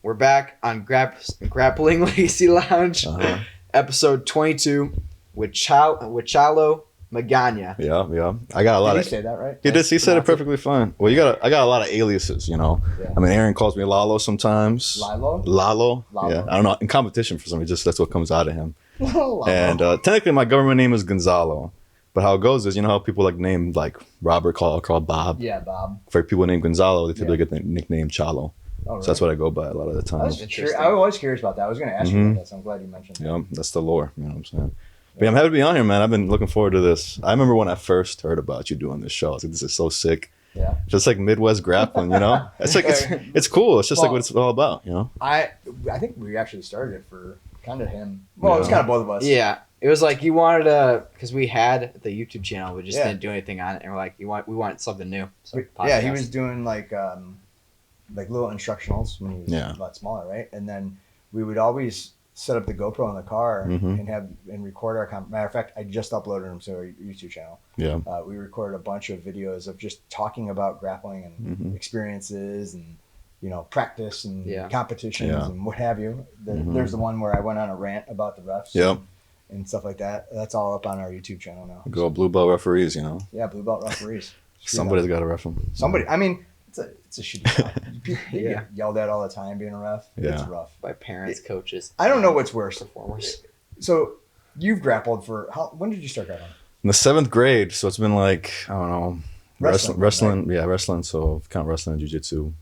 We're back on Grappling Legacy Lounge, episode 22 with Chalo Magana. Yeah. I got a lot Did of. he say that right? He did. He said it perfectly fine. Well, I got a lot of aliases, you know. Yeah. I mean, Aaron calls me Lalo sometimes. Lalo? Lalo. Lalo. Yeah. I don't know. In competition for some reason, just that's what comes out of him. Lalo. And technically, my government name is Gonzalo. But how it goes is, you know how people like name like Robert called Bob. Yeah, Bob. For people named Gonzalo, they typically get the nickname Chalo. Oh, really? So that's what I go by a lot of the time. I was curious about that. I was going to ask you about that, so I'm glad you mentioned that. Yeah, that's the lore. You know what I'm saying? But yeah, I'm happy to be on here, man. I've been looking forward to this. I remember when I first heard about you doing this show. I was like, this is so sick. Yeah. Just like Midwest grappling, you know? It's like it's cool. It's just like what it's all about, you know? I think we actually started it for kind of him. Well, it was kind of both of us. Yeah. It was like you wanted to, because we had the YouTube channel, we just didn't do anything on it, and we're like, we want something new. So Yeah, he was doing like little instructionals when he was Yeah. a lot smaller, right? And then we would always set up the GoPro in the car and record our matter of fact, I just uploaded them to our YouTube channel. Yeah. We recorded a bunch of videos of just talking about grappling and experiences and practice and competitions and what have you. There's the one where I went on a rant about the refs and stuff like that. That's all up on our YouTube channel now. Go blue belt referees, you know? Yeah, blue belt referees. Somebody's got to ref them. Somebody. I mean, it's a shitty job. People get yelled at all the time being a ref. Yeah. It's rough. By parents, coaches. I don't know what's worse. Performers. So you've grappled when did you start grappling? In the 7th grade, so it's been like, I don't know, wrestling. Right? Yeah, wrestling. So kind of wrestling and jiu-jitsu,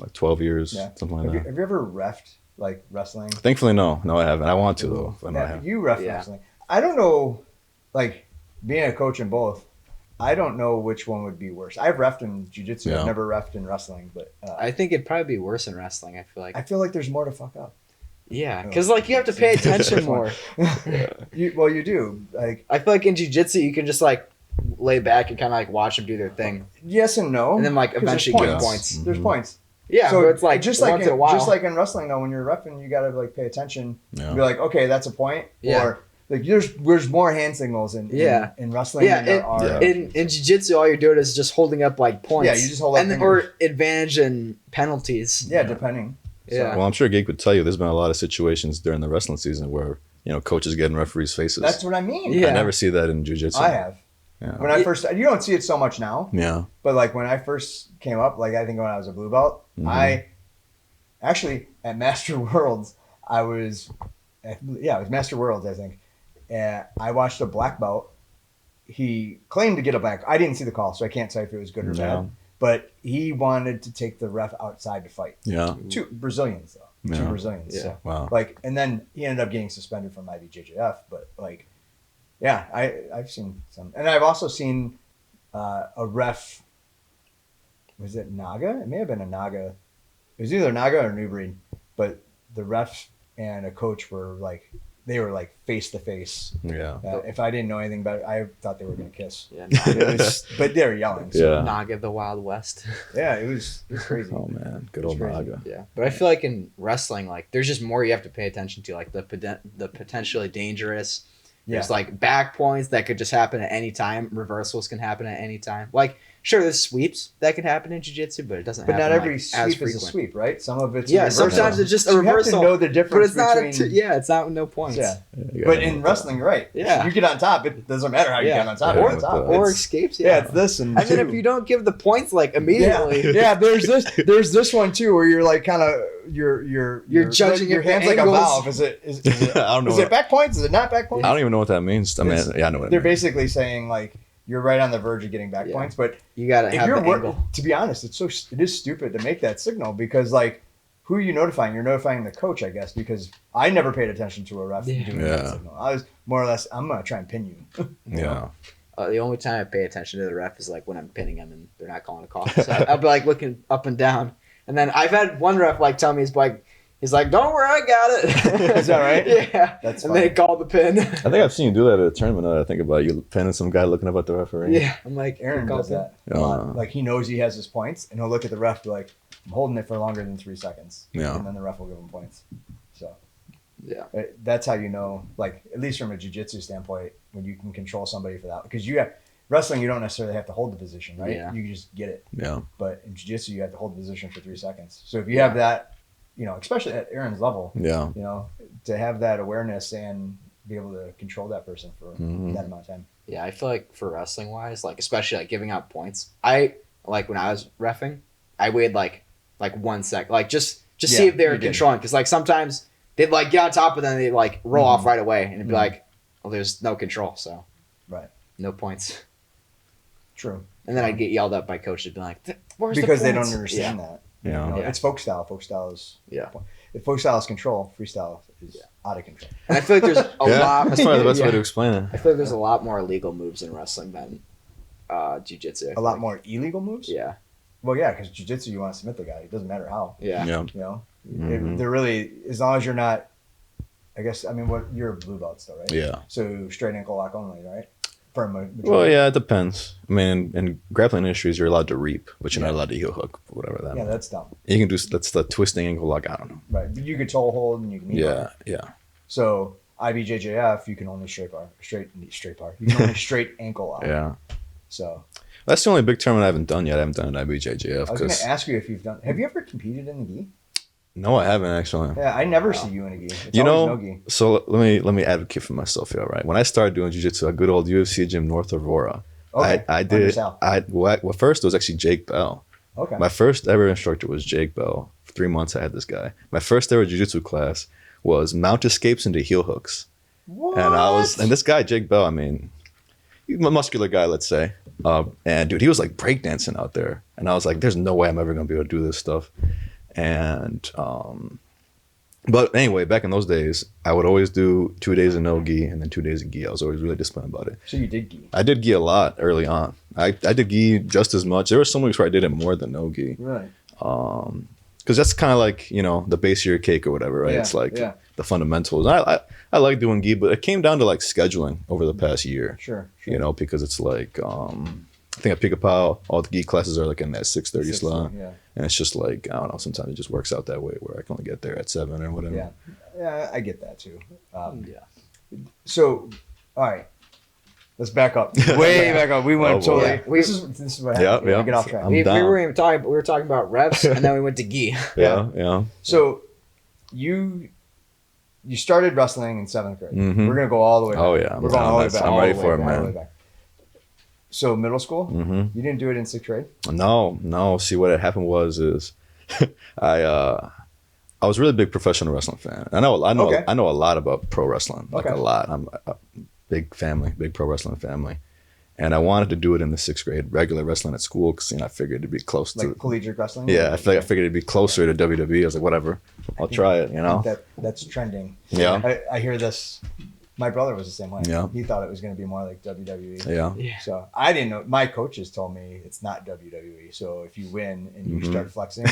like 12 years, something like that. Have you ever refed like wrestling? Thankfully, no. No, I haven't. I want to, though. But Yeah, you ref wrestling. I don't know, like, being a coach in both, I don't know which one would be worse. I've refed in jiu-jitsu. Yeah. I've never refed in wrestling, but I think it'd probably be worse in wrestling, I feel like. there's more to fuck up. Yeah, because like you have to pay attention more. You do. Like, I feel like in jiu-jitsu, you can just like lay back and kind of like watch them do their thing. Yes and no. And then like eventually get points. There's points. Yeah, so but it's like just once in a while. Just like in wrestling though, when you're reffing, you gotta like pay attention. Yeah. Be like, okay, that's a point. Yeah. Or like there's more hand signals in wrestling than there are. In jiu-jitsu, all you're doing is just holding up like points. Yeah, you just hold up or advantage and penalties. Yeah, depending. Yeah. Well, I'm sure Geek would tell you there's been a lot of situations during the wrestling season where, you know, coaches get in referees' faces. That's what I mean. Yeah. I never see that in jiu-jitsu. I have. Yeah. When I first, you don't see it so much now. Yeah. But like when I first came up, like I think when I was a blue belt, I actually at Master Worlds, it was Master Worlds, I think. And I watched a black belt. He claimed to get a black. I didn't see the call, so I can't say if it was good or bad. But he wanted to take the ref outside to fight. Yeah. 2 Brazilians though. Yeah. 2 Brazilians. Yeah. So, wow. like, and then he ended up getting suspended from IBJJF. But like, yeah, I've seen some, and I've also seen a ref. Was it Naga? It may have been a Naga. It was either Naga or New Breed, but the ref and a coach were like, they were like face to face. Yeah. If I didn't know anything about it, I thought they were gonna kiss. Yeah, But they were yelling. So. Yeah. Naga the Wild West. Yeah, it was crazy. Oh man, good old crazy. Naga. Yeah, but I feel like in wrestling, like there's just more you have to pay attention to, like the potentially dangerous. There's like back points that could just happen at any time. Reversals can happen at any time. Like, sure, there's sweeps that can happen in jiu-jitsu, but it doesn't. But happen, not every like, sweep is a sweep, right? Some of it's sometimes it's just a so reversal. You have to know the difference but it's between. not. It's not no points. Yeah, but in wrestling, you're right. Yeah, you get on top. It doesn't matter how you get on top. Or escapes. Yeah, it's this and then if you don't give the points like immediately. Yeah, there's this one too where you're like kind of you're judging your hands like a valve. Is it? I don't know. Is it back points? Is it not back points? I don't even know what that means. I mean, I know what they're basically saying like you're right on the verge of getting back points, but you gotta have the angle. To be honest, it is stupid to make that signal because like who are you notifying? You're notifying the coach, I guess, because I never paid attention to a ref doing that signal. I was more or less, I'm gonna try and pin you. Yeah. The only time I pay attention to the ref is like when I'm pinning him and they're not calling a call. So I'll be like looking up and down, and then I've had one ref like tell me he's like, "Don't worry, I got it." Is that right? Yeah. That's and they called the pin. I think I've seen you do that at a tournament. Now that I think about it. You pinning some guy looking up at the referee. Yeah, I'm like, Aaron does that. Like he knows he has his points, and he'll look at the ref, be like, "I'm holding it for longer than 3 seconds," and then the ref will give him points. So yeah, that's how you know. Like at least from a jiu-jitsu standpoint, when you can control somebody for that, because wrestling, you don't necessarily have to hold the position, right? Yeah. You can just get it. Yeah. But in jiu-jitsu, you have to hold the position for 3 seconds. So if you have that, especially at Aaron's level, Yeah. To have that awareness and be able to control that person for that amount of time. Yeah, I feel like for wrestling wise, like especially like giving out points, I like when I was reffing, I waited like 1 sec, like just see if they were controlling, because like sometimes they'd like get on top, and then they like roll off right away, and it'd be like, well, there's no control, so no points. True. And then I'd get yelled at by coaches, be like, where's because the they don't understand that. Yeah. It's folk style. Folk style is if folk style is control, freestyle is out of control. And I feel like there's a lot. That's probably the best way to explain it. I feel like there's a lot more illegal moves in wrestling than jiu-jitsu. A lot more illegal moves. Yeah. Well, yeah, because jiu-jitsu, you want to submit the guy. It doesn't matter how. Yeah. They're really, as long as you're not. I guess you're a blue belt still, right? Yeah. So straight ankle lock only, right? Well, yeah, it depends. I mean, in grappling industries, you're allowed to reap, but you're not allowed to heel hook, whatever that. Yeah, that's dumb. You can do that's the twisting ankle lock. I don't know. Right, but you can toe hold and you can. Yeah. So IBJJF, you can only straight bar. You can only straight ankle lock. Yeah. So. That's the only big tournament I haven't done yet. I haven't done an IBJJF. I was going to ask you if you've done. Have you ever competed in the gi? No, I haven't actually. Yeah, I never see you in a gi. It's always no gi. So let me advocate for myself here, right? When I started doing jiu-jitsu, a good old UFC gym north of Aurora, I did. First it was actually Jake Bell. Okay. My first ever instructor was Jake Bell. For 3 months I had this guy. My first ever jiu-jitsu class was mount escapes into heel hooks. What? And this guy Jake Bell, I mean, he's a muscular guy, let's say. And dude, he was like breakdancing out there, and I was like, "There's no way I'm ever gonna be able to do this stuff." And but anyway, back in those days, I would always do 2 days of no gi and then 2 days of gi. I was always really disciplined about it. So you did gi? I did gi a lot early on. I did gi just as much. There were some weeks where I did it more than no gi. Right. Because that's kind of like, the base of your cake or whatever, right? Yeah, it's like the fundamentals. I like doing gi, but it came down to like scheduling over the past year. Sure. Because it's like I think at Pica Pau, all the gi classes are like in that 6:30 slot. Yeah. And it's just like, I don't know, sometimes it just works out that way where I can only get there at 7 or whatever. Yeah, I get that too. So, all right. Let's back up. Way back up. We went totally. Yeah. This is what happened. Yeah. Get off track. We were talking about reps, and then we went to gi. Yeah. So, you started wrestling in 7th grade. Mm-hmm. We're gonna go all the way back. Oh yeah, we're going all the way back. I'm ready for it, man. So middle school, Mm-hmm. You didn't do it in 6th grade? No. See, what had happened was I was a really big professional wrestling fan. I know a lot about pro wrestling, like a lot. I'm a big pro wrestling family, and I wanted to do it in the 6th grade, regular wrestling at school, because I figured it'd be close to collegiate wrestling. Yeah, I figured it'd be closer to WWE. I was like, whatever, I'll try it. That's trending. Yeah, I hear this. My brother was the same way. Yeah. He thought it was going to be more like WWE. Yeah. So I didn't know. My coaches told me it's not WWE. So if you win and you start flexing,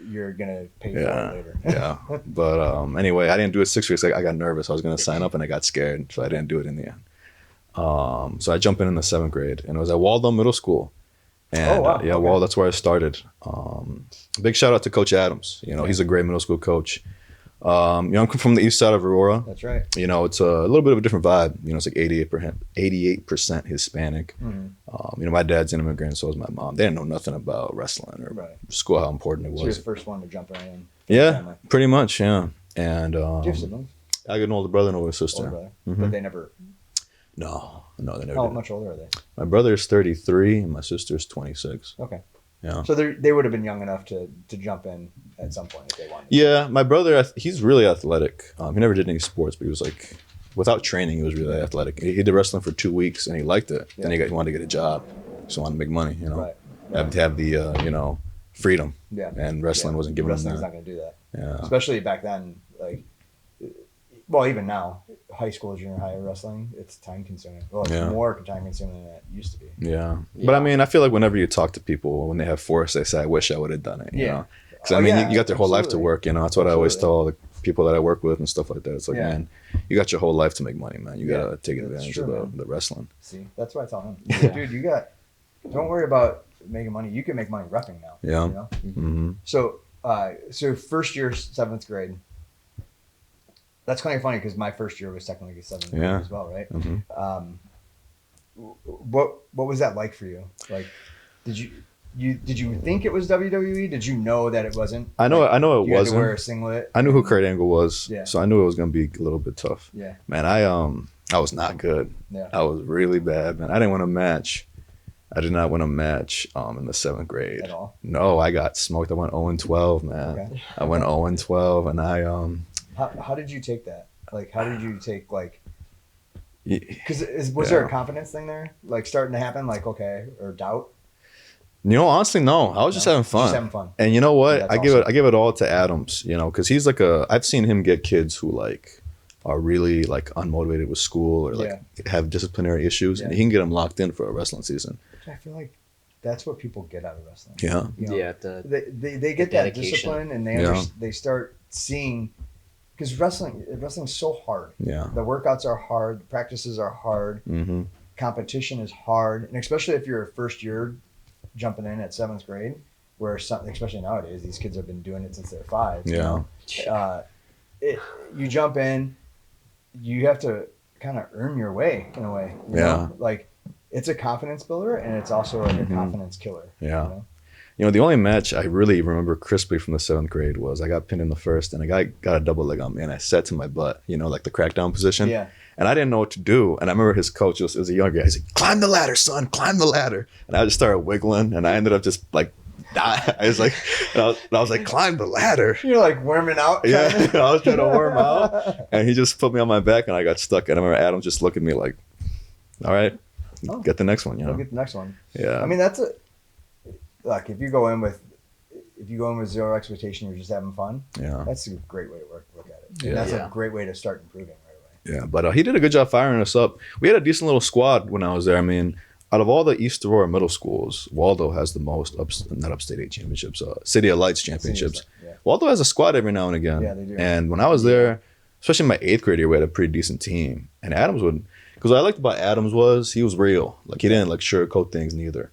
you're gonna pay for it later. Yeah. But anyway, I didn't do it 6 weeks. I got nervous. I was going to sign up and I got scared, so I didn't do it in the end. So I jumped in the 7th grade, and it was at Waldo Middle School. And well, that's where I started. Big shout out to Coach Adams. He's a great middle school coach. I'm from the east side of Aurora. That's right. It's a little bit of a different vibe. It's like 88% Hispanic. Mm-hmm. My dad's an immigrant, so is my mom. They didn't know nothing about wrestling or school, how important it was. So you're the first one to jump right in. Yeah, pretty much, yeah. And do you have siblings? I got an older brother and an older sister. Older brother. Mm-hmm. But they never... No, they never How did. much older are they? My brother is 33 and my sister is 26. Okay. Yeah. So they would have been young enough to jump in at some point if they wanted. Yeah, my brother, he's really athletic. He never did any sports, but he was like, without training, he was really athletic. He did wrestling for 2 weeks and he liked it. Yeah. Then he wanted to get a job, so he wanted to make money. Right. Have the freedom. Yeah. And wrestling wasn't giving him that. Wrestling's not going to do that. Yeah. Especially back then, well, even now, high school, junior high wrestling, it's time consuming. Well, it's more time consuming than it used to be. Yeah. But I mean, I feel like whenever you talk to people, when they have force, they say, I wish I would have done it. You know? Because you got their whole life to work, That's what I always tell the people that I work with and stuff like that. It's like, man, you got your whole life to make money, man. You got to take advantage of the wrestling. See, that's what I tell him. Dude, don't worry about making money. You can make money repping now. Yeah. Mm-hmm. So first year, 7th grade. That's kind of funny because my first year was technically 7th grade as well, right? Mm-hmm. what was that like for you? Like, did you think it was WWE? Did you know that it wasn't? I know it you had wasn't. to wear a singlet. I knew who Kurt Angle was, Yeah. so I knew it was gonna be a little bit tough. Yeah. Man, I was not good. Yeah. I was really bad, man. I didn't win a match. I did not win a match in the 7th grade. At all? No, I got smoked. I went 0-12, man. Okay. I went 0-12, and I How did you take that? Like, how did you take, like, y- because was there a confidence thing there? Like, starting to happen? Like, okay, or doubt? You know, honestly, no. I was just having fun. Just having fun. And you know what? That's I give it all to Adams, you know, because he's like I've seen him get kids who like are really like unmotivated with school or like have disciplinary issues, and he can get them locked in for a wrestling season. I feel like that's what people get out of wrestling. Yeah. You know, they get the that discipline, and they start seeing, because wrestling's so hard. Yeah. The workouts are hard, the practices are hard, competition is hard, and especially if you're a first year jumping in at 7th grade, where especially nowadays, these kids have been doing it since they're 5. Yeah. You jump in, you have to kind of earn your way in a way. You know? Like, it's a confidence builder, and it's also like a confidence killer. Yeah. You know, the only match I really remember crisply from the 7th grade was I got pinned in the first, and a guy got a double leg on me, and I sat to my butt, you know, like the crackdown position. Yeah. And I didn't know what to do. And I remember his coach was a younger guy. He's like, "Climb the ladder, son, climb the ladder." And I just started wiggling, and I ended up just like, I was like, I was like, "Climb the ladder." You're like worming out. Yeah, I was trying to worm out, and he just put me on my back, and I got stuck. And I remember Adam just looking at me like, "All right, get the next one." You know, I'll get the next one. Yeah. I mean, like if you go in with zero expectation, you're just having fun. Yeah. That's a great way to look at it. Yeah. And that's a great way to start improving right away. Yeah, but he did a good job firing us up. We had a decent little squad when I was there. I mean, out of all the East Aurora middle schools, Waldo has the most, not Upstate 8 championships, City of Lights championships. Yeah. Waldo has a squad every now and again. Yeah, they do. And when I was there, especially in my 8th grade year, we had a pretty decent team. And Adams because what I liked about Adams was he was real. Like, he didn't like sugarcoat things neither.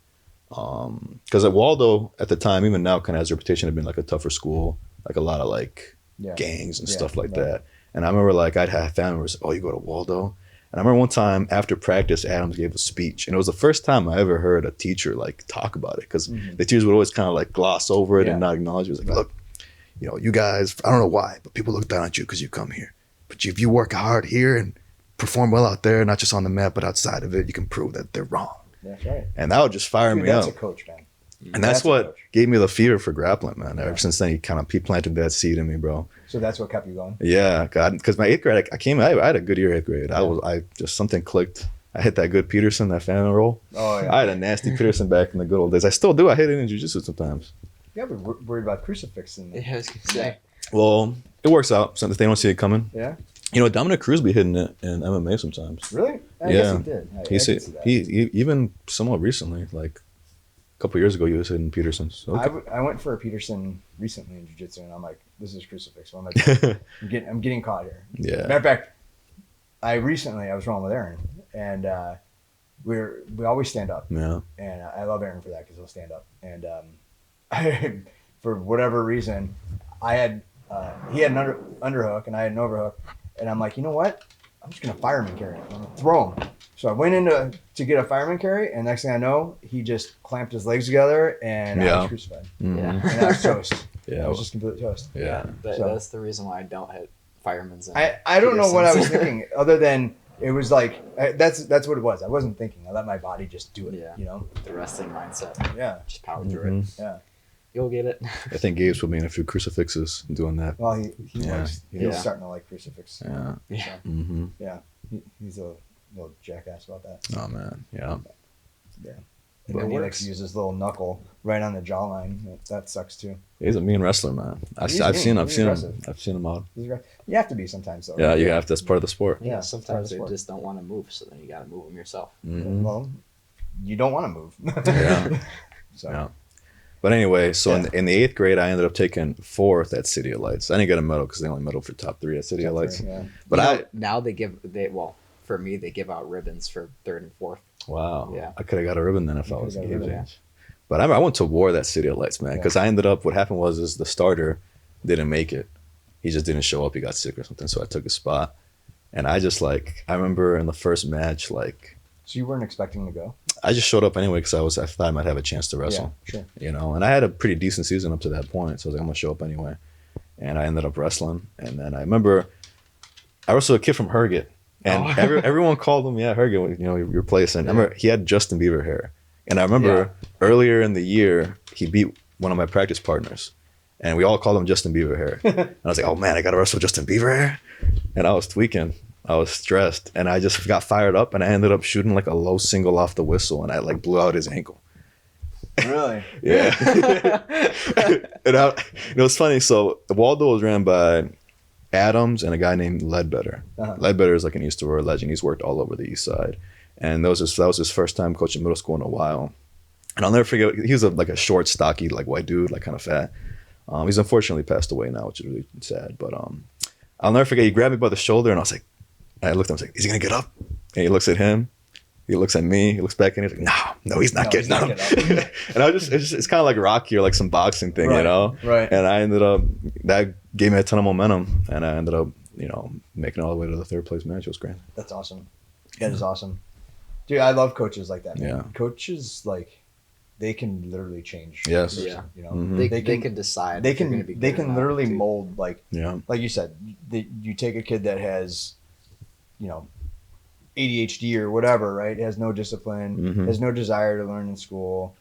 Because at Waldo at the time, even now, kind of has a reputation of being like a tougher school, like a lot of like gangs and stuff like that. And I remember like I'd have family members, "Oh, you go to Waldo?" And I remember one time after practice, Adams gave a speech, and it was the first time I ever heard a teacher like talk about it, because the teachers would always kind of like gloss over it and not acknowledge it. It was like, "Look, you know, you guys, I don't know why, but people look down at you because you come here. But if you work hard here and perform well out there, not just on the mat but outside of it, you can prove that they're wrong." That's right. And that would just fire me that's up. a coach, man. And that's what gave me the fever for grappling, man. Ever since then, he planted that seed in me, bro. So that's what kept you going. Yeah, because my 8th grade, I had a good year 8th grade. I just something clicked. I hit that good Peterson, that fan roll. Oh yeah. I had a nasty Peterson back in the good old days. I still do. I hit it in jiu-jitsu sometimes. Yeah, but we're worried about crucifixing. Yeah, I was gonna say. Well, it works out. Sometimes they don't see it coming. Yeah. You know, Dominic Cruz be hitting it in MMA sometimes. Really? I guess he did. I can see that. He even somewhat recently, like a couple years ago, he was hitting Peterson's. So, okay. I went for a Peterson recently in jiu-jitsu, and I'm like, this is crucifix. What am I doing? I'm getting caught here. Yeah. Matter of fact, I was rolling with Aaron, and we always stand up. Yeah. And I love Aaron for that, because he'll stand up. And for whatever reason, he had an underhook and I had an overhook, and I'm like, you know what? I'm just gonna fireman carry him. I'm gonna throw him. So I went in to get a fireman carry, and next thing I know, he just clamped his legs together, and I was crucified. Mm-hmm. Yeah. And I was toast. Yeah. I was just completely toast. Yeah. That's the reason why I don't hit firemen's. I don't know what I was thinking, other than it was like that's what it was. I wasn't thinking. I let my body just do it. Yeah. You know. The wrestling mindset. Yeah. Just power through it. Yeah. You'll get it. I think Gabe's put me in a few crucifixes doing that. Well, he's Yeah. starting to like crucifix. Yeah. Yeah. Mm-hmm. Yeah. He's a little jackass about that. Oh man. Yeah. Yeah. And then he likes to use his little knuckle right on the jawline. That sucks too. He's a mean wrestler, man. I've seen him out. You have to be sometimes though. Yeah, you have to. That's part of the sport. Yeah, Yeah, sometimes they sport. just don't want to move, so then you got to move them yourself. Mm-hmm. Well, you don't want to move. Yeah. So. Yeah. But anyway, so in the 8th grade, I ended up taking 4th at City of Lights. I didn't get a medal because they only medal for top 3 at City of Lights. Yeah. But now they give for me they give out ribbons for 3rd and 4th. Wow. Yeah. I could have got a ribbon then if I was got a Gabe's ribbon. age. But I went to war that City of Lights, man, because I ended up, what happened was the starter didn't make it. He just didn't show up. He got sick or something. So I took his spot. And I just I remember in the first match, So you weren't expecting to go? I just showed up anyway because I thought I might have a chance to wrestle. Yeah, sure. You know, and I had a pretty decent season up to that point, so I was like, I'm gonna show up anyway. And I ended up wrestling, and then I remember I wrestled a kid from Herget, and everyone called him, Herget, you know, your place. And I remember he had Justin Bieber hair, and I remember earlier in the year he beat one of my practice partners, and we all called him Justin Bieber hair. And I was like, oh man, I gotta wrestle Justin Bieber hair, and I was tweaking. I was stressed, and I just got fired up, and I ended up shooting like a low single off the whistle, and I like blew out his ankle. Really? Yeah. And it was funny. So Waldo was ran by Adams and a guy named Ledbetter. Ledbetter is like an East Aurora legend. He's worked all over the East Side, and that was his first time coaching middle school in a while. And I'll never forget. He was like a short, stocky, like white dude, like kind of fat. He's unfortunately passed away now, which is really sad. But I'll never forget. He grabbed me by the shoulder, and I was like. I looked at him, I was like, is he going to get up? And he looks at him. He looks at me. He looks back, and he's like, no, he's not getting up. And it's kind of like Rocky or like some boxing thing, you know? Right. And I ended up, that gave me a ton of momentum. And I ended up, you know, making it all the way to the third place match. It was great. That's awesome. That is awesome. Dude, I love coaches like that, man. Yeah. Coaches, like, they can literally change. Yes. Person, you know? Mm-hmm. They can decide. They can literally mold, like you said, you take a kid that has, you know, ADHD or whatever, right? Has no discipline, has no desire to learn in school,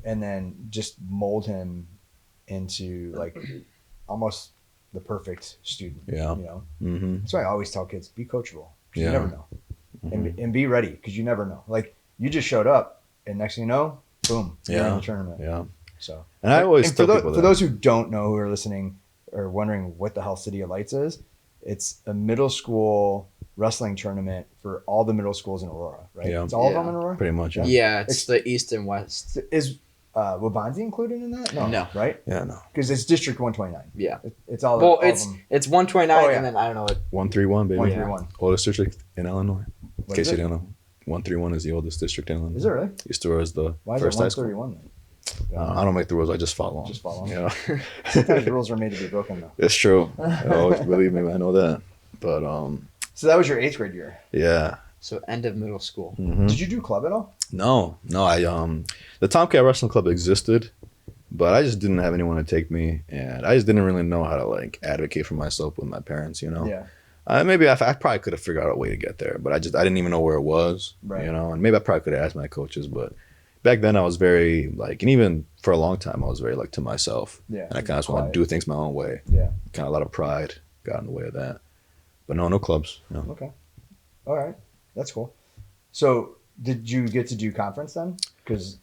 and then just mold him into like almost the perfect student. Yeah. You know? Mm-hmm. That's why I always tell kids, be coachable. Yeah. You never know. And be ready, because you never know. Like, you just showed up, and next thing you know, boom, you're in the tournament. Yeah. So, and I always tell people for those who don't know, who are listening or wondering what the hell City of Lights is, it's a middle school wrestling tournament for all the middle schools in Aurora, right? Yeah. It's all of them in Aurora? Pretty much, yeah. It's the East and West. Is Wabanzi included in that? No. Right? Yeah, no. Because it's District 129. Yeah. It's all. Well, all it's 129, and then I don't know. 131, baby. 131. Oldest district in Illinois. What in case is you it? didn't know. 131 is the oldest district in Illinois. Is it really? East Aurora is the Why is first it high school. 131 then? I don't make the rules. I just follow them. Just follow them. Yeah. Sometimes rules are made to be broken, though. It's true. Oh, believe me, I know that. But So that was your 8th grade year. yeah. So end of middle school. Mm-hmm. Did you do club at all? No. I the Tomcat Wrestling Club existed, but I just didn't have anyone to take me, and I just didn't really know how to like advocate for myself with my parents. You know. Yeah. Maybe I probably could have figured out a way to get there, but I didn't even know where it was. Right. You know, and maybe I probably could have asked my coaches, but back then I was very like, and even for a long time I was very like to myself. Yeah. And I kind of just wanted to do things my own way. Yeah. Kind of a lot of pride got in the way of that. But no clubs. No. Okay. All right. That's cool. So did you get to do conference then? Because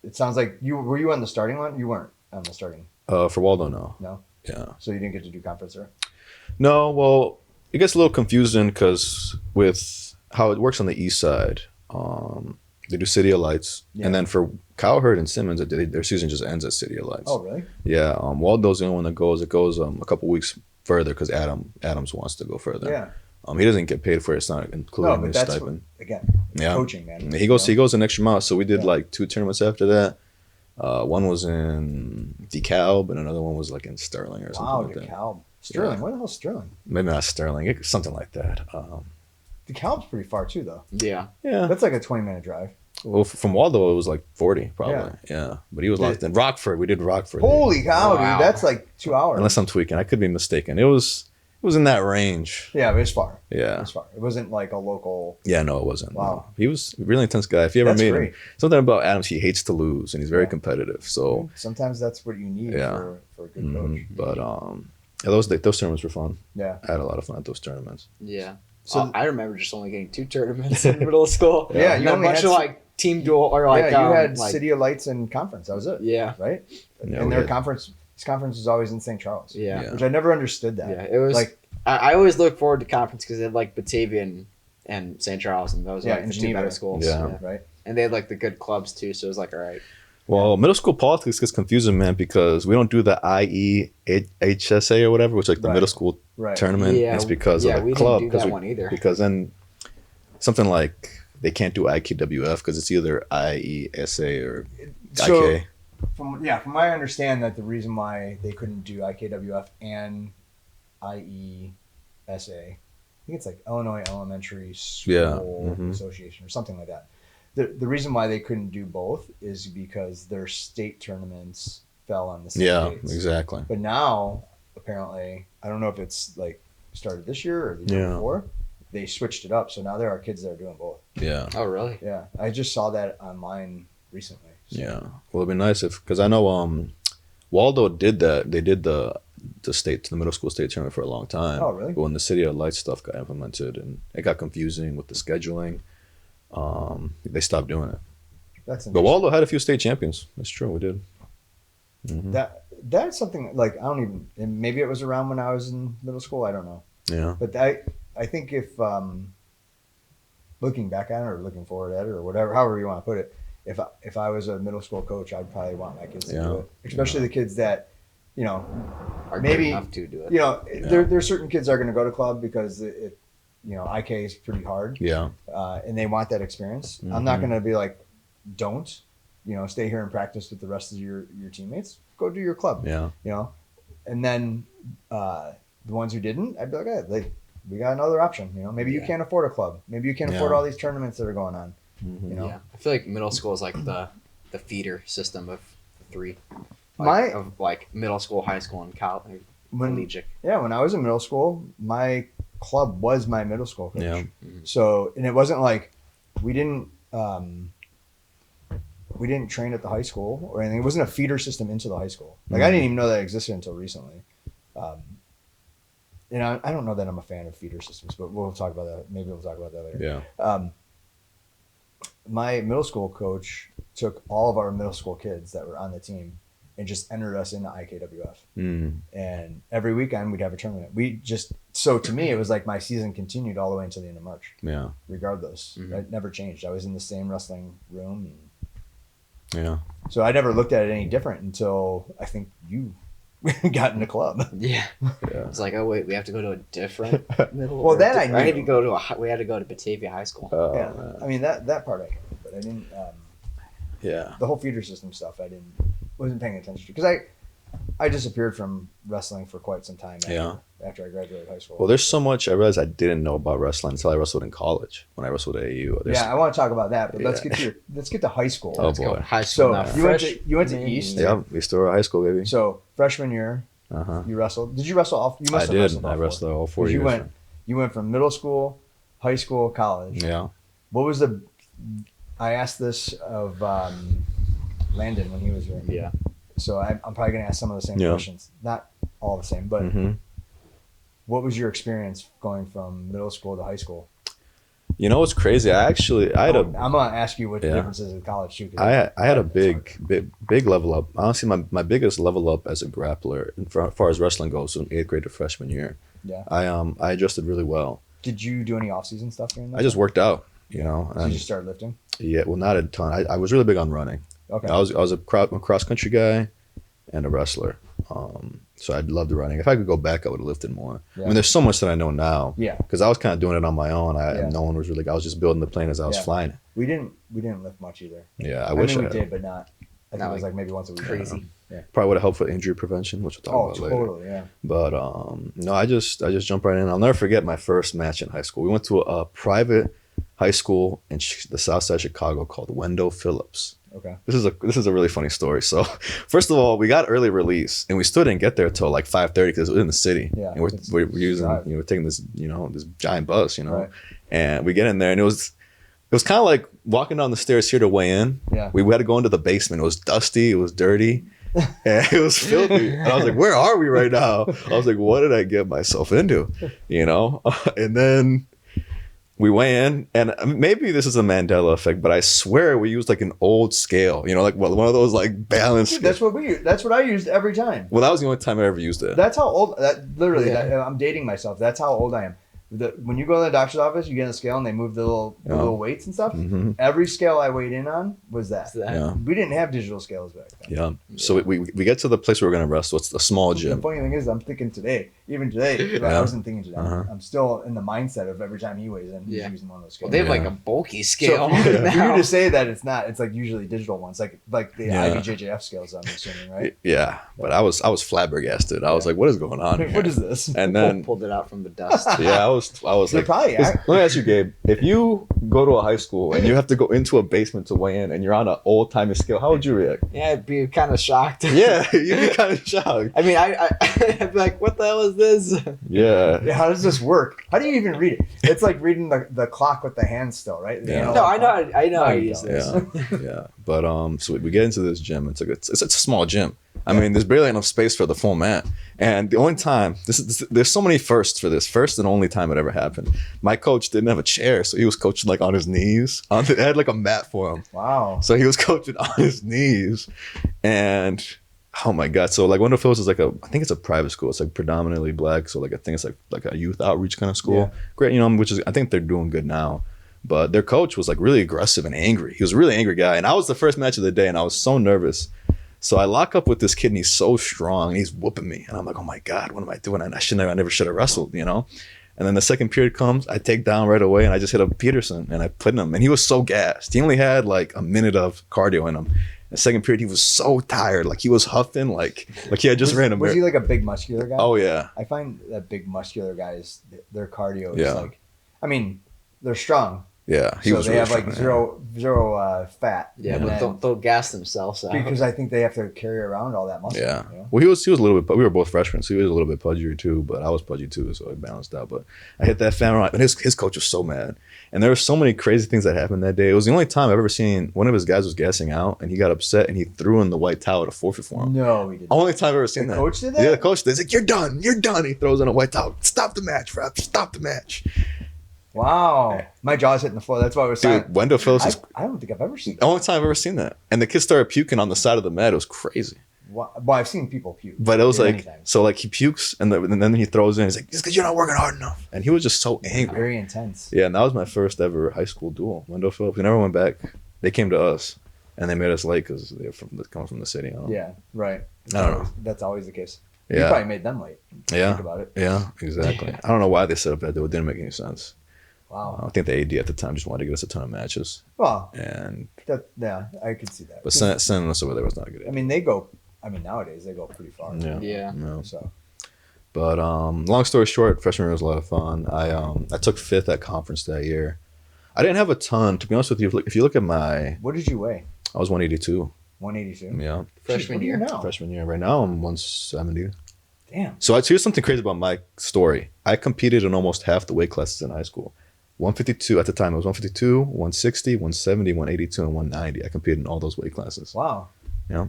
it sounds like were you on the starting line? You weren't on the starting. For Waldo, no. No. Yeah. So you didn't get to do conference there? No. Well, it gets a little confusing because with how it works on the east side, they do City of Lights, and then for Cowherd and Simmons, their season just ends at City of Lights. Oh, really? Yeah. Waldo's the only one that goes. It goes a couple weeks further because Adams wants to go further. Yeah. He doesn't get paid for it. It's not included in his stipend. Again, yeah. Coaching, man. He goes an extra mile. So we did like 2 tournaments after that. One was in DeKalb, and another one was like in Sterling or something like that. Wow, DeKalb. Sterling. Where the hell's Sterling? Maybe not Sterling. Something like that. DeKalb's pretty far too, though. Yeah. Yeah. That's like a 20-minute drive. Well, from Waldo, it was like 40, probably. Yeah. But he was locked in. Rockford. We did Rockford. Holy cow, dude. That's like 2 hours. Unless I'm tweaking. I could be mistaken. It was in that range. Yeah, but it's far. Yeah. It's far. It wasn't like a local. Yeah, no, it wasn't. Wow. No. He was a really intense guy. If you ever meet great. him, something about Adams, he hates to lose, and he's very competitive. So sometimes that's what you need for a good coach. But those tournaments were fun. Yeah. I had a lot of fun at those tournaments. Yeah. So I remember just only getting 2 tournaments in middle school. Yeah, you had a bunch of like team duel or like you had City of Lights and conference. That was it. Yeah. Right. Yeah, and their conference. His conference was always in St. Charles. Yeah. Which I never understood that. Yeah. It was like I always look forward to conference because they had like Batavia and St. Charles, and those were like the 2 better schools. Yeah. Right. And they had like the good clubs too, so it was like all right. Well, middle school politics gets confusing, man, because we don't do the IEHSA or whatever, which is like the middle school tournament. Yeah, it's because of the we club. Didn't do that one either. Because then something like they can't do IKWF because it's either IESA or IK. From my understand that the reason why they couldn't do IKWF and IESA think it's like Illinois Elementary School Association or something like that. The reason why they couldn't do both is because their state tournaments fell on the same dates. Exactly. But now, apparently, I don't know if it's like started this year or the year before, they switched it up. So now there are kids that are doing both. Yeah. Oh, really? Yeah. I just saw that online recently. So. Yeah. Well, it'd be nice because I know Waldo did that. They did the middle school state tournament for a long time. Oh, really? But when the City of Lights stuff got implemented and it got confusing with the scheduling, they stopped doing it. That's interesting. But Waldo had a few state champions. That's true. We did. Mm-hmm. That's something like I don't even. And maybe it was around when I was in middle school. I don't know. Yeah. But I think if looking back at it or looking forward at it or whatever, however you want to put it, if I was a middle school coach, I'd probably want my kids to do it, especially the kids that, you know, are maybe enough to do it. You know, there's certain kids that are going to go to club because it you know, IK is pretty hard. Yeah. And they want that experience. I'm not going to be like, don't, you know, stay here and practice with the rest of your teammates. Go do your club. Yeah. You know, and then the ones who didn't, I'd be like, hey, we got another option. You know, maybe you can't afford a club. Maybe you can't afford all these tournaments that are going on. You know, I feel like middle school is like the feeder system of the three. Of middle school, high school, and college. Collegiate. Yeah, when I was in middle school, my club was my middle school coach. Yeah. So, and it wasn't like we didn't train at the high school or anything. It wasn't a feeder system into the high school. Like I didn't even know that existed until recently. And I don't know that I'm a fan of feeder systems, but we'll talk about that. Maybe we'll talk about that later. Yeah. My middle school coach took all of our middle school kids that were on the team and just entered us into IKWF. And every weekend we'd have a tournament. So to me, it was like my season continued all the way until the end of March. Yeah. Regardless. It never changed. I was in the same wrestling room. Yeah. So I never looked at it any different until I think you got in the club. Yeah. It's like, oh wait, we have to go to a different middle. Well, that I knew. We had to go to Batavia High School. Yeah. Man. I mean that part I knew, but I didn't. The whole feeder system stuff I wasn't paying attention to because I disappeared from wrestling for quite some time. After I graduated high school. Well, there's so much I realized I didn't know about wrestling until I wrestled in college. When I wrestled at AU. I want to talk about that, but let's get to high school. Oh boy, high school. So you went to East. Yeah, East Aurora High School, baby. So freshman year, you wrestled. Did you wrestle all? You must have wrestled all I wrestled all 4 years. You went from middle school, high school, college. Yeah. What was I asked this of Landon when he was here. Yeah. So I'm probably going to ask some of the same questions. Not all the same, but what was your experience going from middle school to high school? You know what's crazy? I'm gonna ask you what the differences in college too. I had a big level up. Honestly, my biggest level up as a grappler, as far as wrestling goes, from 8th grade to freshman year. Yeah. I adjusted really well. Did you do any off-season stuff during that? I just worked out. You know. So you just started lifting? Yeah, well, not a ton. I was really big on running. Okay. I was a cross country guy and a wrestler. So I'd love the running. If I could go back, I would have lifted more. Yeah. I mean, there's so much that I know now. Yeah. Because I was kind of doing it on my own. No one was really. I was just building the plane as I was flying it. We didn't lift much either. Yeah, I wish we did, but not. I think it was like maybe once a week. Crazy. Yeah. Probably would have helped for injury prevention, which we'll talk about later. Totally, yeah. But no, I just jumped right in. I'll never forget my first match in high school. We went to a private high school in the south side of Chicago called Wendell Phillips. Okay. This is a really funny story. So, first of all, we got early release, and we still didn't get there till like 5:30 because it was in the city. Yeah. And we're using, we're taking this, this giant bus, Right. and we get in there, and it was kind of like walking down the stairs here to weigh in. Yeah. We had to go into the basement. It was dusty. It was dirty. And it was filthy. And I was like, where are we right now? I was like, what did I get myself into? And then we weigh in, and maybe this is a Mandela effect, but I swear we used like an old scale, like one of those like balance. Dude, that's what I used every time. Well, that was the only time I ever used it. That's how old. I'm dating myself. That's how old I am. When you go to the doctor's office, you get on the scale and they move the little weights and stuff. Mm-hmm. Every scale I weighed in on was that. Yeah. We didn't have digital scales back then. Yeah. So we get to the place where we're going to wrestle. It's a small gym. The funny thing is, I'm thinking today, I wasn't thinking today. I'm still in the mindset of every time he weighs in, he's using one of those scales. Well, they have like a bulky scale. So for you to say that it's not, it's like usually digital ones, like the IBJJF scales, I'm assuming, right? Yeah. But I was flabbergasted. I was like, what is going on here? What is this? And then pulled it out from the dust. Yeah, I was They're like, probably let me ask you, Gabe. If you go to a high school and you have to go into a basement to weigh in, and you're on an old timey scale, how would you react? Yeah, I'd be kind of shocked. Yeah, you'd be kind of shocked. I mean, I'd be like, what the hell is this? Yeah. Yeah, how does this work? How do you even read it? It's like reading the clock with the hands still, right? Yeah. No, I know how to you use don't. this. Yeah. But so we get into this gym. It's a small gym. I mean, there's barely enough space for the full mat. And the only time there's so many firsts for this. First and only time it ever happened. My coach didn't have a chair, so he was coaching like on his knees. They had like a mat for him. Wow. So he was coaching on his knees, and oh my god! So like Wendell Phillips is like I think it's a private school. It's like predominantly black. So like I think it's like a youth outreach kind of school. Yeah. Great, which is I think they're doing good now. But their coach was like really aggressive and angry. He was a really angry guy, and I was the first match of the day, and I was so nervous. So I lock up with this kid, and he's so strong, and he's whooping me, and I'm like, oh my god, what am I doing? I never should have wrestled, And then the second period comes, I take down right away, and I just hit up Peterson, and I put him, and he was so gassed. He only had like a minute of cardio in him. The second period, he was so tired, like he was huffing, like he had just ran a Was he like a big muscular guy? Oh yeah. I find that big muscular guys, their cardio is Yeah. like, I mean, they're strong. Yeah, he So was they really have like strong, zero fat. Yeah, And but then- they'll gas themselves out. because I think they have to carry around all that muscle. Yeah. You know? Well, he was a little bit. We were both freshmen, so he was a little bit pudgier too. But I was pudgy too, so it balanced out. But I hit that fan round, and his coach was so mad. And there were so many crazy things that happened that day. It was the only time I've ever seen one of his guys was gassing out, and he got upset, and he threw in the white towel to forfeit for him. No, he didn't. Only time I've ever seen The that. coach did that? Yeah, the coach did. He's like, "You're done. You're done." He throws in a white towel. Stop the match, ref. Stop the match. Wow. My jaw's hitting the floor. That's why I was saying. Dude, Wendell Phillips is I don't think I've ever seen the that. only time I've ever seen that. And the kid started puking on the side of the mat. It was crazy. Well, I've seen people puke. But it was many like, times. so like he pukes and then he throws in. He's like, "It's because you're not working hard enough." And he was just so angry. Very intense. Yeah, and that was my first ever high school duel. Wendell Phillips. We never went back. They came to us, and they made us late because they're coming from the city. I don't know. Yeah, right. I don't know. That's always the case. You Yeah, probably made them late. yeah, Think about it. yeah, exactly. I don't know why they set up that duel. It didn't make any sense. Wow. I think the AD at the time just wanted to get us a ton of matches, Well, and yeah, I could see that. but sending us over there was not a good. I mean, nowadays they go pretty far. Yeah. Yeah. No. So But long story short, freshman year was a lot of fun. I took fifth at conference that year. I didn't have a ton, to be honest with you. If you look at I what did you weigh? was 182. 182. Yeah, Freshman What are you year. now? freshman year. Right now I'm 170. Damn. So here's something crazy about my story. I competed in almost half the weight classes in high school. 152 at the time. It was 152, 160, 170, 182, and 190. I competed in all those weight classes. Wow. Yeah.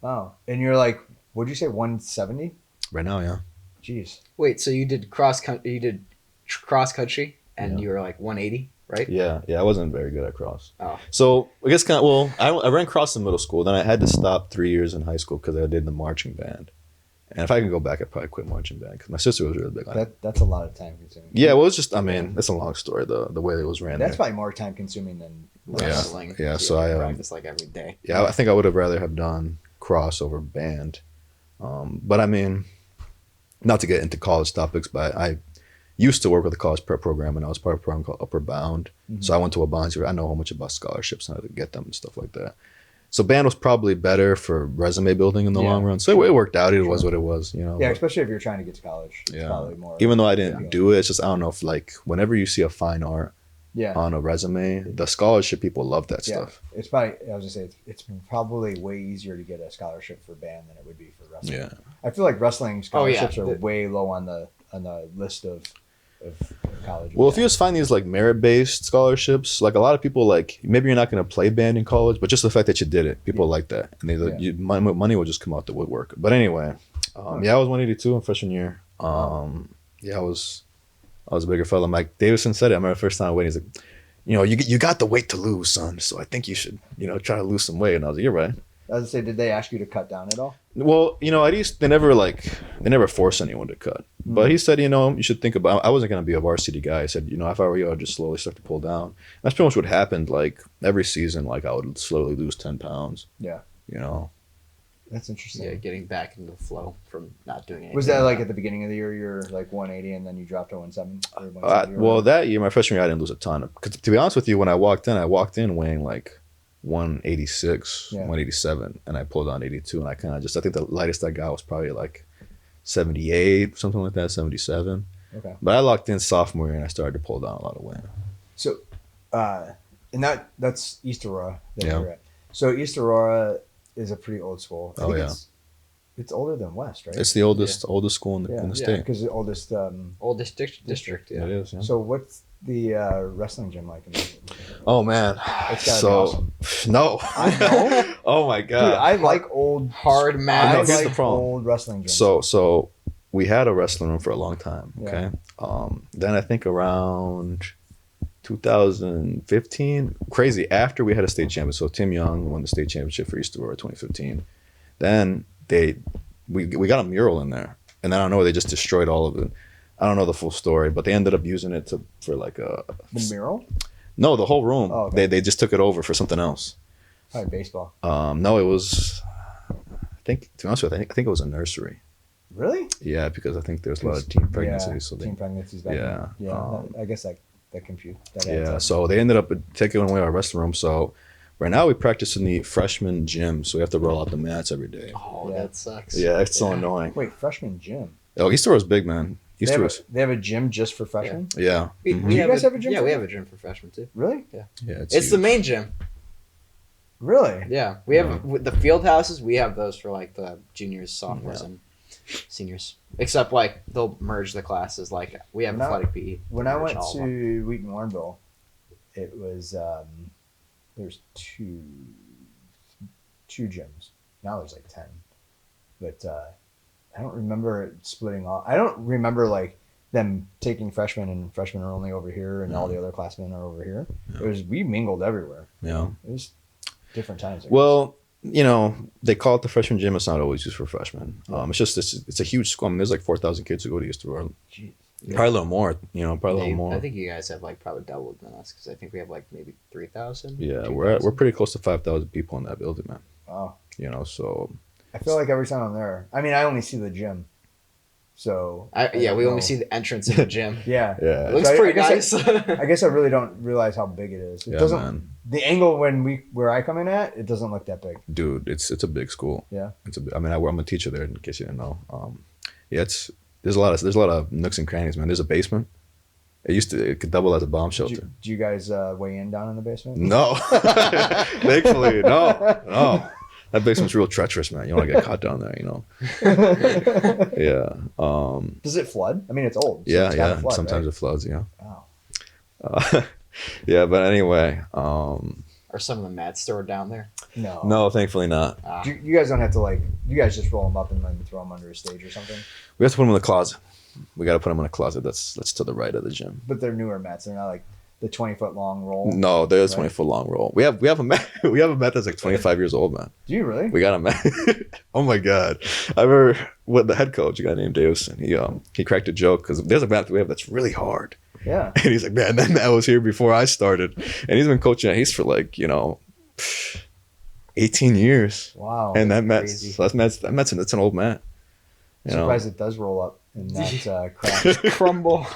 Wow. And you're like, what'd you say? 170? Right now, yeah. Jeez. Wait, so you did cross country and Yeah. you were like 180, right? Yeah, I wasn't very good at cross. Oh. So I guess I ran cross in middle school. Then I had to stop 3 years in high school because I did the marching band. And if I can go back, I'd probably quit marching band because my sister was really big on it. That's a lot of time consuming. Yeah, well, it's just, I mean, it's a long story, the way it was ran That's there. probably more time consuming than Wrestling. Yeah, so I, practice like every day. Yeah, I think I would have rather have done cross over band. But I mean, not to get into college topics, but I used to work with a college prep program, and I was part of a program called Upper Bound. Mhm. So I went to a bond. I know how much about scholarships and how to get them and stuff like that. So band was probably better for resume building in the Yeah, long run. So it worked out. It was what it was, Yeah, but- especially if you're trying to get to college. It's Yeah. probably more. even though I didn't Yeah. do it, it's just, I don't know if like whenever you see a fine art Yeah. on a resume, the scholarship people love that Yeah. stuff. It's probably, I was gonna say, it's probably way easier to get a scholarship for band than it would be for wrestling. Yeah. I feel like wrestling Oh, yeah. scholarships are way low on the list of college. Well, if you just find these like merit-based scholarships, like a lot of people, like maybe you're not going to play band in college, but just the fact that you did it, people like that, and money will just come out the woodwork. But anyway, I was 182 in freshman year. I was a bigger fella. Mike Davison said it. I remember the first time I weighed, he's like, you got the weight to lose, son. So I think you should, try to lose some weight. And I was like, you're right. I was gonna say, did they ask you to cut down at all? Well, at least they never force anyone to cut. But he said, you should think about, I wasn't going to be a varsity guy. He said, if I were you, I'd just slowly start to pull down. That's pretty much what happened. Like every season, like I would slowly lose 10 pounds. Yeah. That's interesting. Yeah, getting back into the flow from not doing anything. Was that like at the beginning of the year, you're like 180 and then you dropped to 170? Or 170 or Well, that year, my freshman year, I didn't lose a ton. Because to be honest with you, when I walked in weighing like 186, 187, and I pulled on 82, and I think the lightest I got was probably like 78, something like that, 77. Okay. But I locked in sophomore year and I started to pull down a lot of weight. So, and that's East Aurora that Yeah. you're at. So East Aurora is a pretty old school. I think yeah. It's older than West, right? It's the oldest school in the state. Because the oldest. Oldest district. Yeah. It is. Yeah. So what's the wrestling gym like? Oh man. It's gotta be So awesome. no. I know. Oh my Dude, god. I like old Hard I math. No, here's like the problem. old wrestling gyms. So we had a wrestling room for a long time. Yeah. Okay. Then I think around 2015, crazy, after we had a state champion. So Tim Young won the state championship for East Aurora 2015. Then we got a mural in there, and then I don't know, they just destroyed all of it. I don't know the full story, but they ended up using it for like a The mural? no, the whole room. Oh, okay. They just took it over for something else. Probably baseball. No, it was. I think, to be honest with you, I think it was a nursery. Really? Yeah, because I think there's a lot of teen pregnancies. Yeah, so teen pregnancies back yeah, then. Yeah, I guess that compute. That adds yeah. up. So they ended up taking away our wrestling room. So right now we practice in the freshman gym. So we have to roll out the mats every day. Oh, Yeah. that sucks. Yeah, it's so annoying. Wait, freshman gym? Oh, East Aurora's big, man. East Aurora's. They have a gym just for freshmen? Yeah. We Mhm. Do you guys have a gym Yeah, for we that? have a gym for freshmen too. Really? Yeah, It's huge. the main gym. Really? Yeah, we have with the field houses. We have those for like the juniors, sophomores, and seniors. Except like they'll merge the classes. Like we have When I- athletic PE. When I merge went all of them. to Wheaton Warrenville, it was there's two gyms. Now there's like 10, but I don't remember it splitting off. I don't remember like them taking freshmen and freshmen are only over here and all the other classmen are over here. Yeah. It was we mingled everywhere. Yeah. It was different times. I guess. Well, they call it the freshman gym. It's not always used for freshmen. It's just it's a huge school. I mean, there's like 4,000 kids who go to East Aurora. Jeez. Probably a little more. Probably a little more. I think you guys have like probably doubled than us because I think we have like maybe 3,000. Yeah, we're pretty close to 5,000 people in that building, man. Wow. So I feel like every time I'm there, I mean, I only see the gym. So We don't only know. see the entrance of the gym. Yeah. yeah, It looks So I pretty guess nice. I guess I really don't realize how big it is. It yeah, doesn't. man. The angle where I come in at, it doesn't look that big. Dude, it's a big school. Yeah. I'm a teacher there. In case you didn't know. Yeah, there's a lot of nooks and crannies, man. There's a basement. It could double as a bomb shelter. Do you guys weigh in down in the basement? No, thankfully, no. That basement's real treacherous, man. You don't want to get caught down there, Yeah. Does it flood? I mean, it's old. So Yeah, it's gotta yeah. flood, Sometimes right? it floods. Yeah. Wow. Yeah, but anyway, Are some of the mats stored down there? No. no, thankfully not. You guys don't have to you guys just roll them up and then throw them under a stage or something. We have to put them in the closet. We got to put them in a closet that's to the right of the gym. But they're newer mats. They're not like the 20-foot long roll. No, they're a Right. 20-foot long roll. We have a mat. We have a mat that's like 25 years old, man. Do you really? We got a mat. Oh my god! I remember what the head coach, a guy named Davison. He cracked a joke because there's a mat that we have that's really hard, Yeah. and he's like, "Man, that mat was here before I started," and he's been coaching at Hayes for 18 years. Wow. And that crazy. mat's that's an old mat. I'm surprised it does roll up and not crack. Crumble.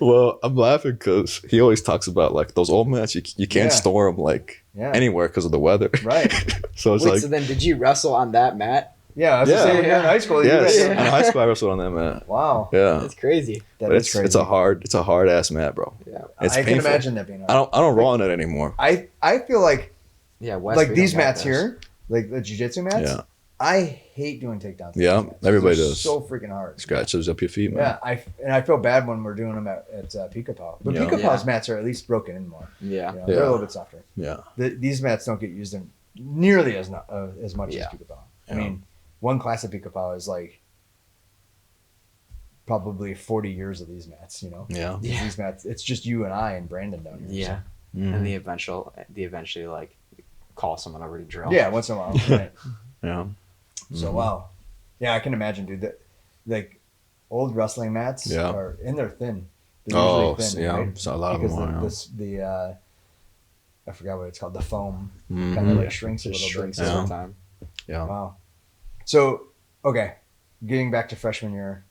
Well, I'm laughing because he always talks about like those old mats. You can't Yeah. store them like Yeah. anywhere because of the weather. Right. So it's Wait, like so then did you wrestle on that mat? Yeah. I was Yeah. just saying when you're in high school. you yes, guys- in high school I wrestled on that mat. Wow. Yeah, That's crazy. That but is crazy. it's a hard ass mat, bro. Yeah. It's I can painful. imagine that being hard. I don't roll on it anymore. I feel like Yeah. West, like we these don't got mats those. here, like the jiu-jitsu mats. Yeah, I hate doing takedowns. with Yeah, these mats. everybody They're does. So freaking hard. scratches up your feet, man. Yeah, I feel bad when we're doing them at Pica Pau. But Yeah. Pica Pau's Yeah. mats are at least broken in more. Yeah. You know, Yeah. They're a little bit softer. Yeah, These mats don't get used in nearly as much Yeah. as Pica Pau. I Yeah. mean, one class of Pica Pau is like probably 40 years of these mats. yeah. Yeah. These mats. It's just you and I and Brandon down here. Yeah. Mhm. And the eventually like call someone over to drill. Yeah, once in a while. Right. Yeah. So Mhm. wow, yeah, I can imagine, dude. That like old wrestling mats Yeah. are and they're thin. They're Oh, usually thin, yeah. right? So a lot Because of them are. the I forgot what it's called. The foam Mhm. kind of like shrinks a Just little shrinks bit. over Yeah. time. Yeah. Wow. So okay, getting back to freshman year.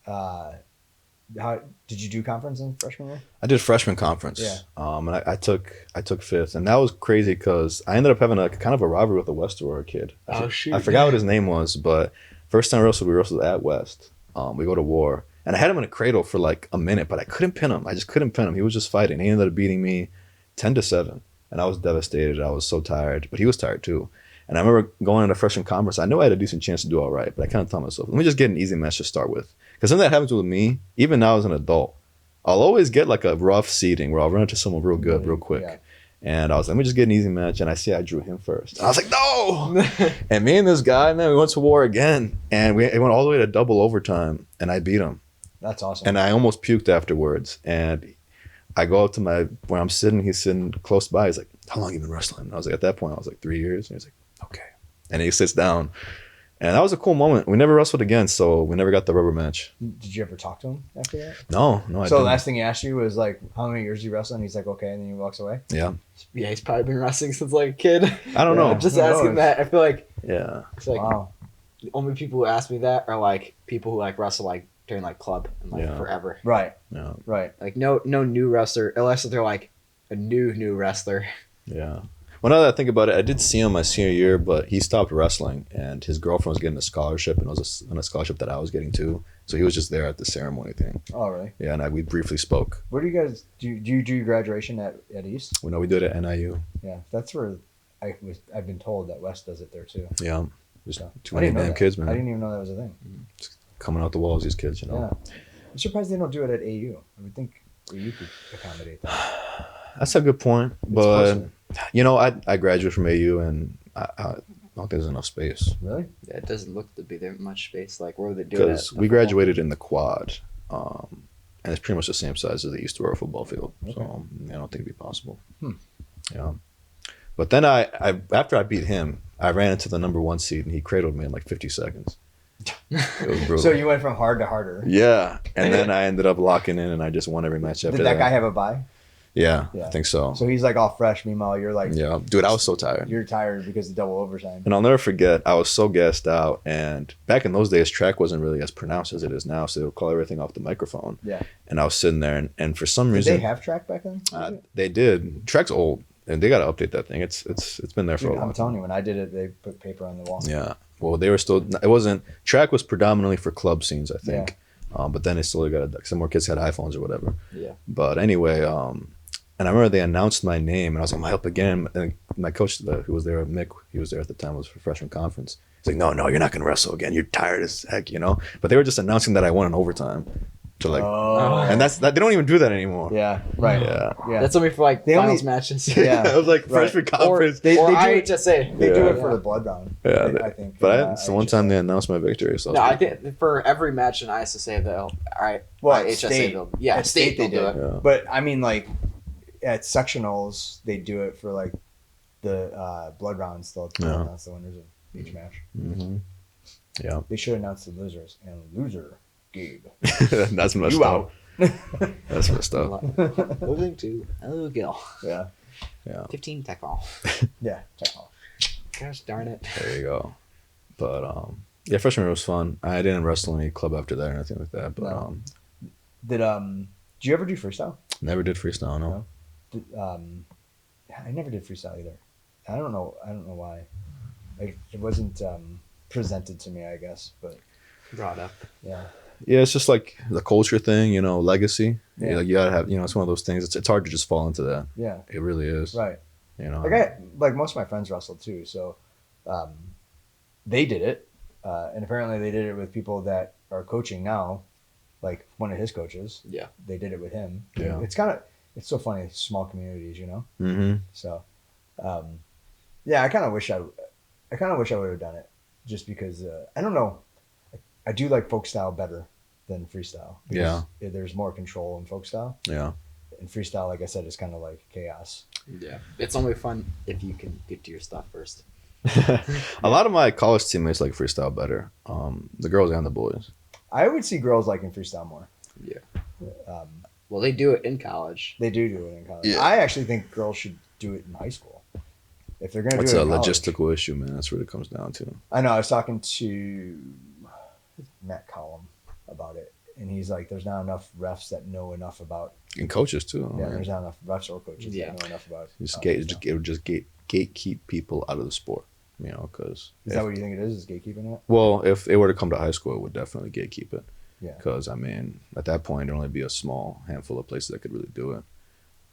How did you do conference in freshman year? I did freshman conference. Yeah. And I took fifth, and that was crazy because I ended up having a kind of a rivalry with a West Aurora kid. Oh, shoot. I forgot what his name was, but first time we wrestled at West. We go to war, And I had him in a cradle for like a minute, but I couldn't pin him. I just couldn't pin him. He was just fighting. He ended up beating me 10-7. And I was devastated. I was so tired, but he was tired too. And I remember going into freshman conference. I knew I had a decent chance to do all right, but I kind of told myself, let me just get an easy match to start with. Because something that happens with me, even now as an adult, I'll always get like a rough seeding where I'll run into someone real good, real quick. Yeah. And I was like, let me just get an easy match. And I drew him first. And I was like, no! And me and this guy, man, we went to war again. And it went all the way to double overtime. And I beat him. That's awesome. And I almost puked afterwards. And I go up to where I'm sitting. He's sitting close by. He's like, how long have you been wrestling? And I was like, at that point, I was like 3 years. And he's like, okay. And he sits down. And that was a cool moment. We never wrestled again, so we never got the rubber match. Did you ever talk to him after that? No, I didn't. So the last thing he asked you was like, how many years you wrestled? And he's like, okay. And then he walks away? Yeah. Yeah, he's probably been wrestling since like a kid. I don't know. Just asking that. I feel like it's like wow. The only people who ask me that are like people who like wrestle like during like club and like forever. Right. Yeah. Right. Like no new wrestler unless they're like a new wrestler. Yeah. Well, now that I think about it, I did see him my senior year, but he stopped wrestling, and his girlfriend was getting a scholarship, and it was on a scholarship that I was getting too. So he was just there at the ceremony thing. Oh, really? Yeah, and we briefly spoke. Where do you guys do? You do your graduation at East? Well, no, we did it at NIU. Yeah, that's where I've been told that West does it there too. Yeah, just too many damn kids, man. I didn't even know that was a thing. Just coming out the walls, these kids, you know. Yeah, I'm surprised they don't do it at AU. I would think AU could accommodate that. That's a good point, but you know, I graduated from AU, and I don't think there's enough space. Really? Yeah, it doesn't look to be there much space. Like where would they do it? Because we graduated in the quad, and it's pretty much the same size as the East Aurora football field. Okay. So I don't think it'd be possible. Yeah. But then I after I beat him, I ran into the number 1 seed, and he cradled me in like 50 seconds. It was brutal. So you went from hard to harder. Yeah, and then I ended up locking in, and I just won every match after that. Did that guy have a bye? Yeah, I think so. So he's like all fresh. Meanwhile, you're like, yeah, dude, I was so tired. You're tired because of double overtime. And I'll never forget, I was so gassed out. And back in those days, track wasn't really as pronounced as it is now. So they would call everything off the microphone. Yeah. And I was sitting there, and for some reason, did they have track back then? They did. Track's old, and they got to update that thing. It's been there for a while. I'm telling you, when I did it, they put paper on the wall. Yeah. Well, they were still. It wasn't. Track was predominantly for club scenes, I think. Yeah. But then they still got some more kids had iPhones or whatever. Yeah. But anyway, and I remember they announced my name, and I was like, "Am I up again?" And my coach, who was there, Mick, he was there at the time, was for freshman conference. He's like, "No, you're not gonna wrestle again. You're tired as heck, you know." But they were just announcing that I won in overtime, to like, and that's that. They don't even do that anymore. Yeah, right. Yeah. That's only for like finals matches. Yeah, it was like freshman conference. Or they do IHSA. They do it for the blood round. Yeah, I think. But so one time they announced my victory. So no, I think for every match in ISSA, IHSA, state they do it. Yeah. But I mean, like at sectionals, they do it for like the blood rounds. They'll announce the winners of each match. Mm-hmm. Yeah, they should announce the losers, and loser Gabe. That's messed up. That's messed up. Moving to Gil. Yeah. 15 tech ball. Yeah, tech ball. Gosh darn it. There you go. But yeah, freshman year was fun. I didn't wrestle any club after that or anything like that. But no. Did you ever do freestyle? Never did freestyle. No. I never did freestyle either. I don't know why. Like it wasn't presented to me, I guess, but brought up. Yeah. Yeah, it's just like the culture thing, you know, legacy. Yeah. Like you gotta have, you know, it's one of those things. It's hard to just fall into that. Yeah. It really is. Right. You know. Like most of my friends wrestled too, so they did it, and apparently they did it with people that are coaching now, like one of his coaches. Yeah. They did it with him. Yeah. It's so funny, small communities, you know. Mm-hmm. So, yeah, I kind of wish I would have done it, just because I don't know. I do like folk style better than freestyle. Yeah. There's more control in folk style. Yeah. And freestyle, like I said, is kind of like chaos. Yeah. It's only fun if you can get to your stuff first. A lot of my college teammates like freestyle better. The girls and the boys. I would see girls liking freestyle more. Yeah. Well, they do it in college. They do it in college. Yeah. I actually think girls should do it in high school. If they're going to do it in college. It's a logistical issue, man. That's what it comes down to. I know. I was talking to Matt Collum about it, and he's like, "There's not enough refs that know enough about." And coaches too. Yeah, there's not enough refs or coaches that know enough about. It would just gatekeep people out of the sport, you know, because. Is that what you think it is? Is gatekeeping it? Well, if it were to come to high school, it would definitely gatekeep it. Yeah. Because, I mean, at that point, there'd only be a small handful of places that could really do it.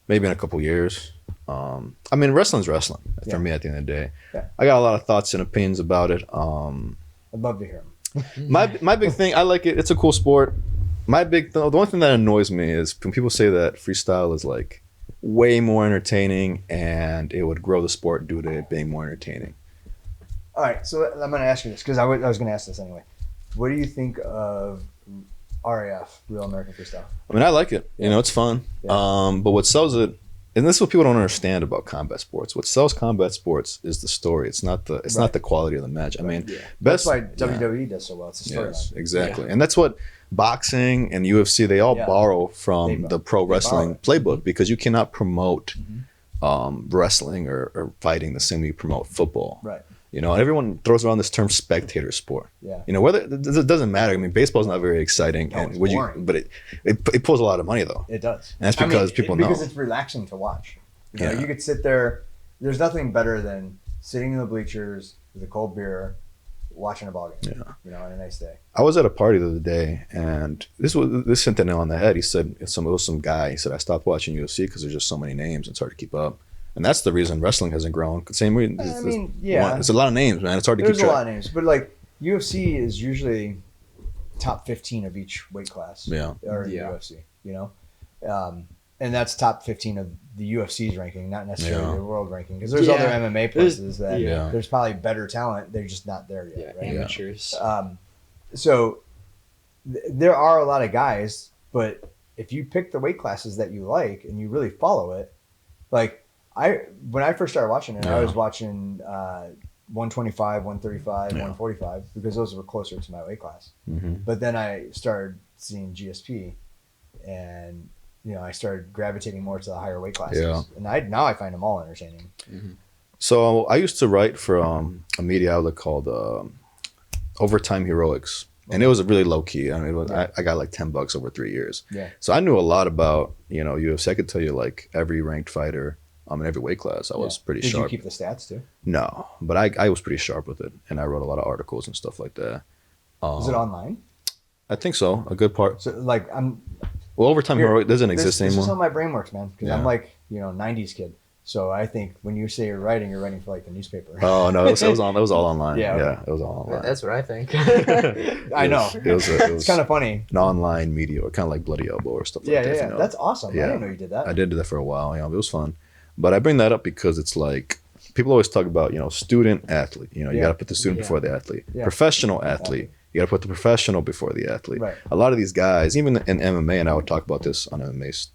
Maybe in a couple years. I mean, wrestling's wrestling for me at the end of the day. Yeah. I got a lot of thoughts and opinions about it. I'd love to hear them. My big thing, I like it. It's a cool sport. The only thing that annoys me is when people say that freestyle is like way more entertaining and it would grow the sport due to it being more entertaining. All right, so I'm going to ask you this because I was going to ask this anyway. What do you think of RAF, Real American Freestyle? I mean, I like it. You know, it's fun. Yeah. But what sells it, and this is what people don't understand about combat sports. What sells combat sports is the story. It's not the quality of the match. I mean, that's why WWE does so well. It's the storyline. Yes, exactly, and that's what boxing and UFC they all borrow from the pro wrestling playbook because you cannot promote wrestling or fighting the same way you promote football. Right. You know, and everyone throws around this term spectator sport. Yeah. You know, whether it doesn't matter. I mean, baseball's not very exciting, but it pulls a lot of money though. It does. And that's because people know. Because it's relaxing to watch. You know, you could sit there. There's nothing better than sitting in the bleachers with a cold beer, watching a ball game. Yeah. You know, on a nice day. I was at a party the other day, and this hit the nail on the head. He said it was some guy. He said I stopped watching UFC because there's just so many names and it's hard to keep up. And that's the reason wrestling hasn't grown. Same reason. I mean, yeah. It's a lot of names, man. It's hard to keep track. There's a lot of names. But, like, UFC is usually top 15 of each weight class. Yeah. Or in the UFC, you know? And that's top 15 of the UFC's ranking, not necessarily the world ranking. Because there's other MMA places that there's probably better talent. They're just not there yet, right? Amateurs. So there are a lot of guys, but if you pick the weight classes that you like and you really follow it, like, when I first started watching it, I was watching 125, 135, 145 because those were closer to my weight class. Mm-hmm. But then I started seeing GSP, and you know I started gravitating more to the higher weight classes. Yeah. And now I find them all entertaining. Mm-hmm. So I used to write for a media outlet called Overtime Heroics. And it was really low key. I mean, I got like $10 over 3 years. Yeah. So I knew a lot about, you know, UFC. I could tell you like every ranked fighter in every weight class. I was pretty sharp. Did you keep the stats too? No, but I was pretty sharp with it. And I wrote a lot of articles and stuff like that. Is it online? I think so. A good part. So like Well, Overtime Heroics doesn't exist anymore. This is how my brain works, man. Because I'm like, you know, 90s kid. So I think when you say you're writing for like the newspaper. Oh no, it was all online. Yeah, it was all online. That's what I think. I know. It's kind of funny. An online media, or kind of like Bloody Elbow or stuff like that. Yeah, that's awesome. Yeah. I didn't know you did that. I did that for a while. You know, it was fun. But I bring that up because it's like people always talk about, you know, student athlete. You know, you got to put the student before the athlete. Yeah. Professional athlete. You got to put the professional before the athlete. Right. A lot of these guys, even in MMA, and I would talk about this on MMA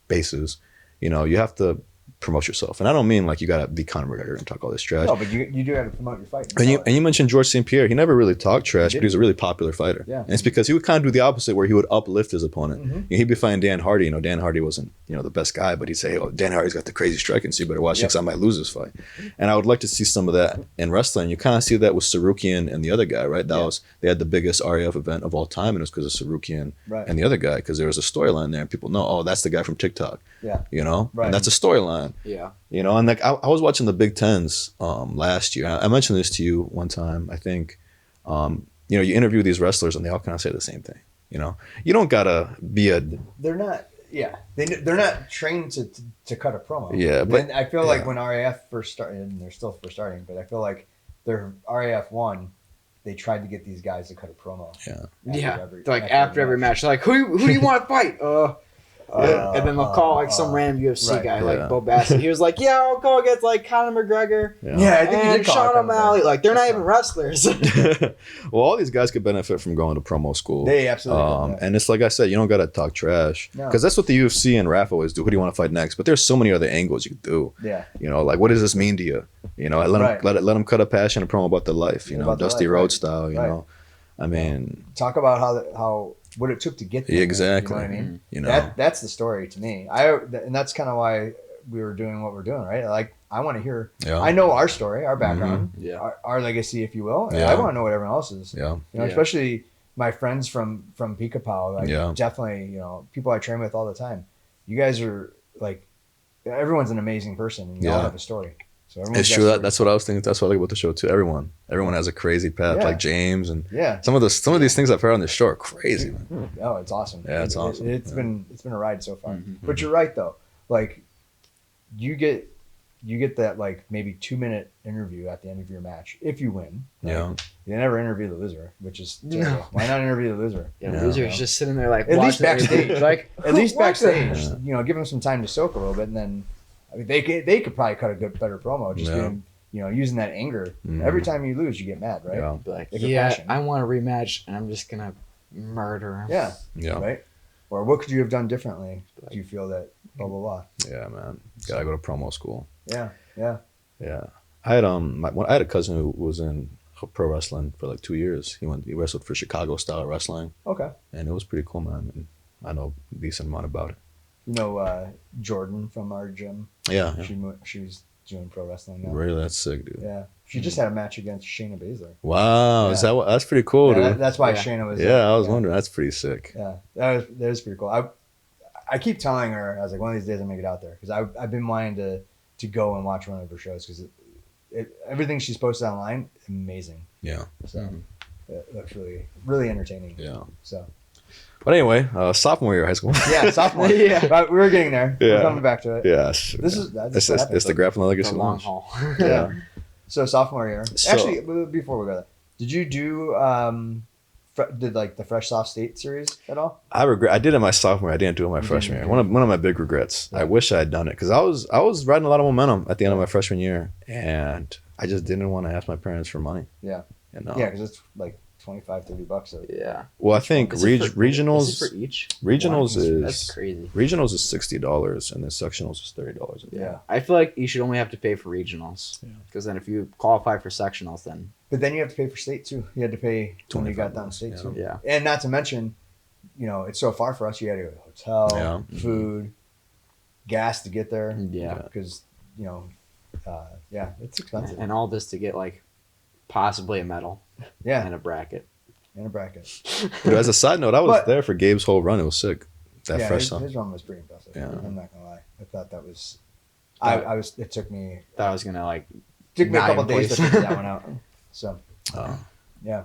bases, you know, you have to promote yourself. And I don't mean like you got to be Conor McGregor and talk all this trash. No, but you do have to promote your fight. And you mentioned George St. Pierre. He never really talked trash, but he was a really popular fighter. Yeah. And it's because he would kind of do the opposite where he would uplift his opponent. Mm-hmm. You know, he'd be fighting Dan Hardy. You know, Dan Hardy wasn't, you know, the best guy, but he'd say, oh, Dan Hardy's got the crazy striking, so you better watch it because I might lose this fight. And I would like to see some of that in wrestling. You kind of see that with Sarukian and the other guy, right? They had the biggest RAF event of all time, and it was because of Sarukian and the other guy, because there was a storyline there. And people know, oh, that's the guy from TikTok. Yeah. You know? Right. And that's a storyline. Yeah. You know, and like I was watching the Big Tens last year. I mentioned this to you one time. I think, you know, you interview these wrestlers and they all kind of say the same thing. You know, you don't gotta be a. They're not. Yeah, they're not trained to cut a promo. Yeah, but and I feel like when RAF first started, and they're still first starting, but I feel like their RAF 1, they tried to get these guys to cut a promo. Yeah. After every match, they're like, who do you want to fight? And then they'll call like some random UFC guy like Bo Bassett. He was like, "Yeah, I'll go against like Conor McGregor, I think he did call Sean O'Malley." Like they're not even wrestlers. Well, all these guys could benefit from going to promo school. They absolutely. And it's like I said, you don't gotta talk trash because that's what the UFC and RAF always do. Who do you want to fight next? But there's so many other angles you could do. Yeah. You know, like what does this mean to you? You know, let them cut a passionate promo about their life. You know, Dusty Rhodes style. You know, I mean, talk about how what it took to get there. Exactly. You know what I mean? You know, that's the story to me. And that's kind of why we were doing what we're doing, right? Like I want to hear. Yeah. I know our story, our background, our legacy, if you will. I want to know what everyone else is. Yeah. You know, especially my friends from Pica Pau. Like definitely, you know, people I train with all the time. You guys are like, everyone's an amazing person, and you all have a story. So everyone's It's got true. stories. That's what I was thinking. That's what I like about the show too. Everyone has a crazy path, Yeah. like James and Yeah. some of these things I've heard on the show are crazy, man. Oh, it's awesome. Yeah, it's awesome. It's been a ride so far. Mhm. But you're right though. Like you get that like maybe 2-minute interview at the end of your match if you win. Like, Yeah. you never interview the loser, which is terrible. No. Why not interview the loser? Yeah, Yeah. loser's just sitting there like At least watching it. backstage. like At least "Who watched that?" backstage, give them some time to soak a little bit, and then I mean, they could probably cut a better promo just Yeah. getting, using that anger. Mhm. Every time you lose, you get mad, right? Yeah. Be like, Like a yeah, passion. I want a rematch, and I'm just gonna murder him. Yeah, Yeah. right. Or what could you have done differently? Do you feel that blah blah blah? Yeah, man. Gotta go to promo school. Yeah, yeah. Yeah. I had I had a cousin who was in pro wrestling for like 2 years. He wrestled for Chicago style wrestling, Okay. and it was pretty cool, man. And I know a decent amount about it. Jordan from our gym. Yeah. She was doing pro wrestling now. Really, that's sick, dude. Yeah, she just had a match against Shayna Baszler. Wow, is Yeah. that's pretty cool, Yeah, dude. that's why Yeah. Shayna was. Yeah, I was wondering. That's pretty sick. Yeah, that was pretty cool. I keep telling her, I was like, one of these days I'm gonna get out there because I've been wanting to go and watch one of her shows because everything she's posted online, amazing. Yeah. So Mhm. it looks really really entertaining. Yeah. So But anyway, sophomore year of high school. yeah, sophomore. Yeah. But we were getting there. We're Yeah. coming back to it. Yes. This is that's what It's the happened. grappling The legacy long launch. haul. Yeah. So sophomore year. So- Actually, before we go there, did you do did like the Fresh Soft State series at all? I did it my sophomore year. I didn't do it my You freshman didn't year. do One of my big regrets. Yeah. I wish I had done it because I was riding a lot of momentum at the end of my freshman year, and I just didn't want to ask my parents for money. Yeah. You know? Yeah, because it's like $25-$30. So. Yeah. Well, I think Is it for- regionals Is it for each? regionals one? That's is crazy. regionals is $60 and then sectionals is $30. Yeah. I feel like you should only have to pay for regionals. Yeah. Because then if you qualify for sectionals, then But then you have to pay for state too. You had to pay when you got $25, down state yeah. too. yeah. And not to mention, it's so far for us. You had to go to a hotel, Yeah. food, gas to get there. Yeah. Because it's expensive. And all this to get like possibly a medal Yeah, and a bracket. and a bracket. But as a side note, I was But- there for Gabe's whole run. It was sick. That yeah, fresh his, stuff. his run was pretty impressive. Yeah. I'm not gonna lie. I thought that was. That- I was. It took me. That was gonna like Took me a not couple in days to place. figure that one out. So yeah.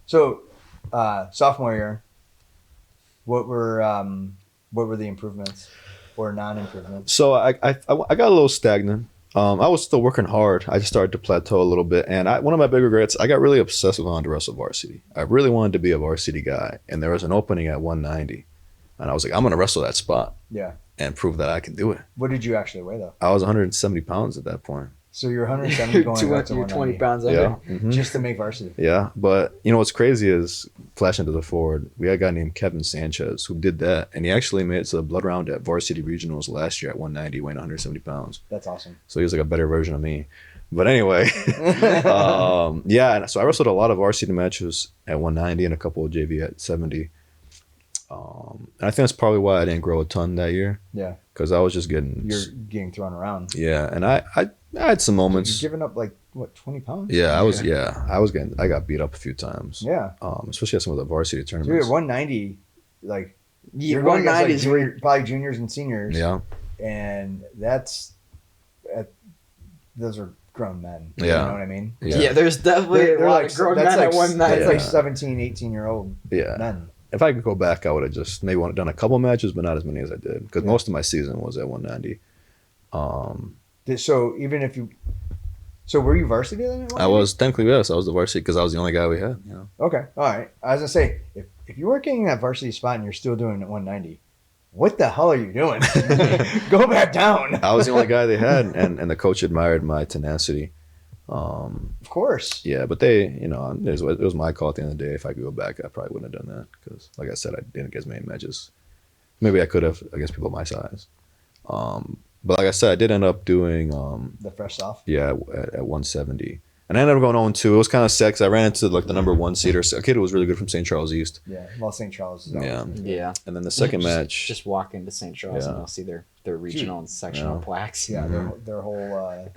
So sophomore year, what were the improvements or non-improvements? So I got a little stagnant. I was still working hard. I just started to plateau a little bit, and one of my big regrets, I got really obsessed with wanting to wrestle varsity. I really wanted to be a varsity guy, and there was an opening at 190, and I was like, I'm gonna wrestle that spot Yeah. and prove that I can do it. What did you actually weigh though? I was 170 pounds at that point. So you're 170 going up to you're 20 190 pounds Yeah, under. mhm. just to make varsity. Yeah. But what's crazy is flashing to the forward. We had a guy named Kevin Sanchez who did that, and he actually made it to the blood round at varsity regionals last year at 190, weighing 170 pounds. That's awesome. So he was like a better version of me. But anyway, yeah. And so I wrestled a lot of varsity matches at 190 and a couple of JV at 70. And I think that's probably why I didn't grow a ton that year, Yeah, because I was just getting you're getting thrown around. yeah. And I had some moments. You're giving up like what 20 pounds? Yeah, I got beat up a few times. Yeah. Especially at some of the varsity Dude, tournaments. at 190, like Yeah, you're going against 190 like is where probably juniors and seniors. Yeah, And those are grown men. Yeah. You know what I mean? Yeah, there's definitely a lot of grown men at 190. That's Yeah. like 17, 18-year-old yeah. men. If I could go back, I would have just maybe done a couple matches, but not as many as I did, because Yeah. most of my season was at 190. So even if you, so were you varsity then? At 190? I was technically, yes, I was the varsity because I was the only guy we had. You know, Okay, all right. I was gonna say if you weren't getting that varsity spot and you're still doing it at 190, what the hell are you doing? Go back down. I was the only guy they had, and the coach admired my tenacity. Of course. Yeah, but it was my call at the end of the day. If I could go back, I probably wouldn't have done that because, like I said, I didn't get as many matches. Maybe I could have against people my size. But like I said, I did end up doing The fresh off. at 170, and I ended up going 0-2. It was kind of sad because I ran into like the number one seeder, a kid who was really good from St. Charles East. Yeah. Well, St. Charles is Yeah. always Yeah. And then the second Just- match, Just walk into St. Charles Yeah. and you'll see their regional and sectional Yeah. plaques. Yeah, Mhm. their whole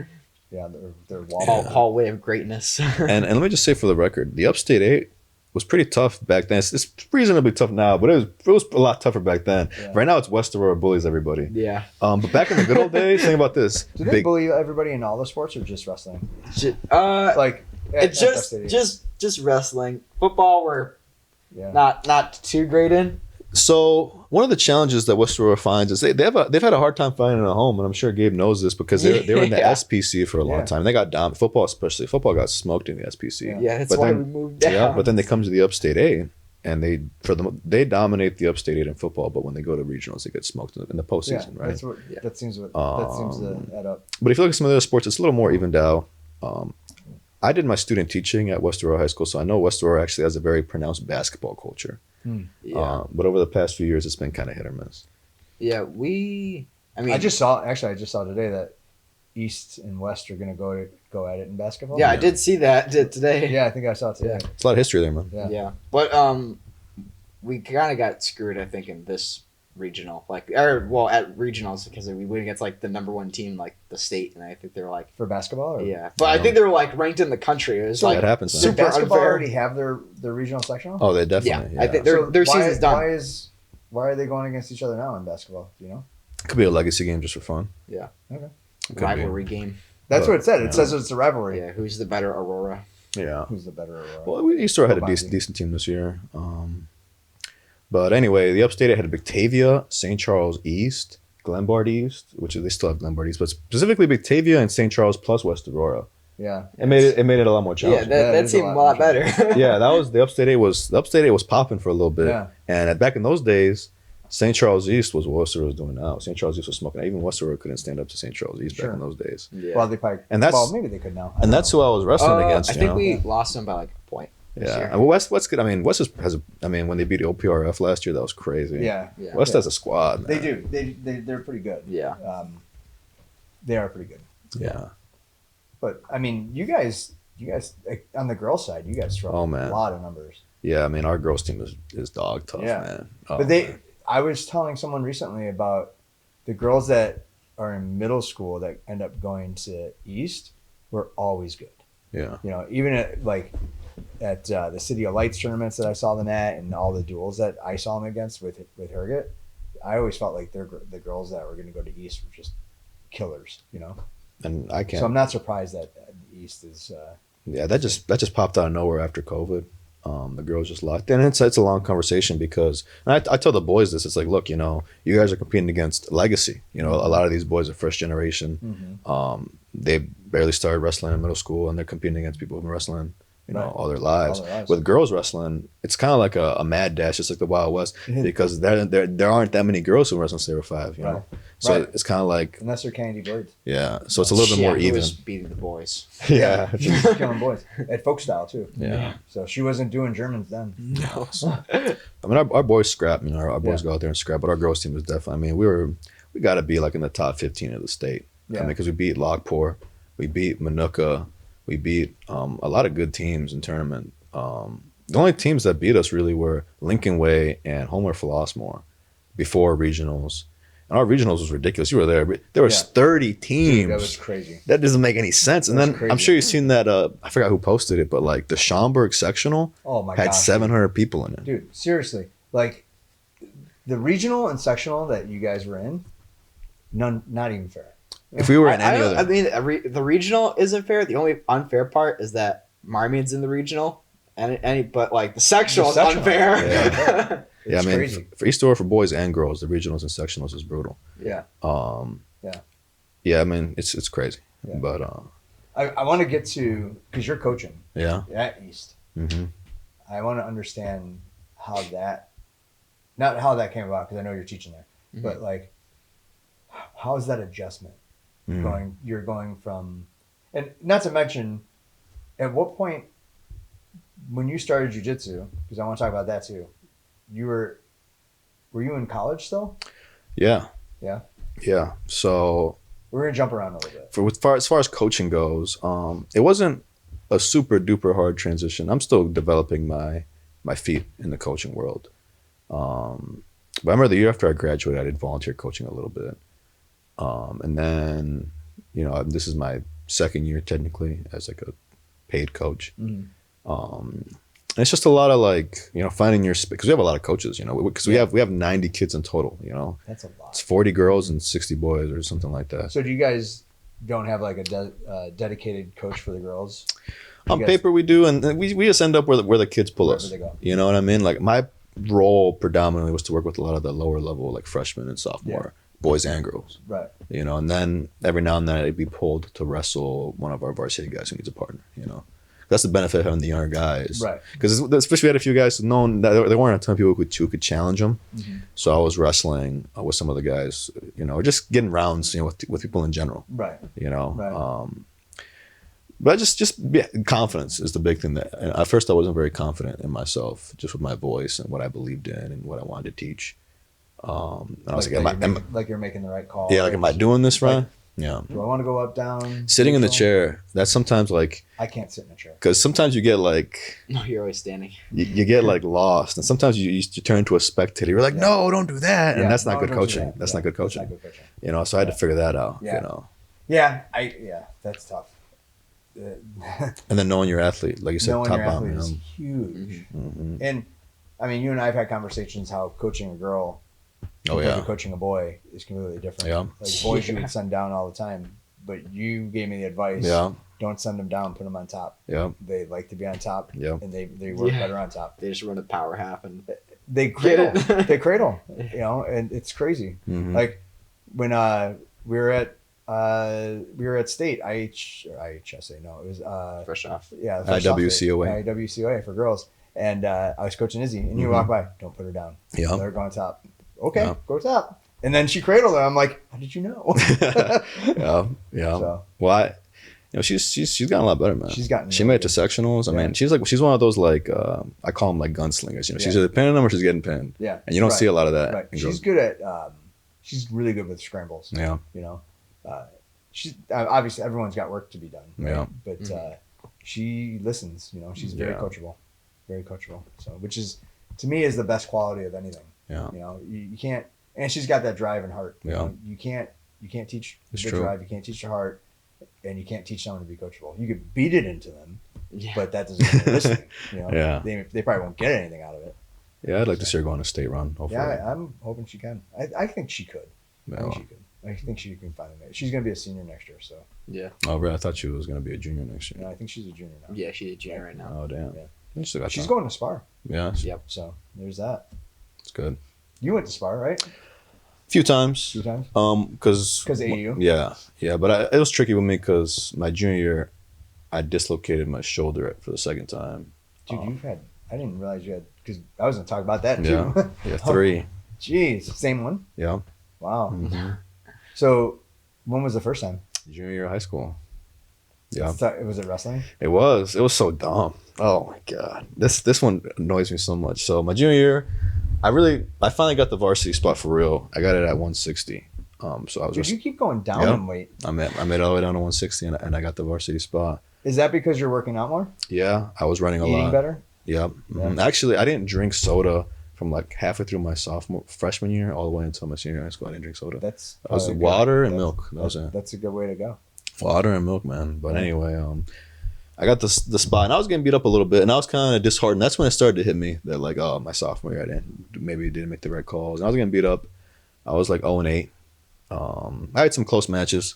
their wall. Hallway of greatness. and let me just say for the record, the Upstate 8 was pretty tough back then. It's reasonably tough now, but it was a lot tougher back then. Yeah. Right now, it's West Aurora bullies everybody. Yeah. But back in the good old days, think about this. Do they bully everybody in all the sports or just wrestling? Like just wrestling. Football, we're not too great in. So one of the challenges that West Aurora finds is they've had a hard time finding a home, and I'm sure Gabe knows this because they were in the SPC for a long time. They got football got smoked in the SPC. Yeah, that's why we moved down. Yeah, but then they come to the Upstate A, and they dominate the Upstate 8 in football, but when they go to regionals, they get smoked in the postseason, right? That seems to add up. But if you look at some of the other sports, it's a little more evened out. I did my student teaching at West Aurora High School, so I know West Aurora actually has a very pronounced basketball culture. But over the past few years, it's been kind of hit or miss. Yeah, I just saw today that East and West are going to go at it in basketball. Yeah, I did see that today. Yeah, I think I saw it today. It's a lot of history there, man. Yeah. But we kind of got screwed, I think, in this regional, at regionals because we went against like the number one team, like the state, and I think they were like for basketball. But I think they were like ranked in the country. It was that happens. Super Did basketball unfair. Already have their regional sectional? Oh, they definitely. Yeah. I think their season's done. Why are they going against each other now in basketball? Do you know? Could be a legacy game just for fun. Yeah. Okay. Rivalry game. That's what it said. It says it's a rivalry. Yeah. Who's the better Aurora? Yeah. Who's the better Aurora? Well, East Aurora had a decent team this year. But anyway, the Upstate had Batavia, St. Charles East, Glenbard East, which they still have Glenbard East, but specifically Batavia and St. Charles plus West Aurora. Yeah, it made it a lot more challenging. Yeah, that seemed a lot better. Yeah, that was the Upstate 8 was popping for a little bit. Yeah. And back in those days, St. Charles East was what West Aurora was doing now. St. Charles East was smoking. Even West Aurora couldn't stand up to St. Charles East back in those days. Yeah. Well, maybe they could now. And that's who I was wrestling against. I think we lost them by like a point. Yeah, and West's good. I mean, West when they beat the OPRF last year, that was crazy. Yeah. West has a squad. Man. They do. They're pretty good. Yeah. They are pretty good. Yeah. But I mean, you guys on the girls' side, you guys throw a lot of numbers. Yeah, I mean, our girls' team is dog tough, man. I was telling someone recently about the girls that are in middle school that end up going to East were always good. Yeah. You know, even at the City of Lights tournaments that I saw them at, and all the duels that I saw them against with Herget, I always felt like the girls that were going to go to East were just killers, you know. And I can't. So I'm not surprised that East is. That just popped out of nowhere after COVID. The girls just locked in. It's a long conversation because, and I tell the boys this. It's like, look, you know, you guys are competing against legacy. You know, a lot of these boys are first generation. Mm-hmm. They barely started wrestling in middle school, and they're competing against people who've been wrestling, all their lives. With girls wrestling, it's kind of like a mad dash, just like the Wild West, because there aren't that many girls who wrestle in Saber 5, you know. So it's kind of like, unless they're Candy Birds. Yeah, so it's a little bit more even. Was beating the boys. Yeah, she was killing boys at folk style too. Yeah, so she wasn't doing Germans then. No, I mean our boys scrap. You know, our boys go out there and scrap, but our girls team was definitely. I mean, we got to be like in the top 15 of the state. Yeah, I mean, because we beat Logpor, we beat Manuka, we beat a lot of good teams in tournament. The only teams that beat us really were Lincoln Way and Homer Flossmoor before regionals. And our regionals was ridiculous. You were there. There was 30 teams. Dude, that was crazy. That doesn't make any sense. And then I'm sure you've seen that. I forgot who posted it, but like the Schaumburg sectional had 700 people in it. Dude, seriously. Like the regional and sectional that you guys were in, not even fair. If we were in any other. I mean, the regional isn't fair. The only unfair part is that Marmion's in the regional. But like the sectional is unfair. Yeah. It's I mean, crazy. For East Aurora, for boys and girls, the regionals and sectionals is brutal. Yeah. Yeah, I mean, it's crazy. Yeah. But I want to get to, because you're coaching. Yeah. At East. Mm-hmm. I want to understand not how that came about, because I know you're teaching there, but like, how is that adjustment you're going from, and not to mention, at what point, when you started jiu-jitsu, because I want to talk about that too, were you in college still? Yeah. Yeah? Yeah. So we're going to jump around a little bit. As far as coaching goes, it wasn't a super duper hard transition. I'm still developing my feet in the coaching world. But I remember the year after I graduated, I did volunteer coaching a little bit. And then, you know, this is my second year technically as like a paid coach. Mm-hmm. it's just a lot of like, you know, finding your space, because we have a lot of coaches, you know, because we have 90 kids in total, you know. That's a lot. It's 40 girls and 60 boys or something like that. So do you guys don't have like a dedicated coach for the girls? On paper we do, and we just end up where the kids pull us. You know what I mean? Like my role predominantly was to work with a lot of the lower level, like freshmen and sophomore, boys and girls. Right. You know, and then every now and then I'd be pulled to wrestle one of our varsity guys who needs a partner, you know. That's the benefit of having the younger guys. Right. Because especially we had a few guys known that there weren't a ton of people who could challenge them. Mm-hmm. So I was wrestling with some of the guys, you know, just getting rounds, you know, with people in general. Right. You know. Right. But just confidence is the big thing. That at first I wasn't very confident in myself, just with my voice and what I believed in and what I wanted to teach. And I was like, you're making the right call. Yeah, like, am I doing this right? Yeah. Do I want to go up, down? Sitting in the chair, that's sometimes like... I can't sit in a chair. Because sometimes you get like... No, you're always standing. You get like lost. And sometimes you turn into a spectator. You're like, no, don't do that. And that's not good coaching. That's not good coaching. You know, so I had to figure that out, you know. Yeah, that's tough. And then knowing your athlete, like you said, top bomb, is huge. Mm-hmm. And I mean, you and I have had conversations how coaching a girl... coaching a boy is completely different. Yeah. Like boys you would send down all the time, but you gave me the advice. Yeah. Don't send them down, put them on top. Yeah. They like to be on top. Yeah. And they work better on top. They just run a power half and they cradle. They cradle. You know, and it's crazy. Mm-hmm. Like when we were at state IHSA. No, it was fresh off. Yeah. IWCOA. IWCOA for girls. And I was coaching Izzy, and you walk by, don't put her down. Yeah. Let her go on top. Okay, go top. And then she cradled her. I'm like, how did you know? Yeah. So. Well, she's gotten a lot better, man. She made it to sectionals. I mean, she's one of those like I call them like gunslingers. You know, she's either pinning them or she's getting pinned. Yeah. And you don't see a lot of that. Right. She's good at. She's really good with scrambles. Yeah. You know, she's obviously everyone's got work to be done. Right? Yeah. But she listens. You know, she's very coachable. Very coachable. So, which is to me is the best quality of anything. Yeah. You know, you can't, and she's got that drive and heart. You know, you can't teach the drive, you can't teach the heart, and you can't teach someone to be coachable. You could beat it into them, but that doesn't mean they're listening. You know, they probably won't get anything out of it. Yeah, I'd like to see her go on a state run. Hopefully. Yeah, I'm hoping she can. I think she could. I think she can find a mate. She's going to be a senior next year, so. Yeah. Oh, right. I thought she was going to be a junior next year. No, I think she's a junior now. Yeah, she's a junior right now. Oh, damn. Yeah. She's going to Spar. Yeah. Yep. So there's that. It's good. You went to Spar, right? A few times. Because AU. Yeah. But it was tricky with me because my junior year, I dislocated my shoulder for the second time. Dude, I didn't realize you had, because I was going to talk about that too. Yeah, 3. Jeez, same one. Yeah. Wow. Mm-hmm. So, when was the first time? Junior year of high school. Yeah. Was it wrestling? It was. It was so dumb. Oh my god. This one annoys me so much. So my junior year, I finally got the varsity spot for real. I got it at 160. So I was. Did you keep going down in weight? I made all the way down to 160, and I got the varsity spot. Is that because you're working out more? Yeah, I was running a lot. Eating better? Yep. Mm-hmm. Actually, I didn't drink soda from like halfway through my freshman year all the way until my senior year high school. I didn't drink soda. That's was water and milk. That was it. That's a good way to go. Water and milk, man. But anyway, I got the spot, and I was getting beat up a little bit, and I was kind of disheartened. That's when it started to hit me that like, oh, my sophomore year, I didn't make the right calls. And I was getting beat up. I was like 0-8. I had some close matches,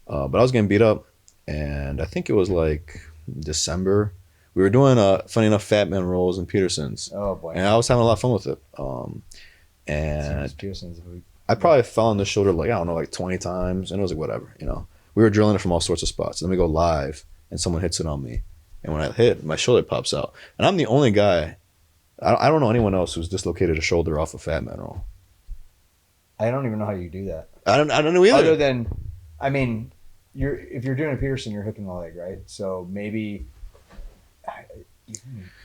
but I was getting beat up, and I think it was like December. We were doing funny enough fat man rolls in Peterson's. Oh boy! And I was having a lot of fun with it. And Peterson's. I probably fell on the shoulder like 20 times, and it was like whatever, you know. We were drilling it from all sorts of spots. Then we go live, and someone hits it on me, and when I hit, my shoulder pops out. And I'm the only guy. I don't know anyone else who's dislocated a shoulder off a fat man roll. I don't even know how you do that. I don't know either. Other than, I mean, if you're doing a Peterson, you're hooking the leg, right? So maybe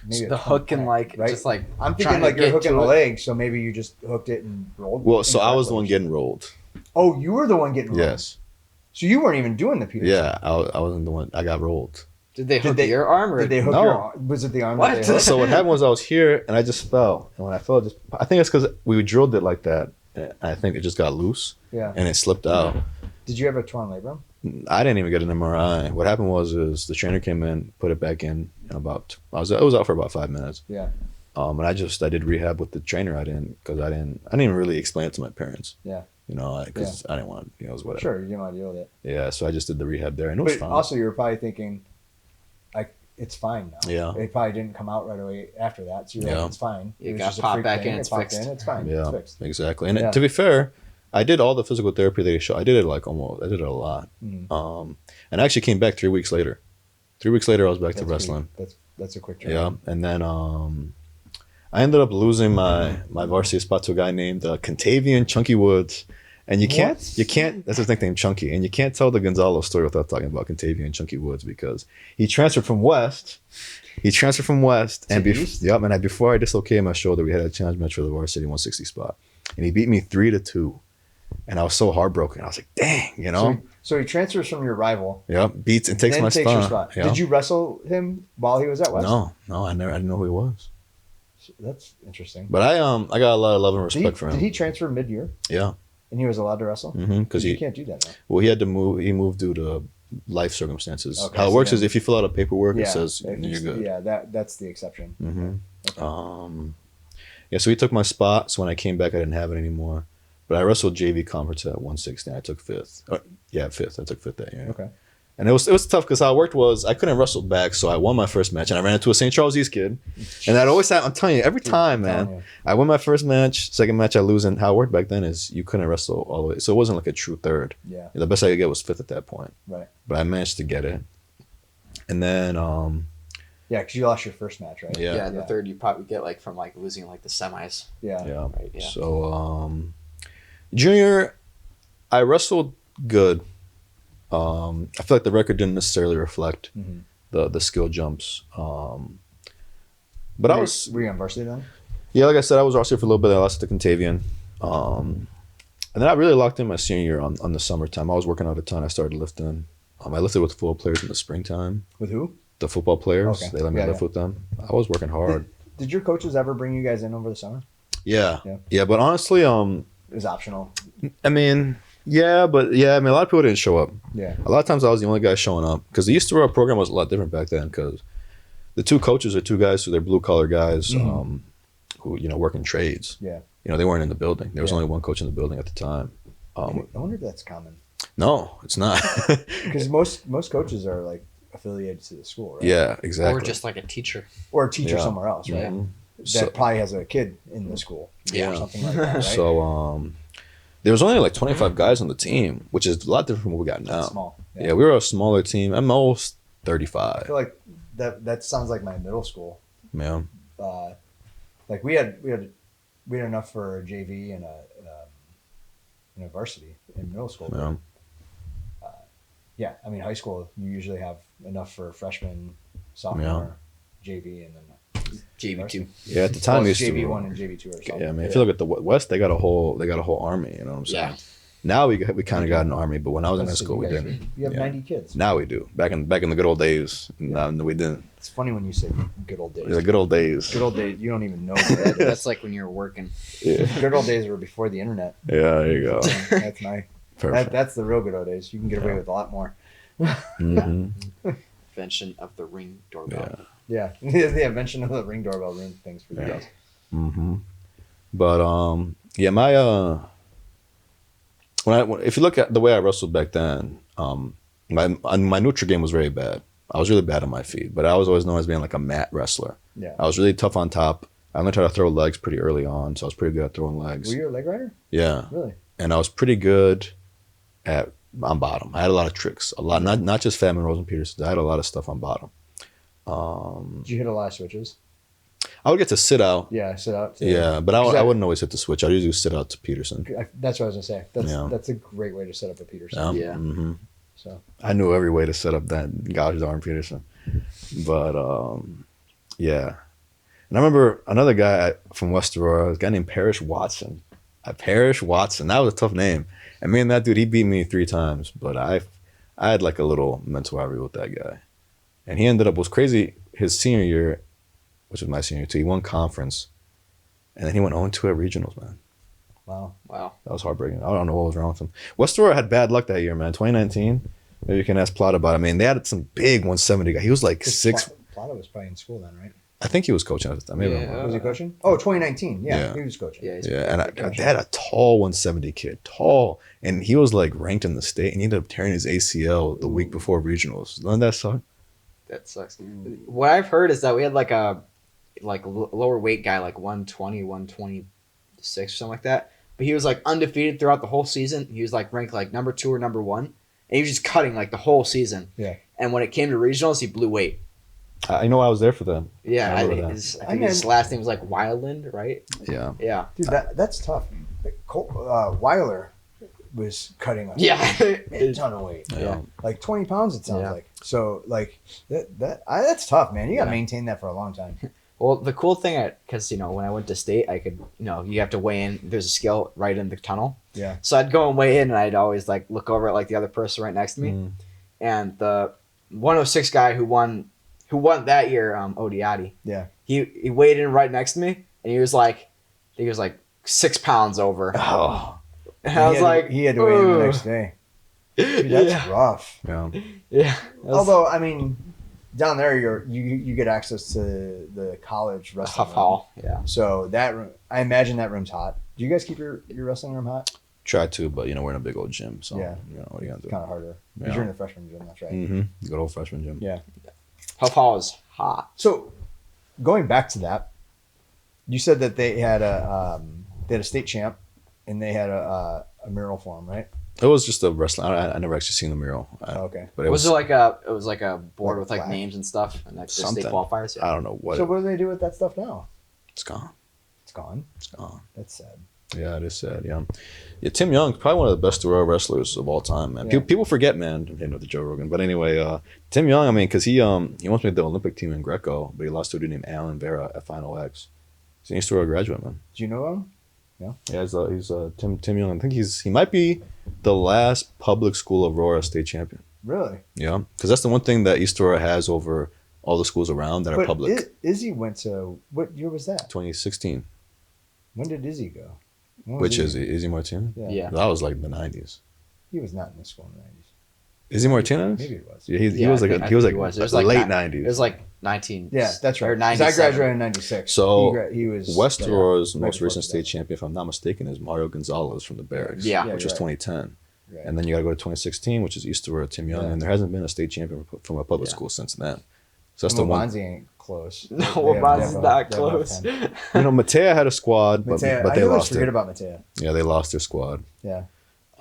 so the hook and like right? Just like I'm thinking like you're hooking the leg, so maybe you just hooked it and rolled. Well, so I was the one getting rolled. Oh, you were the one getting rolled. Yes. So you weren't even doing the Peterson. Yeah, I wasn't the one. I got rolled. Did they hook your arm, or did they hook your arm? Was it the arm? What? So what happened was I was here and I just fell, and when I fell, I think it's because we drilled it like that. I think it just got loose. Yeah. And it slipped out. Did you have a torn labrum? I didn't even get an MRI. What happened is the trainer came in, put it back in I was out for about 5 minutes. Yeah. And I did rehab with the trainer. I didn't even really explain it to my parents. Yeah. You know, because I didn't want, it was whatever. Sure, you didn't want to deal with it. Yeah, so I just did the rehab there, and it was fine. Also, you were probably thinking, like, it's fine now. Yeah. It probably didn't come out right away after that, so you're like, it's fine. You It was got just a popped freak back thing. in, it's popped fixed. It's fine. Yeah, It's fixed. exactly. And to be fair, I did all the physical therapy that he showed. I did it I did it a lot. Mm-hmm. And I actually came back 3 weeks later. 3 weeks later, I was back to wrestling. That's a quick turn. Yeah, and then I ended up losing my varsity spot to a guy named Contavian Chunky Woods. And you can't, that's his nickname, Chunky. And you can't tell the Gonzalo story without talking about Contavian Chunky Woods, because he transferred from West. And before I dislocated my shoulder, we had a challenge match for the varsity 160 spot. And he beat me 3-2. And I was so heartbroken. I was like, dang, you know? So he transfers from your rival. Yep, beats and takes my spot. Your spot. Yeah. Did you wrestle him while he was at West? No, I didn't know who he was. That's interesting. But I got a lot of love and respect for him. Did he transfer mid-year? Yeah. And he was allowed to wrestle? Because you can't do that now. Well, he had to move. He moved due to life circumstances. Okay, How it works is if you fill out a paperwork, it says you're good. Yeah, that's the exception. Mm-hmm. Okay. So he took my spot. So when I came back, I didn't have it anymore. But I wrestled JV conference at 160. I took fifth. Fifth. I took fifth that year. Okay. And it was tough because how it worked was I couldn't wrestle back, so I won my first match, and I ran into a St. Charles East kid. And that always happened. I'm telling you, every time, man. I win my first match, second match I lose, and how it worked back then is you couldn't wrestle all the way. So it wasn't like a true third. Yeah. The best I could get was fifth at that point. Right. But I managed to get it. And then yeah, because you lost your first match, right? Yeah, and the third you probably get like from like losing like the semis. Yeah. Yeah. Right, yeah. So junior, I wrestled good. I feel like the record didn't necessarily reflect the skill jumps. But were you on varsity then? Yeah, like I said, I was varsity for a little bit. I lost to Contavian. And then I really locked in my senior year on the summertime. I was working out a ton. I started lifting. I lifted with football players in the springtime. With who? The football players. Okay. They let me lift with them. I was working hard. Did your coaches ever bring you guys in over the summer? Yeah. But honestly, it was optional. I mean, a lot of people didn't show up. Yeah. A lot of times I was the only guy showing up because the East Aurora program was a lot different back then because the two coaches are two guys who they're blue collar guys who work in trades. Yeah. They weren't in the building. There was only one coach in the building at the time. I wonder if that's common. No, it's not. Because most coaches are like affiliated to the school, right? Yeah, exactly. Or just like a teacher. Or a teacher somewhere else, right? Mm-hmm. That probably has a kid in the school. Yeah. Or something like that, right? So there was only like 25 guys on the team, which is a lot different from what we got now. That's small. Yeah, we were a smaller team. At most 35. I feel like that sounds like my middle school. Yeah. Like we had enough for a JV and a varsity in middle school. Yeah. I mean, high school you usually have enough for freshman, sophomore, JV, and then JV2. Yeah, at the time we used to JV1 and JV2 or something. Yeah, I mean, if you look at the West, they got a whole army. You know what I'm saying? Yeah. Now we kind of got an army, but when I was in high school, we didn't. You have 90 kids. Now we do. Back in the good old days, no, we didn't. It's funny when you say good old days. The good old days. Good old days. You don't even know what that is. That's like when you were working. Yeah. Good old days were before the internet. Yeah, there you go. That's nice. Perfect. That's the real good old days. You can get away with a lot more. Mm-hmm. Invention of the Ring doorbell. Yeah. The invention of the Ring doorbell ruined things for you guys. Mm-hmm. But my if you look at the way I wrestled back then, my neutral game was very bad. I was really bad on my feet, but I was always known as being like a mat wrestler. Yeah. I was really tough on top. I learned how to throw legs pretty early on, so I was pretty good at throwing legs. Were you a leg rider? Yeah. Really? And I was pretty good on bottom. I had a lot of tricks, not just Fatman, Rose, and Peterson. I had a lot of stuff on bottom. Did you hit a lot of switches? I would get to sit out. Yeah, sit out. Too. Yeah, but I wouldn't always hit the switch. I'd usually sit out to Peterson. That's what I was gonna say. That's a great way to set up a Peterson. Yeah. Mm-hmm. So I knew every way to set up that gouge arm Peterson. But yeah. And I remember another guy from West Aurora, a guy named Parrish Watson. Parrish Watson. That was a tough name. And me and that dude, he beat me 3 times. But I had like a little mental rivalry with that guy. And he ended up, was crazy, his senior year, which was my senior year too, he won conference. And then he went 0-2 at regionals, man. wow. That was heartbreaking. I don't know what was wrong with him. West Aurora had bad luck that year, man. 2019, Maybe you can ask Plata about it. I mean, they had some big 170 guy. He was like 6. Plata was probably in school then, right? I think he was coaching at the time. Maybe Was he coaching? Oh, 2019. Yeah. He was coaching. Yeah, and they had a tall 170 kid, tall, and he was like ranked in the state, and he ended up tearing his ACL the week before regionals. Doesn't that suck? That sucks. What I've heard is that we had like a lower weight guy, like 120, 126 or something like that. But he was like undefeated throughout the whole season. He was like ranked like number 2 or number 1. And he was just cutting like the whole season. Yeah. And when it came to regionals, he blew weight. I know I was there for them. Yeah, I think his last name was like Weiland, right? Yeah. Yeah. Dude, that's tough. Weiler was cutting a ton of weight. Yeah. Like 20 pounds, it sounds like. So, like, that's tough, man. You got to maintain that for a long time. Well, the cool thing, because, when I went to state, I could, you have to weigh in. There's a scale right in the tunnel. Yeah. So I'd go and weigh in, and I'd always, like, look over at, like, the other person right next to me. And the 106 guy who won that year, Odiati. Yeah. He weighed in right next to me, and he was like 6 pounds over. Oh. And I was like, he had to weigh in the next day. Dude, that's rough. Yeah. Yeah. Although, I mean, down there you get access to the college wrestling room. Hall. Yeah. So that room, I imagine that room's hot. Do you guys keep your wrestling room hot? Try to, but we're in a big old gym, so yeah. What are you gonna do? Kind of harder. Because you're in the freshman gym, that's right. Mm-hmm. Good old freshman gym. Yeah. Huff Hall is hot. So, going back to that, you said that they had a state champ, and they had a mural for him, right? It was just a wrestling. I never actually seen the mural. Okay. But was it like a board with like plaque? names and stuff and like the Something. state qualifiers? Yeah. I don't know what. So what do they do with that stuff now? It's gone. It's gone. It's gone. That's sad. Yeah, it is sad. Yeah, Tim Young's probably one of the best Royal wrestlers of all time, man. Yeah. People forget, man. The Joe Rogan, but anyway, Tim Young. I mean, because he once made the Olympic team in Greco, but he lost to a dude named Alan Vera at Final X. He's an East Royal graduate, man. Do you know him? Yeah. Yeah, he's Tim Young. I think he might be the last public school Aurora state champion. Really? Yeah, because that's the one thing that East Aurora has over all the schools around that are public. Izzy went to, what year was that? 2016. When did Izzy go? Which is Izzy Martinez? Yeah. That was like the 90s. He was not in the school in the 90s. Izzy Martinez? Maybe it was. Yeah, he was like it was like late 90s. It was like 19. Yeah, that's right. Or 'Cause I graduated in 96. So he was West Aurora's right most before recent that. state champion, if I'm not mistaken, is Mario Gonzalez from the Barracks. Yeah. Which was right. 2010. Right. And then you got to go to 2016, which is East Aurora Tim Young, and there hasn't been a state champion from a public school since then. So that's the one. Wabanzi ain't close. No, Wabanzi's not close. Matea had a squad, but they lost forget it. about Matea. Yeah, they lost their squad. Yeah.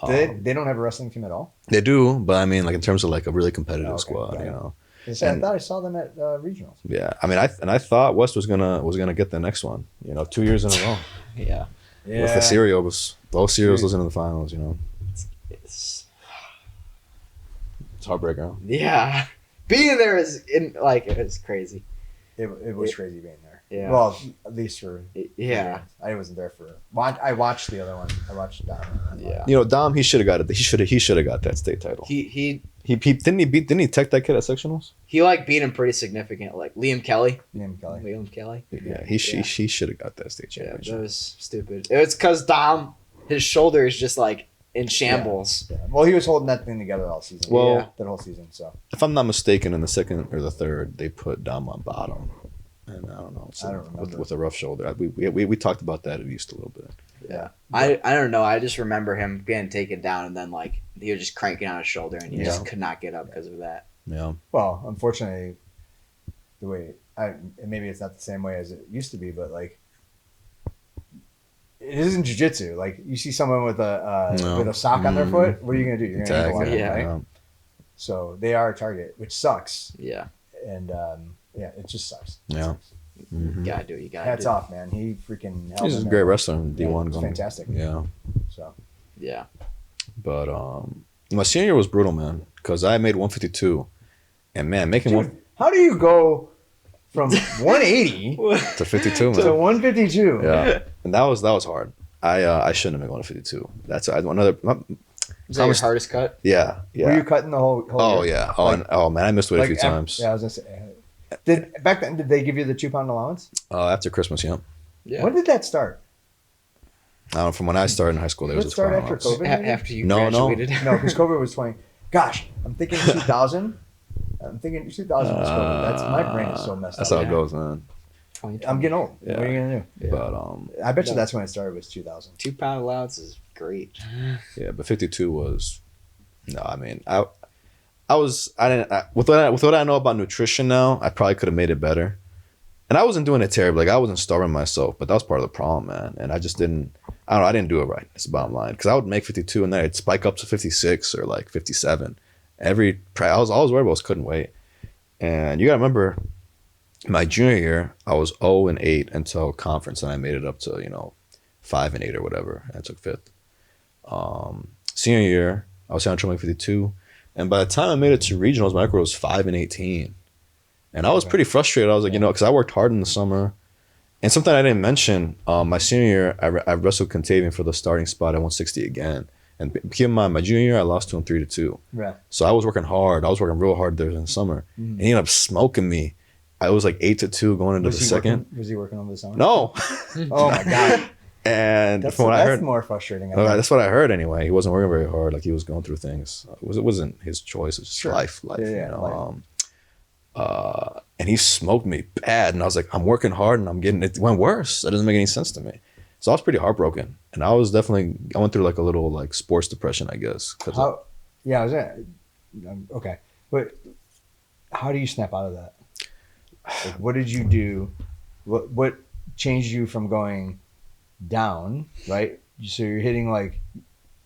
They don't have a wrestling team at all? They do, but I mean, like in terms of like a really competitive squad, got it. I And- thought I saw them at regionals. Yeah, I mean, I thought West was gonna get the next one. 2 years in a row. Yeah. With the Cereals, both Cereals was in the finals. It's heartbreaker. Huh? Yeah. Being there it was crazy. It was crazy being there. Yeah. Well, at least for Yeah. I wasn't there for. I watched the other one. I watched Dom. Yeah. Dom, he should have got it. He should have got that state title. He Didn't he tech that kid at sectionals? he like beat him pretty significant. Like Liam Kelly. Liam Kelly. Yeah, he should have got that state Yeah, championship. that was stupid. It was because Dom, his shoulder is just like in shambles. Yeah. Well, he was holding that thing together all season. Well- that whole season. So If I'm not mistaken, in the second or the third, they put Dom on bottom, and I don't know. I don't remember. With a rough shoulder. We talked about that at East a little bit. yeah. I don't know. I just remember him getting taken down and then like he was just cranking on his shoulder and he just could not get up because of that. Yeah. Well, unfortunately, the way maybe it's not the same way as it used to be, but like it isn't jiu-jitsu. Like you see someone with a sock on their foot, what are you gonna do? You're gonna ankle on them, Yeah. right? So they are a target, which sucks. Yeah. And it just sucks. Yeah. You gotta do it. You gotta Hats do it. off, man. He freaking held He's in a there. great wrestler in Yeah, D1. it's fantastic. Yeah. So Yeah. But my senior year was brutal, man, because I made 152, and man, making Dude, how do you go from 180 to 52, man. to 152? Yeah, and that was hard. I shouldn't have been going to 52. That's another. Was that your hardest cut? Yeah. Were you cutting the whole Oh year? yeah. Oh man, I missed weight a few times. Yeah, I was gonna say. Back then, did they give you the 2 pound allowance? After Christmas, yeah. Yeah. When did that start? From when I started in high school, there Did was it a start after COVID? maybe? After you No. graduated. No, because COVID was 20. Gosh, I'm thinking 2000. I'm thinking 2000 was COVID. That's my brain is so messed that's up. how it goes, man. I'm getting old. Yeah. What are you gonna do? Yeah. But I bet you that's when it started. Was 2000. 2 pound allowance is great. yeah, but 52 was no. I mean, with what I know about nutrition now, I probably could have made it better. And I wasn't doing it terribly. Like I wasn't starving myself, but that was part of the problem, man. And I just didn't. I don't know. I didn't do it right. It's the bottom line. Because I would make 52 and then I'd spike up to 56 or like 57. I was always worried about was couldn't wait. And you gotta remember, my junior year, I was 0-8 until conference, and I made it up to 5-8 or whatever. I took 5th. Senior year, I was trying to make 52, and by the time I made it to regionals, my record was 5-18, and I was pretty frustrated. I was like, because I worked hard in the summer, and something I didn't mention. My senior year, I wrestled Contavian for the starting spot at 160 again. And keep in mind, my junior year, I lost to him 3-2. Right. So I was working hard. I was working real hard there in the summer. And he ended up smoking me. I was like 8-2 going into the second. Was he working over the summer? No. Oh my god. And That's from what I heard, more frustrating. that's what I heard anyway. He wasn't working very hard. Like he was going through things. It wasn't his choice. It was just life. Yeah, life. And he smoked me bad. And I was like, I'm working hard and I'm getting it. Went worse. That doesn't make any sense to me. So I was pretty heartbroken, and I went through like a little like sports depression, I guess. Okay, but how do you snap out of that? Like, what did you do? What changed you from going down, right? So you're hitting like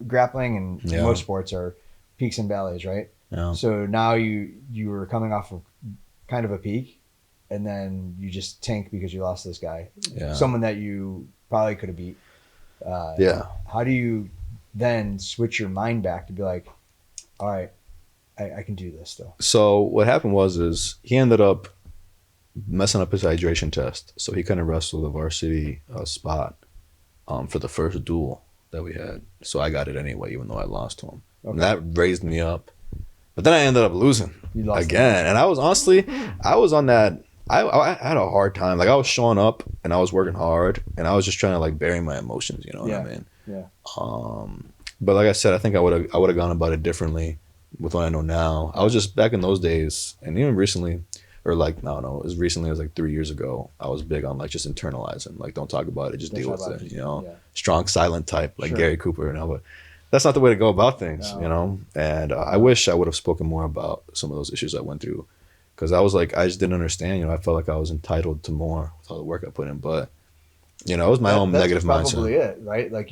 grappling and most sports are peaks and valleys, right? Yeah. So now you were coming off of kind of a peak, and then you just tank because you lost this guy, someone that you probably could have beat. How do you then switch your mind back to be like, all right, I can do this still? So what happened is he ended up messing up his hydration test, so he couldn't wrestle the varsity spot for the first duel that we had. So I got it anyway, even though I lost to him. Okay. And that raised me up. But then I ended up losing again, and I was on that. I had a hard time. Like I was showing up and I was working hard and I was just trying to like bury my emotions. You know what I mean? Yeah. But like I said, I think I would have gone about it differently with what I know now. I was just back in those days, and even recently, or like no, as recently as like 3 years ago, I was big on like just internalizing. Like don't talk about it, just deal with it. Strong, silent type like Gary Cooper. But that's not the way to go about things. No. And I wish I would have spoken more about some of those issues I went through. Because I was like, I just didn't understand. I felt like I was entitled to more with all the work I put in. But, it was my own negative mindset. That's probably it, right? Like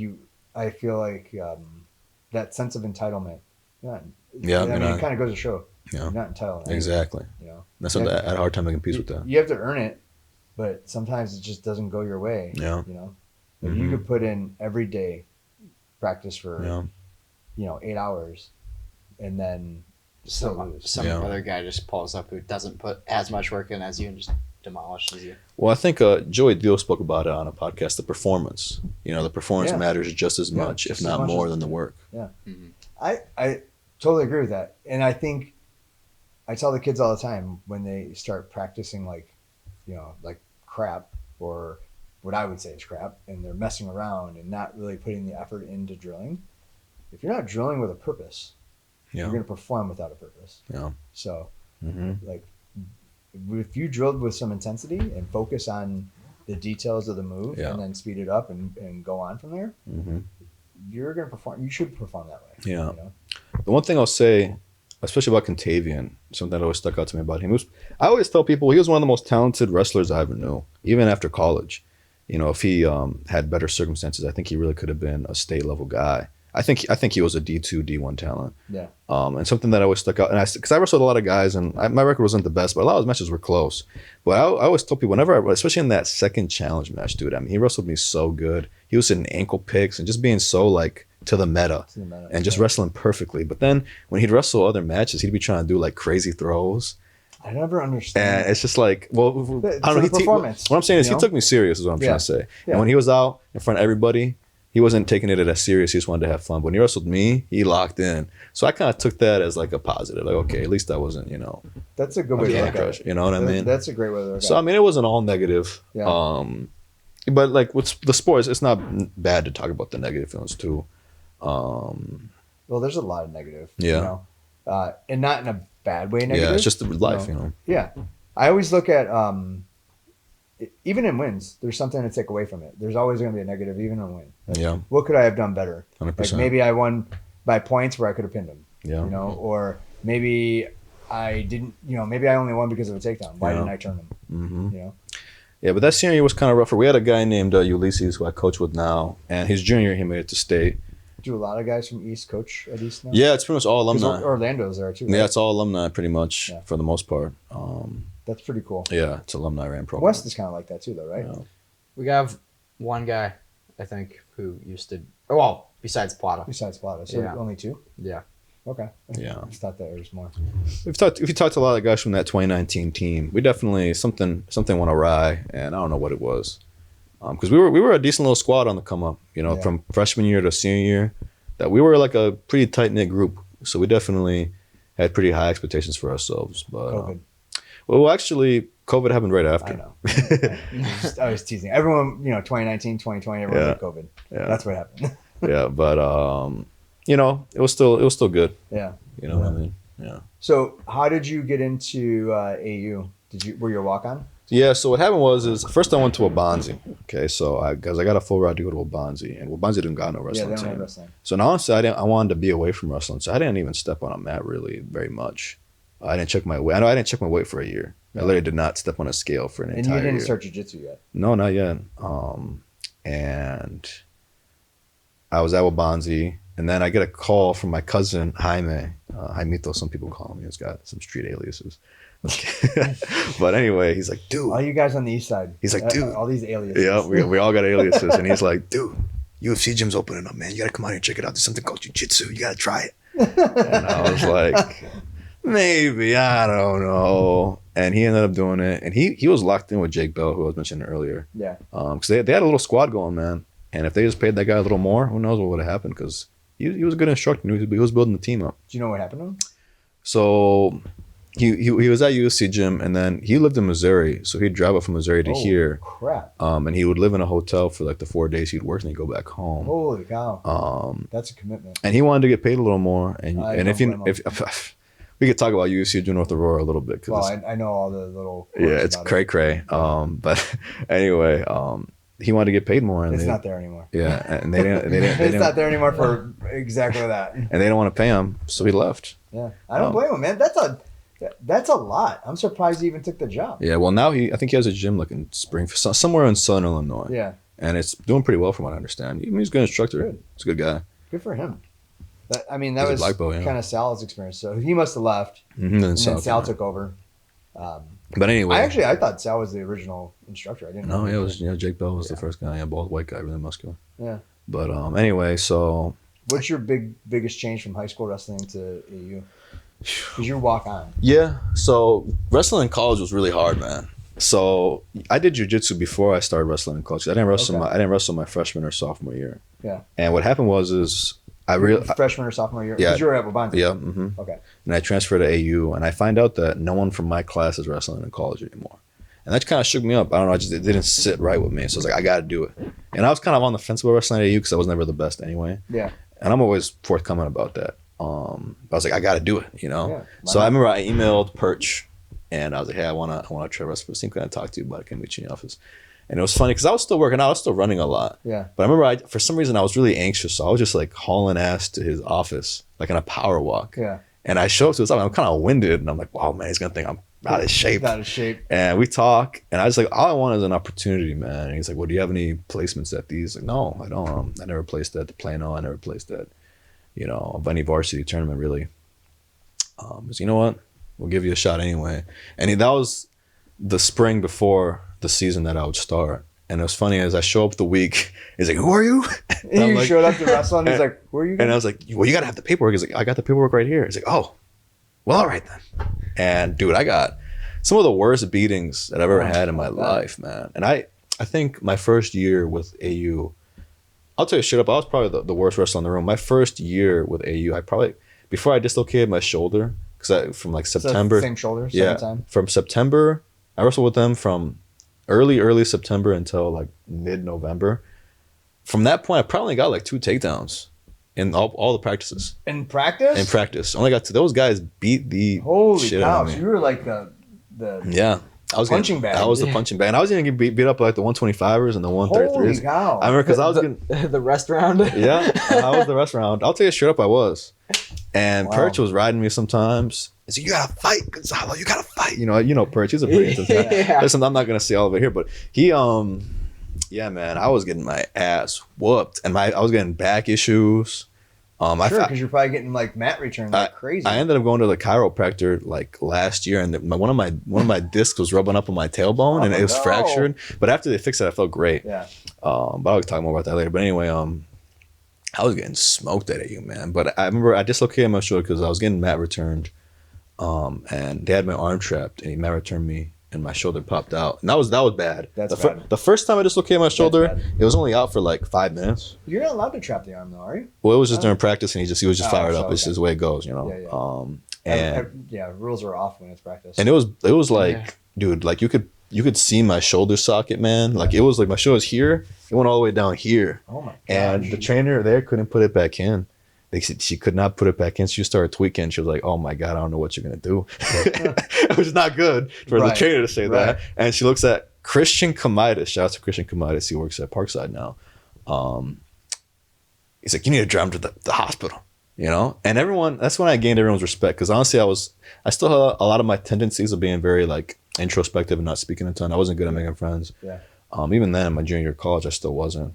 I feel like that sense of entitlement. It kind of goes to show. You're not entitled. Exactly. That's something I had a hard time making peace with that. You have to earn it, but sometimes it just doesn't go your way. Yeah. But you could put in every day practice for, 8 hours, and then some other guy just pulls up who doesn't put as much work in as you and just demolishes you. Well, I think Joey Dio spoke about it on a podcast, the performance. The performance matters just as much, if not more, than the work. Yeah. Mm-hmm. I totally agree with that. And I think I tell the kids all the time when they start practicing like crap, or what I would say is crap, and they're messing around and not really putting the effort into drilling. If you're not drilling with a purpose, you're going to perform without a purpose. Yeah. So, like, if you drilled with some intensity and focus on the details of the move and then speed it up and go on from there, you're going to perform. You should perform that way. Yeah. The one thing I'll say, especially about Contavian, something that always stuck out to me about him was, I always tell people he was one of the most talented wrestlers I ever knew, even after college. If he had better circumstances, I think he really could have been a state level guy. I think he was a D2, D1 talent. Yeah. And something that always stuck out, and because I wrestled a lot of guys, and my record wasn't the best, but a lot of his matches were close. But I always tell people, especially in that second challenge match, dude, he wrestled me so good. He was hitting ankle picks and just being so like to the meta and just wrestling perfectly. But then when he'd wrestle other matches, he'd be trying to do like crazy throws. I never understand. And it's just like, well, I don't know. Performance. What I'm saying is he took me serious, is what I'm trying to say. Yeah. And when he was out in front of everybody, he wasn't taking it as serious. He just wanted to have fun. But when he wrestled me, he locked in. So I kind of took that as like a positive. Like, okay, at least I wasn't, That's a good way to look at it. You know what I mean? That's a great way to look at it. So, it wasn't all negative. Yeah. But like with the sports, it's not bad to talk about the negative feelings too. Well, there's a lot of negative. Yeah. and not in a bad way negative. Yeah, it's just life, you know. Yeah. I always look at, even in wins, there's something to take away from it. There's always going to be a negative, even in a win. Like, Yeah. what could I have done better? 100%. Like maybe I won by points where I could have pinned him. Yeah. You know, or maybe I didn't, you know, maybe I only won because of a takedown. Why didn't I turn him? Mm-hmm. You know? Yeah, but that senior year was kind of rougher. We had a guy named Ulysses who I coach with now, and his junior year he made it to state. Do a lot of guys from East coach at East now? Yeah, it's pretty much all alumni. Orlando's there too. Right? Yeah, it's all alumni pretty much for the most part. That's pretty cool. Yeah, it's alumni ran program. West is kind of like that too, though, right? Yeah. We have one guy, I think, who used to. Oh, well, besides Plata. Besides Plata, so only two. Yeah. Okay. Yeah. I just thought there was more. If you talked to a lot of guys from that 2019 team, we definitely something went awry, and I don't know what it was, because we were a decent little squad on the come up. You know, from freshman year to senior year, that we were like a pretty tight knit group. So we definitely had pretty high expectations for ourselves. But COVID. Well, actually, COVID happened right after. I know. I was teasing. Everyone, 2019, 2020, everyone had COVID. Yeah. That's what happened. Yeah, but it was still good. Yeah. You know what I mean? Yeah. So, how did you get into AU? Were you a walk on? Yeah. So what happened was first I went to Wabanzi. Okay, so I got a full ride to go to Wabanzi, and Wabanzi didn't got no wrestling Yeah, they don't have team. wrestling. So now, honestly, I wanted to be away from wrestling, so I didn't even step on a mat really very much. I didn't check my weight. I know I didn't check my weight for a year. I literally did not step on a scale for an entire year. And you didn't start jiu-jitsu yet? No, not yet. And I was at Wabanzi, and then I get a call from my cousin Jaime. Jaimito, some people call him. He's got some street aliases. Okay. But anyway, he's like, dude. All you guys on the east side. He's like, dude. All these aliases. Yeah, we all got aliases. And he's like, dude, UFC gym's opening up, man. You got to come out here and check it out. There's something called jiu-jitsu. You got to try it. And I was like, maybe, I don't know. And he ended up doing it. And he was locked in with Jake Bell, who I was mentioning earlier. Yeah. Because they had a little squad going, man. And if they just paid that guy a little more, who knows what would have happened? Because he was a good instructor. He was building the team up. Do you know what happened to him? So he was at USC gym, and then he lived in Missouri. So he'd drive up from Missouri to here. Crap. And he would live in a hotel for like the 4 days he'd work, and he'd go back home. Holy cow. That's a commitment. And he wanted to get paid a little more. And if we could talk about USC Junior North Aurora a little bit. Well, I know all the little. Yeah, it's cray. But anyway, he wanted to get paid more. And it's not there anymore. Yeah, and they didn't. It's not there anymore for exactly that. And they don't want to pay him, so he left. Yeah, I don't blame him, man. That's a lot. I'm surprised he even took the job. Yeah, well now I think he has a gym like in Springfield, somewhere in Southern Illinois. Yeah, and it's doing pretty well from what I understand. He's a good instructor. Good. He's a good guy. Good for him. That He's was black belt, kind of Sal's experience. So he must have left, and then Sal took over. But anyway, I thought Sal was the original instructor. I didn't know. No, it was Jake Bell was the first guy. Yeah, bald white guy, really muscular. Yeah. But anyway, so what's your biggest change from high school wrestling to AU? Because you walk on. Yeah. So wrestling in college was really hard, man. So I did jiu-jitsu before I started wrestling in college. I didn't wrestle my freshman or sophomore year. Yeah. And what happened was freshman or sophomore year? Yeah. Because you were at Wabanzi. Yeah. Mm-hmm. Okay. And I transferred to AU, and I find out that no one from my class is wrestling in college anymore. And that kind of shook me up. I don't know. It didn't sit right with me. So I was like, I got to do it. And I was kind of on the fence about wrestling at AU because I was never the best anyway. Yeah. And I'm always forthcoming about that. I was like, I got to do it, Yeah, So I remember I emailed Perch, and I was like, hey, I want to try wrestling for this team. Can I talk to you about it? Can I meet you in the office? And it was funny because I was still working out. I was still running a lot. Yeah. But I remember for some reason I was really anxious. So I was just like hauling ass to his office, like in a power walk. Yeah. And I show up to his office. I'm kind of winded. And I'm like, wow, man, he's going to think I'm out of shape. Out of shape. And we talk. And I was like, all I want is an opportunity, man. And he's like, well, do you have any placements at these? Like, no, I don't. I never placed at the Plano. I never placed at, of any varsity tournament, really. So you know what? We'll give you a shot anyway. And that was the spring before the season that I would start. And it was funny as I show up the week, he's like, who are you? And you showed up to wrestle and he's like, who are you? And I was like, well, you got to have the paperwork. He's like, I got the paperwork right here. He's like, oh, well, all right then. And dude, I got some of the worst beatings that I've ever had in my life, man. And I think my first year with AU, I'll tell you straight up, I was probably the worst wrestler in the room. My first year with AU, before I dislocated my shoulder, because from like September. Same shoulder, same time? From September, I wrestled with them from early September until like mid-November. From that point, I probably got like 2 takedowns. in all the practices. In practice? In practice. Only got 2. Those guys beat the Holy shit cow. out of me. So you were like the yeah. I was punching bag. I was the punching bag. And I was going to get beat up by like the 125ers and the 133s. Holy cow. I remember because I was getting... The rest round? Yeah, I was the rest round. I'll tell you straight up, I was. And Wow. Perch was riding me sometimes. He's like, you got to fight, Gonzalo. You got to fight. You know Perch. He's a pretty intense guy. Yeah. Listen, I'm not going to say all of it here, but he... yeah, man, I was getting my ass whooped. And I was getting back issues. Sure, because you're probably getting like mat return like crazy. I ended up going to the chiropractor like last year, and one of my discs was rubbing up on my tailbone, and it was fractured. But after they fixed it, I felt great. Yeah. But I'll talk more about that later. But anyway, I was getting smoked at AU, man. But I remember I dislocated my shoulder because I was getting mat returned, and they had my arm trapped, and he mat returned me, and my shoulder popped out, and that was bad. That's bad. The first time I dislocated my shoulder, it was only out for like 5 minutes. You're not allowed to trap the arm though, are you? Well, it was just during practice, and he was just fired up. Okay. It's just the way it goes, you know. Yeah. And Rules are off when it's practice. and it was like, dude, like you could see my shoulder socket, man. Like it was like my shoulder was here, it went all the way down here. Oh my gosh. And the trainer there couldn't put it back in. She could not put it back in. She started tweaking. She was like, "Oh my god, I don't know what you're gonna do," which is not good for the trainer to say that. And she looks at Christian Kamitis. Shout out to Christian Kamitis. He works at Parkside now. He's like, "You need to drive him to the hospital," you know. And everyone, that's when I gained everyone's respect, because honestly, I still had a lot of my tendencies of being very like introspective and not speaking a ton. I wasn't good at making friends. Yeah. Even then, in my junior year of college, I still wasn't.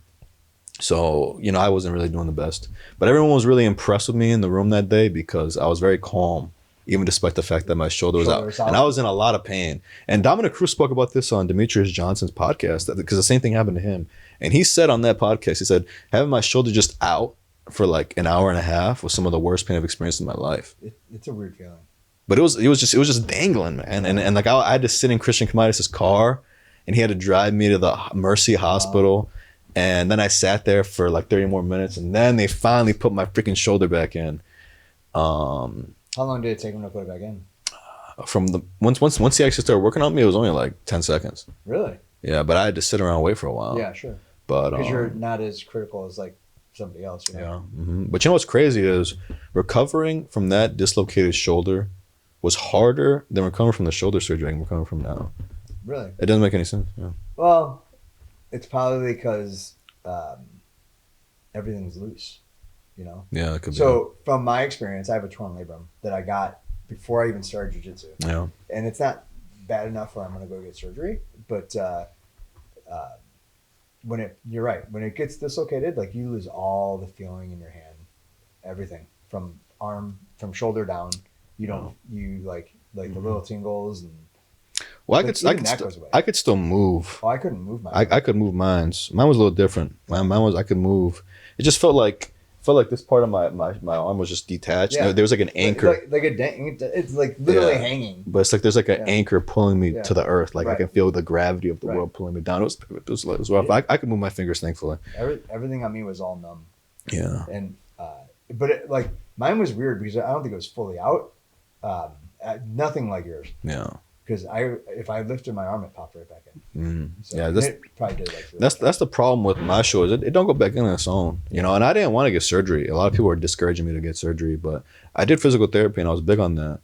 So, you know, I wasn't really doing the best. But everyone was really impressed with me in the room that day because I was very calm, even despite the fact that my shoulder was out. And I was in a lot of pain. And Dominic Cruz spoke about this on Demetrius Johnson's podcast, because the same thing happened to him. And he said on that podcast, he said, having my shoulder just out for like an hour and a half was some of the worst pain I've experienced in my life. It's a weird feeling. But it was just dangling, man. And like I had to sit in Christian Kamitis' car, and he had to drive me to the Mercy Hospital. And then I sat there for like 30 more minutes, and then they finally put my freaking shoulder back in. How long did it take them to put it back in? From the once he actually started working on me, it was only like 10 seconds. Really? Yeah, but I had to sit around and wait for a while. Yeah, sure. But because you're not as critical as like somebody else. You know? Yeah. Mm-hmm. But you know what's crazy is recovering from that dislocated shoulder was harder than recovering from the shoulder surgery I'm recovering from now. Really? It doesn't make any sense. Yeah. Well, it's probably because everything's loose, you know? Yeah, it could be. So from my experience, I have a torn labrum that I got before I even started jiu-jitsu. Yeah. And it's not bad enough where I'm going to go get surgery, but you're right, when it gets dislocated, like you lose all the feeling in your hand, everything from shoulder down. You don't, the little tingles and. Well, I could still move. Oh, I couldn't move mine. I could move mine. Mine was a little different. Mine was I could move. It just felt like this part of my arm was just detached. Yeah. There was like an anchor. Like a dent. It's like literally hanging. But it's like there's like an anchor pulling me to the earth. Like I can feel the gravity of the world pulling me down. It was rough. I could move my fingers, thankfully. Everything on me was all numb. Yeah. And but mine was weird because I don't think it was fully out. Nothing like yours. Yeah. Because if I lifted my arm, it popped right back in. So, yeah, it probably did. That's the problem with my shoulders. It don't go back in on its own, you know. And I didn't want to get surgery. A lot of people were discouraging me to get surgery, but I did physical therapy, and I was big on that.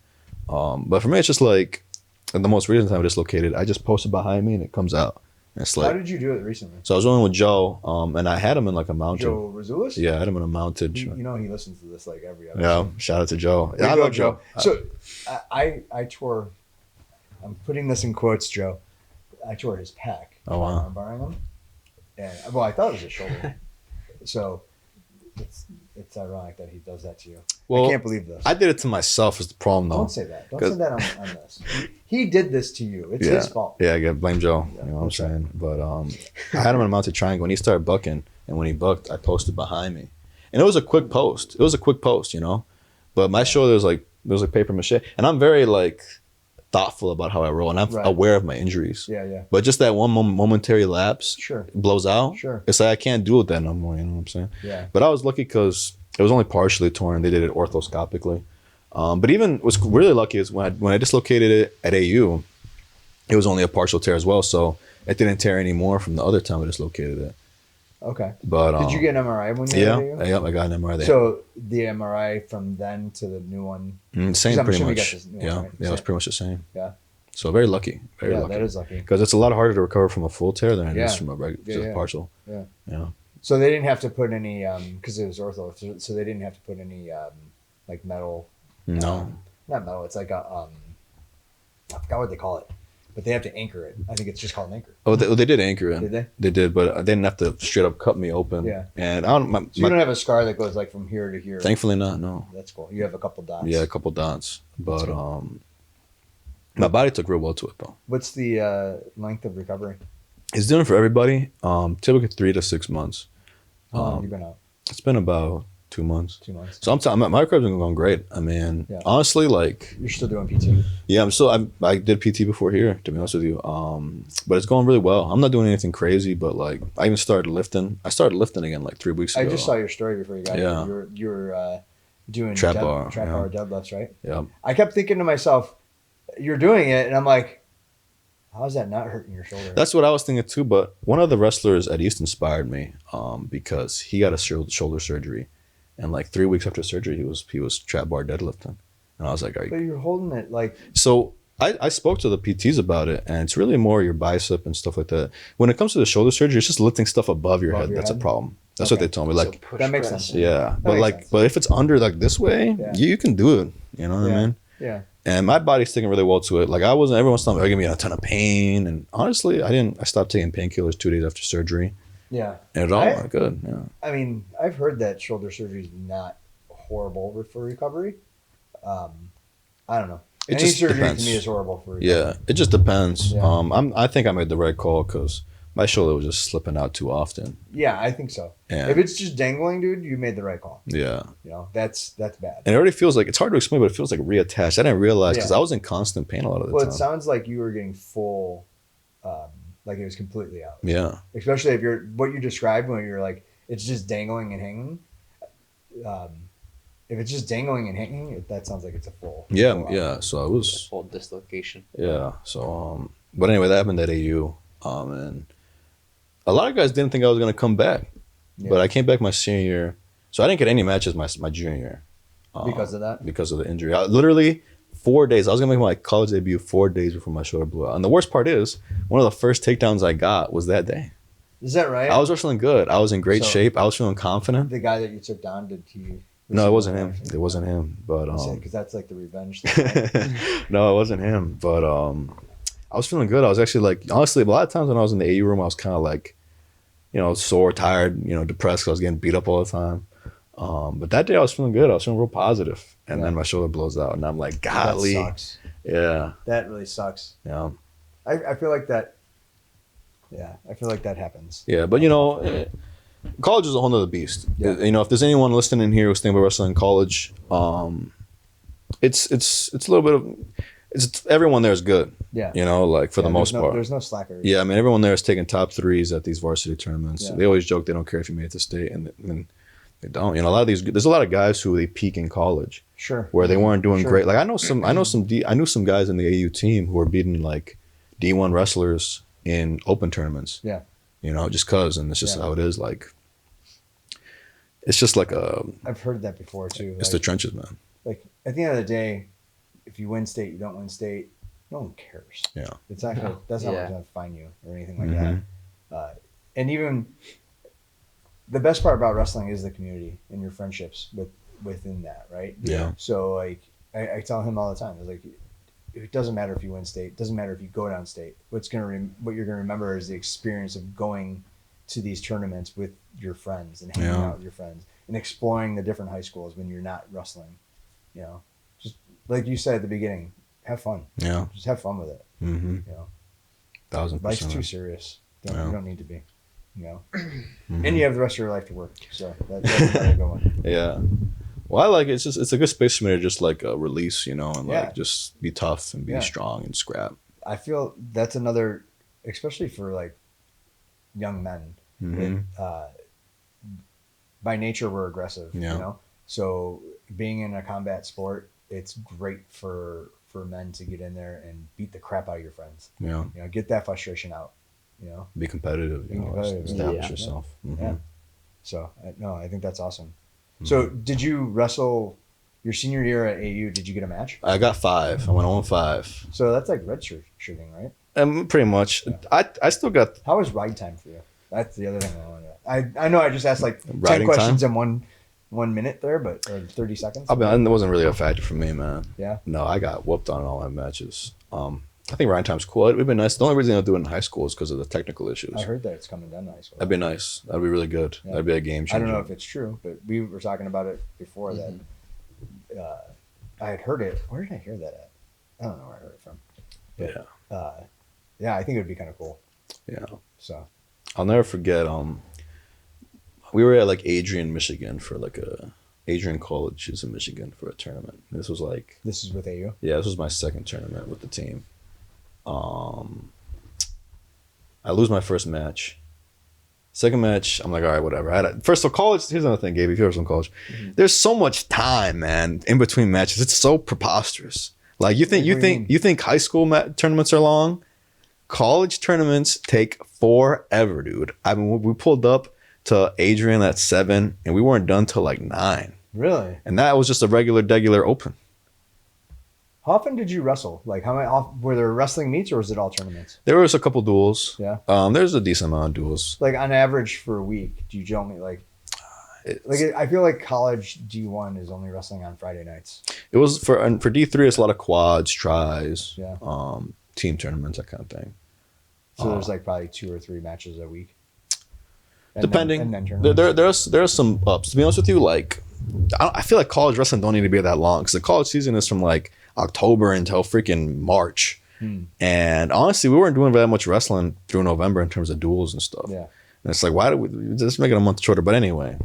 But for me, it's just like the most recent time I dislocated. I just posted behind me, and it comes out. And it's like, how did you do it recently? So I was rolling with Joe, and I had him in like a mounted. Joe Razulis? Yeah, I had him in a mounted. You know he listens to this like every episode. Yeah, shout out to Joe. I love Joe. So I tore. I'm putting this in quotes, Joe. I tore his pec. Oh wow! I'm borrowing him, and I thought it was his shoulder. So it's ironic that he does that to you. Well, I can't believe this. I did it to myself. Is the problem though? Don't say that. Don't say that on this. He did this to you. It's his fault. Yeah, I gotta blame Joe. Yeah, you know what I'm saying? But I had him in a mounted triangle, and he started bucking. And when he bucked, I posted behind me, and it was a quick post. You know. But my shoulder was like paper mache, and I'm very like thoughtful about how I roll, and I'm aware of my injuries. Yeah. But just that one momentary lapse blows out. Sure. It's like I can't deal with that no more, you know what I'm saying? Yeah. But I was lucky because it was only partially torn. They did it orthoscopically. But even what's really lucky is when I dislocated it at AU, it was only a partial tear as well, so it didn't tear anymore from the other time I dislocated it. Okay. But did you get an MRI when you were there? Yeah, I got an MRI there. So the MRI from then to the new one, same pretty much. One, yeah, right? yeah, it was pretty much the same. Yeah. So very lucky. Very lucky. That is lucky. Because it's a lot harder to recover from a full tear than it is from a just partial. Yeah. Yeah. So they didn't have to put any because it was ortho. So they didn't have to put any like metal. No. Not metal. It's like a I forgot what they call it, but they have to anchor it. I think it's just called an anchor. Oh, they did anchor it. Did they? They did, but they didn't have to straight up cut me open. Yeah. And I don't. So you don't have a scar that goes like from here to here. Thankfully not. No. That's cool. You have a couple dots. Yeah, a couple dots, but my body took real well to it though. What's the length of recovery? It's different for everybody. Typically 3 to 6 months. How long have you been out? It's been about 2 months. 2 months. So my recovery's been going great. I mean, honestly, like you're still doing PT. Yeah, I did PT before here, to be honest with you. But it's going really well. I'm not doing anything crazy, but like I even started lifting. I started lifting again like 3 weeks ago. I just saw your story before you got here. You were doing trap bar deadlifts, right? Yeah. I kept thinking to myself, you're doing it, and I'm like, how is that not hurting your shoulder? That's what I was thinking too. But one of the wrestlers at East inspired me because he got a shoulder surgery, and like 3 weeks after surgery, he was trap bar deadlifting, and I was like, but you're holding it like. So I spoke to the PTs about it, and it's really more your bicep and stuff like that. When it comes to the shoulder surgery, it's just lifting stuff above your head. That's a problem. That's what they told me. Like that makes sense. Yeah, but if it's under like this way, you can do it. You know what I mean? Yeah. And my body's sticking really well to it. Like everyone's telling me, giving me a ton of pain. And honestly, I stopped taking painkillers 2 days after surgery. Yeah. And it all went good. Yeah. I mean, I've heard that shoulder surgery is not horrible for recovery. I don't know. Any surgery to me is horrible for recovery. Yeah, it just depends. Yeah. I think I made the right call because my shoulder was just slipping out too often. Yeah, I think so. Yeah. If it's just dangling, dude, you made the right call. Yeah. You know, that's bad. And it already feels like, it's hard to explain, but it feels like reattached. I didn't realize because I was in constant pain a lot of the time. Well, it sounds like you were getting full, like it was completely out. Yeah. Especially if what you described when you're like, it's just dangling and hanging. If it's just dangling and hanging, that sounds like it's a full. Yeah. So it was. Full dislocation. Yeah. So, but anyway, that happened at AU. And a lot of guys didn't think I was going to come back. Yeah. But I came back my senior year. So I didn't get any matches my junior year. Because of that? Because of the injury. Literally 4 days. I was going to make my college debut 4 days before my shoulder blew out. And the worst part is, one of the first takedowns I got was that day. Is that right? I was wrestling good. I was in great shape. I was feeling confident. The guy that you took down, did he... No, it wasn't him. It wasn't him. But because that's like the revenge thing. Right? No, it wasn't him. But I was feeling good. I was actually like, honestly, a lot of times when I was in the AU room, I was kind of like, sore, tired, depressed because I was getting beat up all the time. But that day I was feeling good. I was feeling real positive. And then my shoulder blows out, and I'm like, golly. That sucks. Yeah. That really sucks. Yeah. I feel like that. Yeah, I feel like that happens. Yeah, but college is a whole nother beast. Yeah. If there's anyone listening here who's thinking about wrestling in college, it's a little bit of, everyone there is good. Yeah. Like for the most part. There's no slackers. Yeah, I mean, everyone there is taking top threes at these varsity tournaments. Yeah. They always joke they don't care if you made it to state, and they don't. A lot of there's a lot of guys who they peak in college. Sure. Where they weren't doing great. Like I knew some guys in the AU team who were beating like D1 wrestlers in open tournaments. Yeah. Just cause, and it's just how it is. Like, it's just like I've heard that before too. It's the trenches, man. Like at the end of the day, if you win state, you don't win state, no one cares. Yeah. It's not gonna, that's not gonna fine you or anything like that. And even the best part about wrestling is the community and your friendships within that, right? Yeah. So like I tell him all the time, it's like, it doesn't matter if you win state, it doesn't matter if you go down state. What you're gonna remember is the experience of going to these tournaments with your friends and hanging out with your friends and exploring the different high schools when you're not wrestling. Just like you said at the beginning, have fun. Yeah. Just have fun with it. 1000%. Life's too serious. You don't need to be. And you have the rest of your life to work. So that's another good one. Yeah. Well, I like it. It's a good space for me to just like release, and like just be tough and be strong and scrap. I feel that's another, especially for like young men. By nature, we're aggressive. So being in a combat sport, it's great for men to get in there and beat the crap out of your friends. Get that frustration out. Be competitive, establish yourself. Yeah. So no, I think that's awesome. So did you wrestle your senior year at AU? Did you get a match? I got 5. I went 0-5. So that's like red shirting, right? Pretty much. Yeah. I still got. How was ride time for you? That's the other thing I want to. I know I just asked like 10 Riding questions time? in 1 minute there, but or 30 seconds. It wasn't really a factor for me, man. Yeah. No, I got whooped on all my matches. I think riding time's cool. It would be nice. The only reason I'll do it in high school is because of the technical issues. I heard that it's coming down to high school. That'd be nice. That'd be really good. Yeah. That'd be a game changer. I don't know if it's true, but we were talking about it before that. I had heard it. Where did I hear that at? I don't know where I heard it from. But, yeah, I think it would be kind of cool. Yeah. So I'll never forget. We were at like Adrian, Michigan for like Adrian College is in Michigan for a tournament. This is with AU? Yeah, this was my second tournament with the team. I lose my first match. Second match, I'm like, all right, whatever. First of all, college, here's another thing, Gabe, if you're from college. There's so much time, man, in between matches. It's so preposterous. Like you think high school tournaments are long? College tournaments take forever, dude. I mean, we pulled up to Adrian at 7 and we weren't done till like 9. Really? And that was just a regular open. How often did you wrestle? Like, were there wrestling meets or was it all tournaments? There was a couple duels. Yeah. There's a decent amount of duels. Like on average for a week, do you generally I feel like college D1 is only wrestling on Friday nights. It was for D3. It's a lot of quads, tries, yeah, team tournaments, that kind of thing. So there's like probably 2 or 3 matches a week. Depending, there are some ups. To be honest with you, like I feel like college wrestling don't need to be that long because the college season is from like October until freaking March. And honestly, we weren't doing that much wrestling through November in terms of duels and stuff. Yeah, and it's like, why do we just make it a month shorter? But anyway,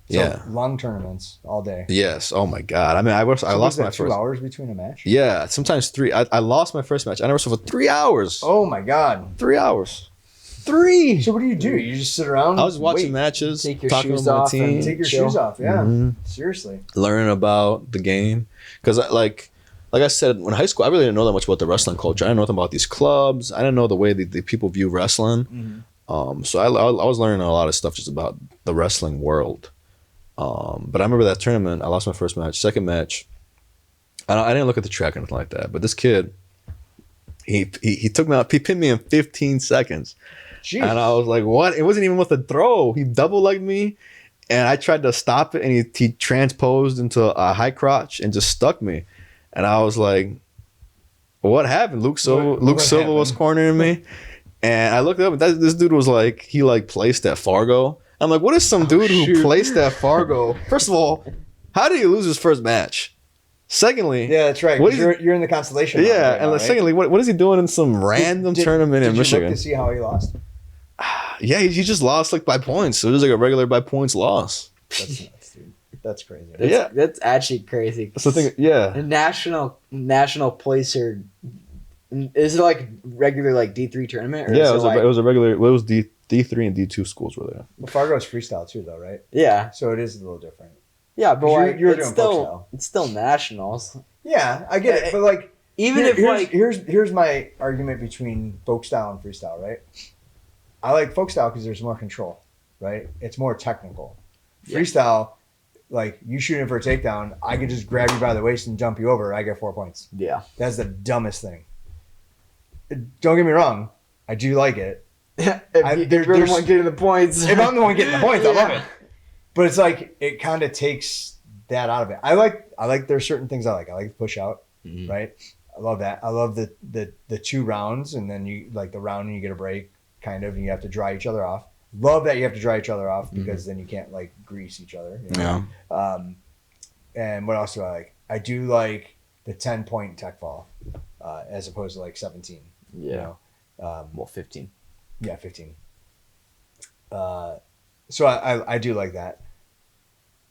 yeah, long tournaments all day. Yes. Oh my God. I mean, I lost my first 2 hours between a match. Yeah, sometimes 3. I lost my first match. I never wrestled for 3 hours. Oh my God. 3 hours. 3. So what do? You just sit around? I was watching matches, take your talking shoes to my off team, and Take your chill. shoes off. Yeah. Mm-hmm. Seriously. learning about the game. Because like I said, in high school, I really didn't know that much about the wrestling culture. I didn't know nothing about these clubs. I didn't know the way the people view wrestling. So I was learning a lot of stuff just about the wrestling world. But I remember that tournament. I lost my first match. Second match, I didn't look at the track or anything like that. But this kid, he took me out. He pinned me in 15 seconds. Jeez. And I was like, what? It wasn't even with a throw. He double legged me. And I tried to stop it. And he transposed into a high crotch and just stuck me. And I was like, what happened? Luke Silva was cornering me. And I looked up. And this dude was like, he like placed at Fargo. I'm like, what is some dude who placed at Fargo? First of all, how did he lose his first match? Secondly, yeah, that's right. You're in the constellation. Yeah, right now, and secondly, what is he doing in some random tournament in Michigan? Did you look to see how he lost? Yeah, he just lost like by points. It was like a regular by points loss. That's nuts, dude. That's crazy. That's actually crazy. That's the thing. Yeah, a national placer. Is it like regular like D3 tournament? Or yeah, it was a regular. It was D3 and D2 schools were there. Well, Fargo's freestyle too, though, right? Yeah. So it is a little different. Yeah, but you're it's doing still nationals. Yeah, I get it, but like even here's my argument between folk style and freestyle, right? I like folk style because there's more control, right? It's more technical. Yeah. Freestyle, like you shooting for a takedown, I can just grab you by the waist and jump you over. I get 4 points. Yeah, that's the dumbest thing. Don't get me wrong, I do like it. if you're the one getting the points. If I'm the one getting the points, I love it. But it's like it kind of takes that out of it. I like there's certain things I like. I like the push out, right? I love that. I love the 2 rounds and then you like the round and you get a break, kind of, and you have to dry each other off. Love that you have to dry each other off because then you can't like grease each other. You know? Yeah. And what else do I like? I do like the 10-point tech fall as opposed to like 17. Yeah. You know? 15. Yeah, 15. So I do like that.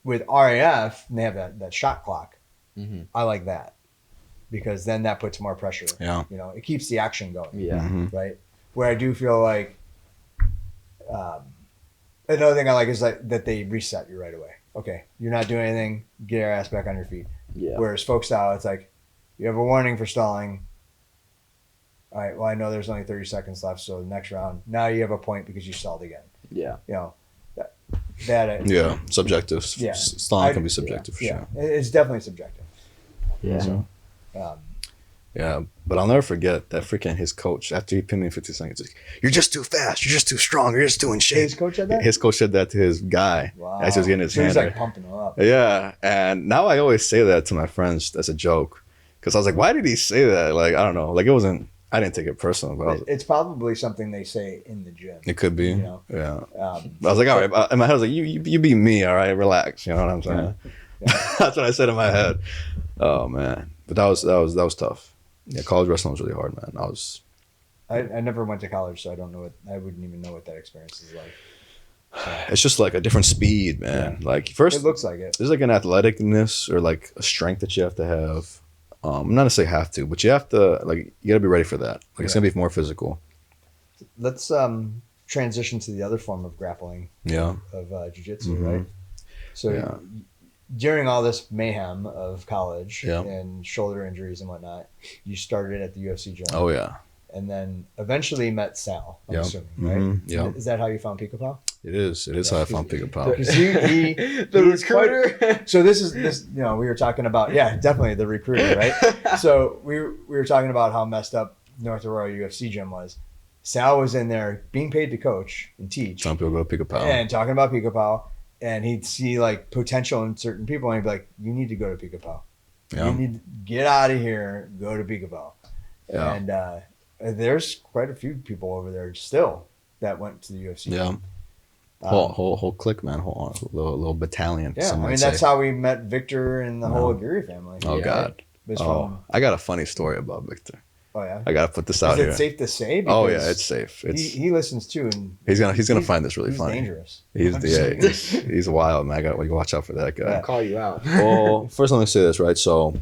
With RAF, they have that shot clock. I like that because then that puts more pressure. Yeah. You know, it keeps the action going. Yeah. Right. Where I do feel like another thing I like is that they reset you right away. Okay, you're not doing anything. Get your ass back on your feet. Yeah. Whereas folk style, it's like you have a warning for stalling. all right, well, I know there's only 30 seconds left, so next round, now you have a point because you stalled again. Yeah. You know, subjective. Yeah. Stalling can be subjective for sure. It's definitely subjective. Yeah. So, yeah, but I'll never forget that freaking his coach, after he pinned me in 50 seconds, like, you're just too fast, you're just too strong, you're just too in shape. his coach said that? His coach said that to his guy as he was getting his hand. He's like pumping him up. Yeah, and now I always say that to my friends as a joke, because I was like, why did he say that? Like, I don't know, like it wasn't, I didn't take it personal, but It's probably something they say in the gym. it could be, You know? yeah. I was like, all right, in my head I was like, you beat me, all right, relax, you know what I'm saying? Yeah. That's what I said in my head. Oh man, but that was tough. Yeah, college wrestling was really hard, man. I never went to college, so I don't know I wouldn't even know what that experience is like. So, It's just like a different speed, man. Yeah. Like first, it looks like it. there's like an athleticness or like a strength that you have to have. Not to say have to, but you have to like you got to be ready for that. Like it's gonna be more physical. Let's transition to the other form of grappling. Yeah. Of jiu-jitsu, Mhm. right? So Yeah. during all this mayhem of college Yeah. and shoulder injuries and whatnot, you started at the UFC gym. Oh yeah. And then eventually met Sal, I'm Yep. assuming, right? Mhm. Yeah. Is that how you found Pica Pau? It is. It is how I found Pica Pau. Because he The he's recruiter. So this we were talking about, definitely the recruiter, right? So we were talking about how messed up North Aurora UFC gym was. Sal was in there being paid to coach and teach. Some people go Pica Pau. And talking about Pica Pau. And he'd see like potential in certain people and he'd be like, you need to go to Pica Pau. Yeah. You need to get out of here, go to Pica Pau. Yeah. And there's quite a few people over there still that went to the UFC. Yeah. Whole clique, man. Whole little battalion. Yeah, some I mean, might that's say. how we met Victor and the whole Aguirre family. Oh Yeah. God. It was Oh, from- I got a funny story about Victor. oh yeah. I gotta put this out Is here. it safe to say? Oh Because yeah, it's safe. It's he listens too, and he's gonna find this really he's funny. dangerous. He's wild, man. I got to watch out for that guy. I'll call you out. Well, first let me say this, right? So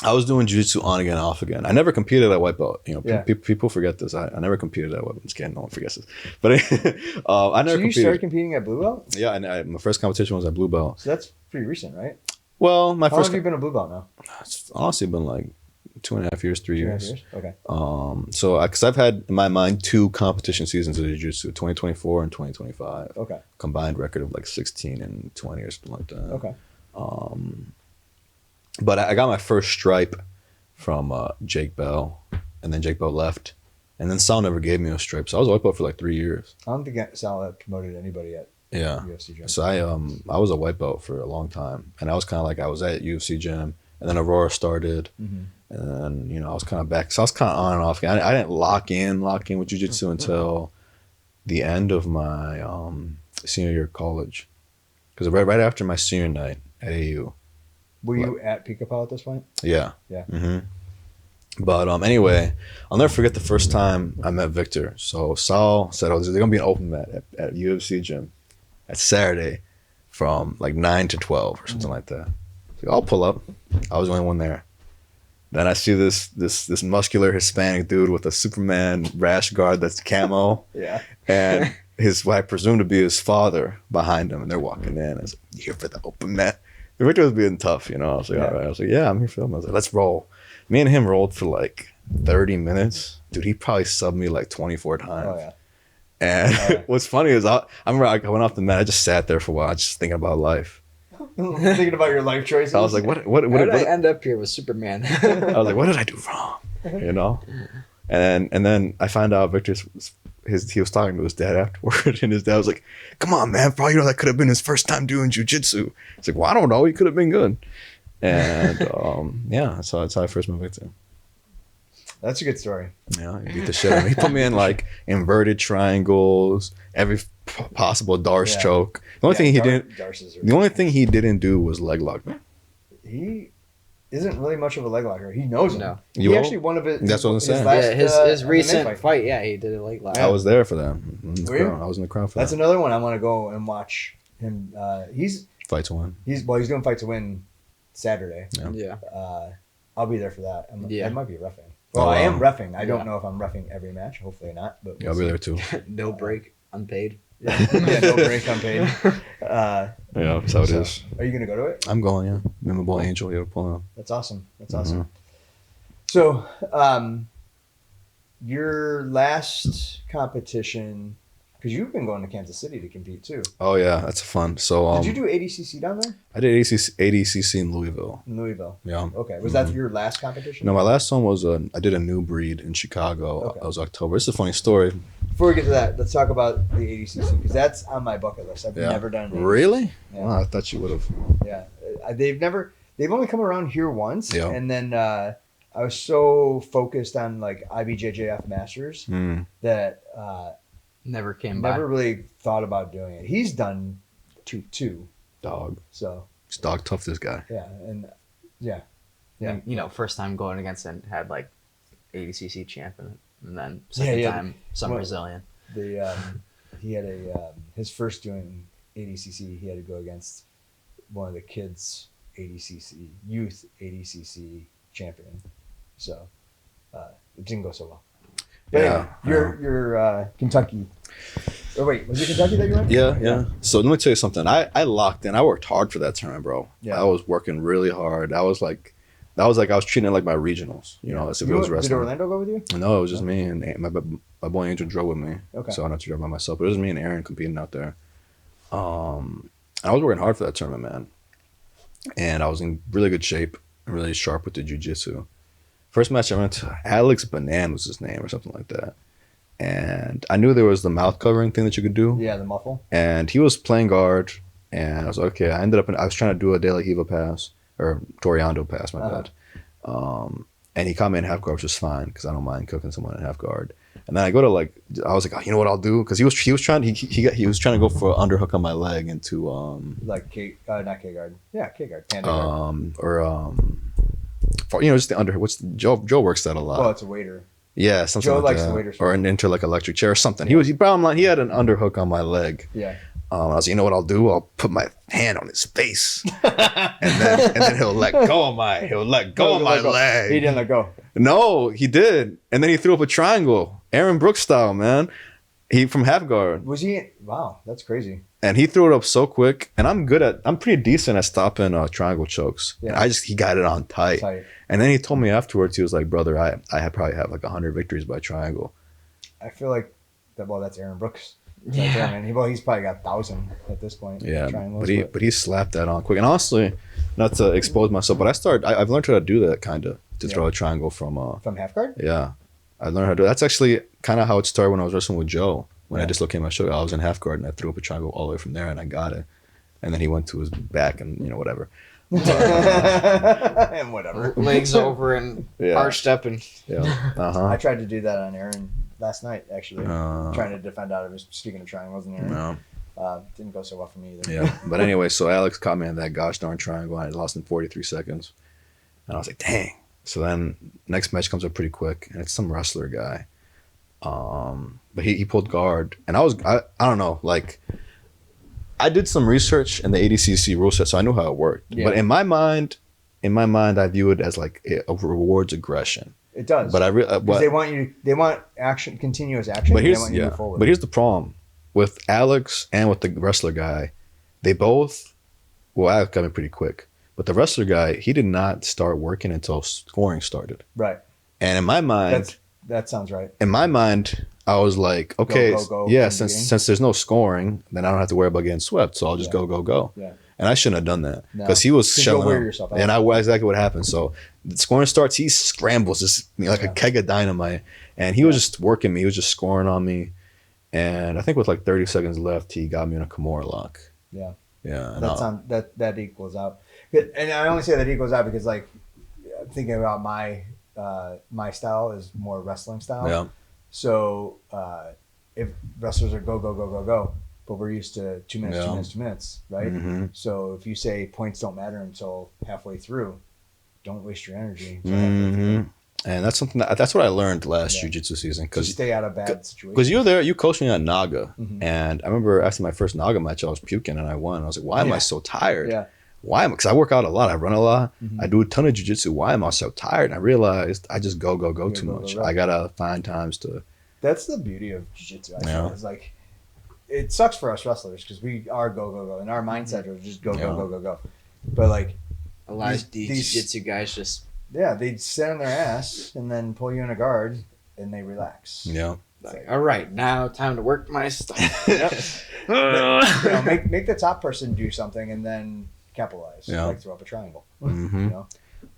I was doing jiu-jitsu on again, off again. I never competed at white belt. You know, Yeah. people forget this. I never competed at white belt. Again, no one forgets this. But I never So you competed. started competing at blue belt? Yeah, and my first competition was at blue belt. So that's pretty recent, right? Well, my How long first have you been a blue belt now? it's honestly been like 2.5 years, 3 2.5 years. Okay. So because I've had in my mind 2 competition seasons of jiu-jitsu, 2024 and 2025. Okay. Combined record of like 16 and 20 or something like that. Okay. But I got my first stripe from Jake Bell, and then Jake Bell left, and then Sal never gave me a stripe, so I was a white belt for like 3 years. I don't think Sal had promoted anybody at Yeah. UFC gym. So I was a white belt for a long time, and I was kind of like I was at UFC gym, and then Aurora started, Mhm. and then I was kind of back. So I was kind of on and off. I didn't lock in with jiu-jitsu until the end of my senior year of college, because right after my senior night at AU. Were you at Pica Pau at this point? Yeah. Yeah. Mm-hmm. But anyway, I'll never forget the first time I met Victor. So Sal said, "Oh, there's gonna be an open mat at UFC gym at Saturday from like 9 to 12 or something like that." So I'll pull up. I was the only one there. Then I see this muscular Hispanic dude with a Superman rash guard that's camo, Yeah. and what I presume to be his father behind him, and they're walking in. I was like, "You here for the open mat?" Victor was being tough, I was like, Yeah. all right. I was like, yeah, I'm here for him. I was like, let's roll. Me and him rolled for like 30 minutes. Dude, he probably subbed me like 24 times. Oh yeah. And what's funny is I remember I went off the mat. I just sat there for a while, just thinking about life. Thinking about your life choices. I was like, what How did I did end up here with Superman? I was like, what did I do wrong? And then I found out Victor's he was talking to his dad afterward, and his dad was like, "Come on, man, probably that could have been his first time doing jiu-jitsu." It's like, well, I don't know, he could have been good. And that's how I first met Victor. That's a good story. Yeah, he beat the shit out of me. He put me in like inverted triangles, every possible Darce Yeah. choke. The only thing he didn't, Darces the only thing he didn't do was leg lock me. He isn't really much of a leg locker. He knows him. No. You He will? actually one of it. That's what I'm saying. last, Yeah, his MMA recent fight, yeah, he did it like last. I was there for that. Were you? I was in the crowd for That's that. another one I want to go and watch him. He's Fight to win. he's doing Fight to Win Saturday. Yeah. I'll be there for that. Yeah. I might be roughing. Well, Oh, I am wow. roughing. I don't know if I'm roughing every match. Hopefully not. But Yeah, I'll be there too. No break, unpaid. Yeah, no break unpaid. Yeah, that's how it is. Are you gonna go to it? I'm going, yeah. Me and my boy Angel, yeah, we're pulling up. That's awesome. That's Mm-hmm. awesome. So, your last competition, because you've been going to Kansas City to compete too. Oh yeah, that's fun. So did you do ADCC down there? I did ADCC in Louisville. In Louisville. Yeah. Okay. Was that your last competition? No, my last one was I did a new breed in Chicago. Okay. It was October. It's a funny story. Before we get to that, let's talk about the ADCC because that's on my bucket list. I've never done it. Really? Yeah. Wow, I thought you would have. Yeah. They've only come around here once. Yeah. And then I was so focused on like IBJJF Masters that never came by. Never really thought about doing it. He's done two. Dog. So he's dog tough, this guy. Yeah, and yeah. And, you know, first time going against him had like ADCC champion, and then second time Brazilian. He had his first doing ADCC. He had to go against one of the kids youth ADCC champion. So it didn't go so well. But anyway, you're Kentucky. Oh wait, was it Kentucky that you went? Yeah. So let me tell you something. I locked in. I worked hard for that tournament, bro. Yeah. I was working really hard. I was like I was treating it like my regionals. You know, as if it was wrestling. Did Orlando go with you? No, it was just me and my boy Angel drove with me. Okay. So I don't have to drive by myself. But it was me and Aaron competing out there. I was working hard for that tournament, man. And I was in really good shape, really sharp with the jiu-jitsu. First match I went to, Alex Banan was his name or something like that. And I knew there was the mouth covering thing that you could do. Yeah, the muffle. And he was playing guard. And I was like, okay. I was trying to do a De La Hiva pass or Toriando pass, my bad. And he caught me in half guard, which was fine because I don't mind cooking someone in half guard. And then I go to I was like, oh, you know what I'll do? Because he was trying to go for an underhook on my leg into not K guard. Yeah, K guard. Just the under. Joe works that a lot. Well, it's a waiter. Yeah, something Joe like likes that. the waiters. Or into like electric chair or something. He had an underhook on my leg. Yeah. I was like, you know what I'll do? I'll put my hand on his face, and then he'll let go of my leg. He didn't let go. No, he did, and then he threw up a triangle, Aaron Brooks style, man. He from half guard. Was he? Wow, that's crazy. And he threw it up so quick, and I'm pretty decent at stopping triangle chokes. Yeah. And he got it on tight. And then he told me afterwards, he was like, brother, I probably have like 100 victories by triangle. I feel like that's Aaron Brooks. Yeah. Right, he's probably got 1,000 at this point. Yeah, but he slapped that on quick. And honestly, not to expose myself, but I've learned how to do that kind of to throw a triangle from half guard. Yeah, I learned how to do. That's actually kind of how it started when I was wrestling with Joe. When I dislocated my shoulder, I was in half guard and I threw up a triangle all the way from there and I got it. And then he went to his back and whatever. And whatever. Legs over and arched up and I tried to do that on Aaron last night actually. Trying to defend out of his speaking of triangles in Aaron. Didn't go so well for me either. Yeah. But anyway, so Alex caught me in that gosh darn triangle and I lost in 43 seconds. And I was like, dang. So then next match comes up pretty quick and it's some wrestler guy. But he pulled guard and I don't know, like I did some research in the ADCC rule set, so I knew how it worked. Yeah. But in my mind, I view it as like a rewards aggression. It does. But they want action, continuous action. But here's the problem with Alex and with the wrestler guy. They both, Alex got me pretty quick, but the wrestler guy, he did not start working until scoring started. Right. And in my mind, that sounds right. In my mind, I was like, okay, go, since there's no scoring, then I don't have to worry about getting swept, so I'll just go. Yeah. And I shouldn't have done that because he was shelling up, and exactly what happened. So the scoring starts, he scrambles just like a keg of dynamite, and he was just working me. He was just scoring on me, and I think with like 30 seconds left, he got me in a Kimura lock. Yeah. Yeah. That equals out, and I only say that equals out because like thinking about my style is more wrestling style. Yeah. So if wrestlers are go, but we're used to 2 minutes, 2 minutes, right? Mm-hmm. So if you say points don't matter until halfway through, don't waste your energy. Mm-hmm. And that's something that's what I learned last jiu-jitsu season. Because stay out of bad situations. Because you coached me at Naga, and I remember after my first Naga match, I was puking and I won. I was like, why am I so tired? Yeah. Why am I? Because I work out a lot. I run a lot. Mm-hmm. I do a ton of jiu-jitsu. Why am I so tired? And I realized I just go too much. I got to find times to. That's the beauty of jiu-jitsu. I feel is like, it sucks for us wrestlers because we are go. And our mindset is just go. But like. A lot of these jiu-jitsu guys just. Yeah, they'd sit on their ass and then pull you in a guard and they relax. Yeah. Like, all right, now time to work my stuff. Make the top person do something and then capitalize. Yeah. Like throw up a triangle. Mm-hmm. You know?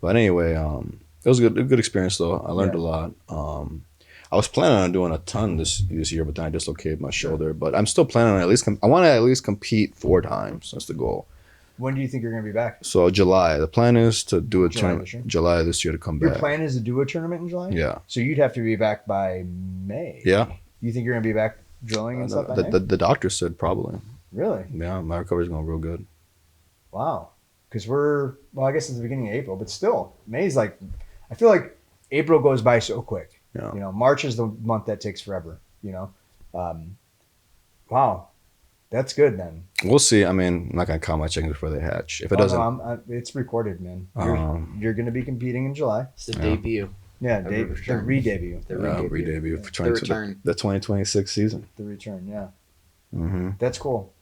But anyway, it was a good experience though. I learned a lot. I was planning on doing a ton this year, but then I dislocated my shoulder. But I'm still planning on I want to at least compete 4 times. That's the goal. When do you think you're going to be back? So July. The plan is to do a tournament July this year to come Your back. plan is to do a tournament in July? Yeah. So you'd have to be back by May. Yeah. You think you're going to be back drilling and stuff by May? The doctor said probably. Really? Yeah, my recovery's going real good. Wow. Because I guess it's the beginning of April, but still, May's like, I feel like April goes by so quick. Yeah. You know, March is the month that takes forever, you know? Wow. That's good then. We'll see. I mean, I'm not going to count my chickens before they hatch. If it doesn't. No, it's recorded, man. You're going to be competing in July. It's the debut. Yeah, the re-debut. The re-debut for the return. The 2026 season. The return, yeah. Mm-hmm. That's cool.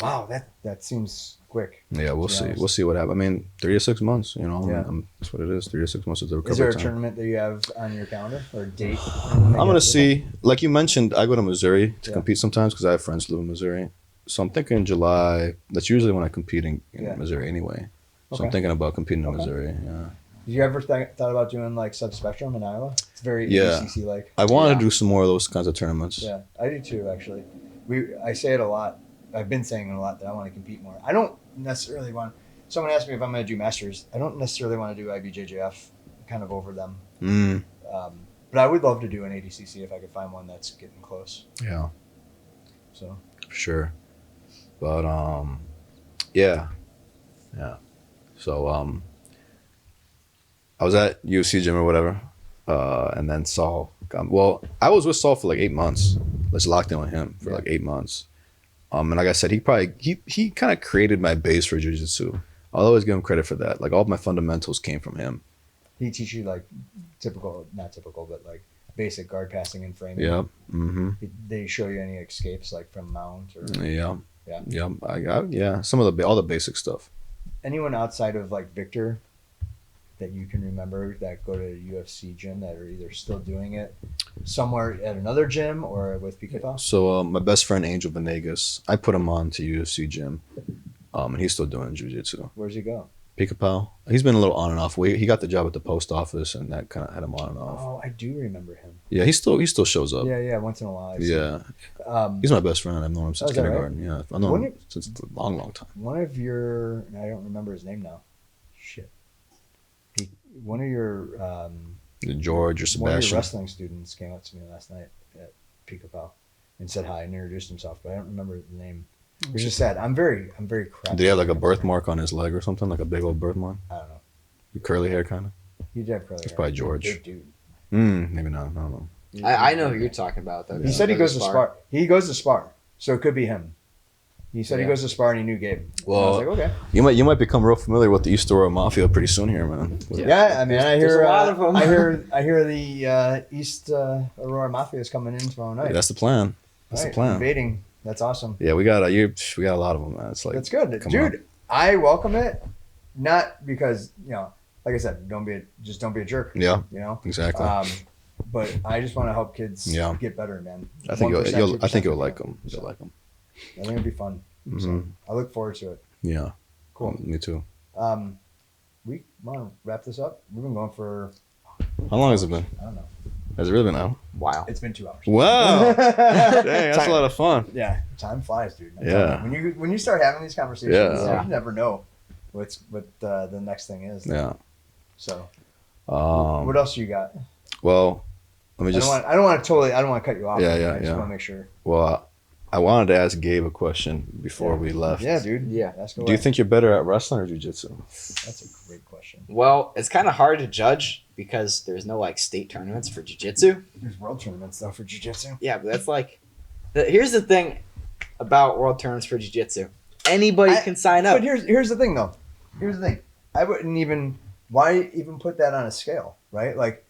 Wow, that seems quick. Yeah, we'll see. We'll see what happens. I mean, 3 to 6 months, you know. Yeah. That's what it is. 3 to 6 months is the recovery Is there a time. tournament that you have on your calendar or date? I'm going to see. Like you mentioned, I go to Missouri to compete sometimes because I have friends who live in Missouri. So I'm thinking July. That's usually when I compete in Missouri anyway. So I'm thinking about competing in Missouri. Yeah. Did you ever thought about doing like Subspectrum in Iowa? It's very ACC like. I want to do some more of those kinds of tournaments. Yeah, I do too. Actually, I say it a lot. I've been saying it a lot that I want to compete more. I don't necessarily want. Someone asked me if I'm going to do Masters. I don't necessarily want to do IBJJF, kind of over them. But I would love to do an ADCC if I could find one that's getting close. Yeah. So. Sure. But yeah. So I was at UFC gym or whatever, and then Saul. Well, I was with Saul for like 8 months. Let's locked in with him for like 8 months. And like I said, he kind of created my base for jiu-jitsu. I'll always give him credit for that. Like all of my fundamentals came from him. He teach you like not typical, but like basic guard passing and framing. Yeah. Mm-hmm. They show you any escapes like from mount or. Yeah. I got some of all the basic stuff. Anyone outside of like Victor that you can remember that go to a UFC gym that are either still doing it somewhere at another gym or with Pica Pau? So my best friend Angel Venegas, I put him on to UFC gym, and he's still doing jiu-jitsu. Where's he go? Pica Pau. He's been a little on and off. He got the job at the post office, and that kind of had him on and off. Oh, I do remember him. Yeah, he still shows up. Yeah, once in a while. He's my best friend. I've known him since kindergarten. Right? Yeah, I've known him since a long time. One of your, I don't remember his name now. Shit. One of your George or Sebastian. One of your wrestling students came up to me last night at Pica Pau and said hi and introduced himself, but I don't remember the name. It was just sad. I'm very crappy. Did he have like a birthmark on his leg or something, like a big old birthmark? I don't know. Curly hair, kind of. He did have curly hair. It's probably George. Big dude. Maybe not. I don't know. I know who you're talking about though. He said he goes to spar. He goes to spar, so it could be him. He said he goes to spar and he knew Gabe. Well, I was like, okay. You might become real familiar with the East Aurora Mafia pretty soon here, man. Yeah, I mean, I hear a lot of them. I hear the East Aurora Mafia is coming in tomorrow night. Yeah, that's the plan. That's the plan. Invading. That's awesome. Yeah, we got a lot of them, man. It's like that's good, dude. I welcome it, not because like I said, don't be a jerk. Yeah, exactly. But I just want to help kids get better, man. I think you'll like them. You'll like them. I think it'll be fun. Mm-hmm. So I look forward to it. Yeah. Cool. Me too. We want to wrap this up. We've been going for. How long has it been? I don't know. Has it really been out? Wow. It's been 2 hours. Wow. Dang, that's a lot of fun. Yeah. Time flies, dude. When you start having these conversations, you never know what the next thing is. Yeah. So. What else you got? Well, let me just. I don't want to cut you off. Yeah. I just want to make sure. Well, I wanted to ask Gabe a question before we left. Yeah, dude. Yeah. Do you think you're better at wrestling or jiu-jitsu? That's a great question. Well, it's kind of hard to judge because there's no like state tournaments for jiu-jitsu. There's world tournaments though for jiu-jitsu. Yeah, but that's like, here's the thing about world tournaments for jiu-jitsu. Anybody can sign up. But here's the thing though. Here's the thing. I wouldn't even. Why even put that on a scale, right? Like,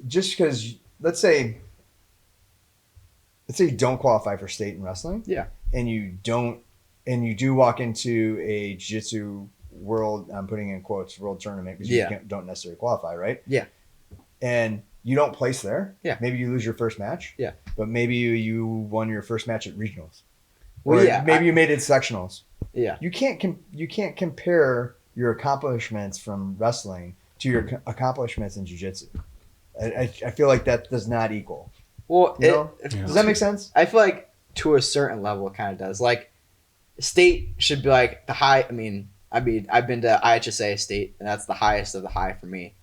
just because let's say you don't qualify for state in wrestling. Yeah. And you do walk into a jiu-jitsu world, I'm putting in quotes, world tournament because you don't necessarily qualify, right? Yeah. And you don't place there. Yeah. Maybe you lose your first match. Yeah. But maybe you won your first match at regionals. Well, or yeah. maybe you made it sectionals. Yeah. You can't compare your accomplishments from wrestling to your accomplishments in jiu-jitsu. I feel like that does not equal. Well, does that make sense? I feel like to a certain level it kind of does. Like state should be like the high. I mean, I've been to IHSA state, and that's the highest of the high for me,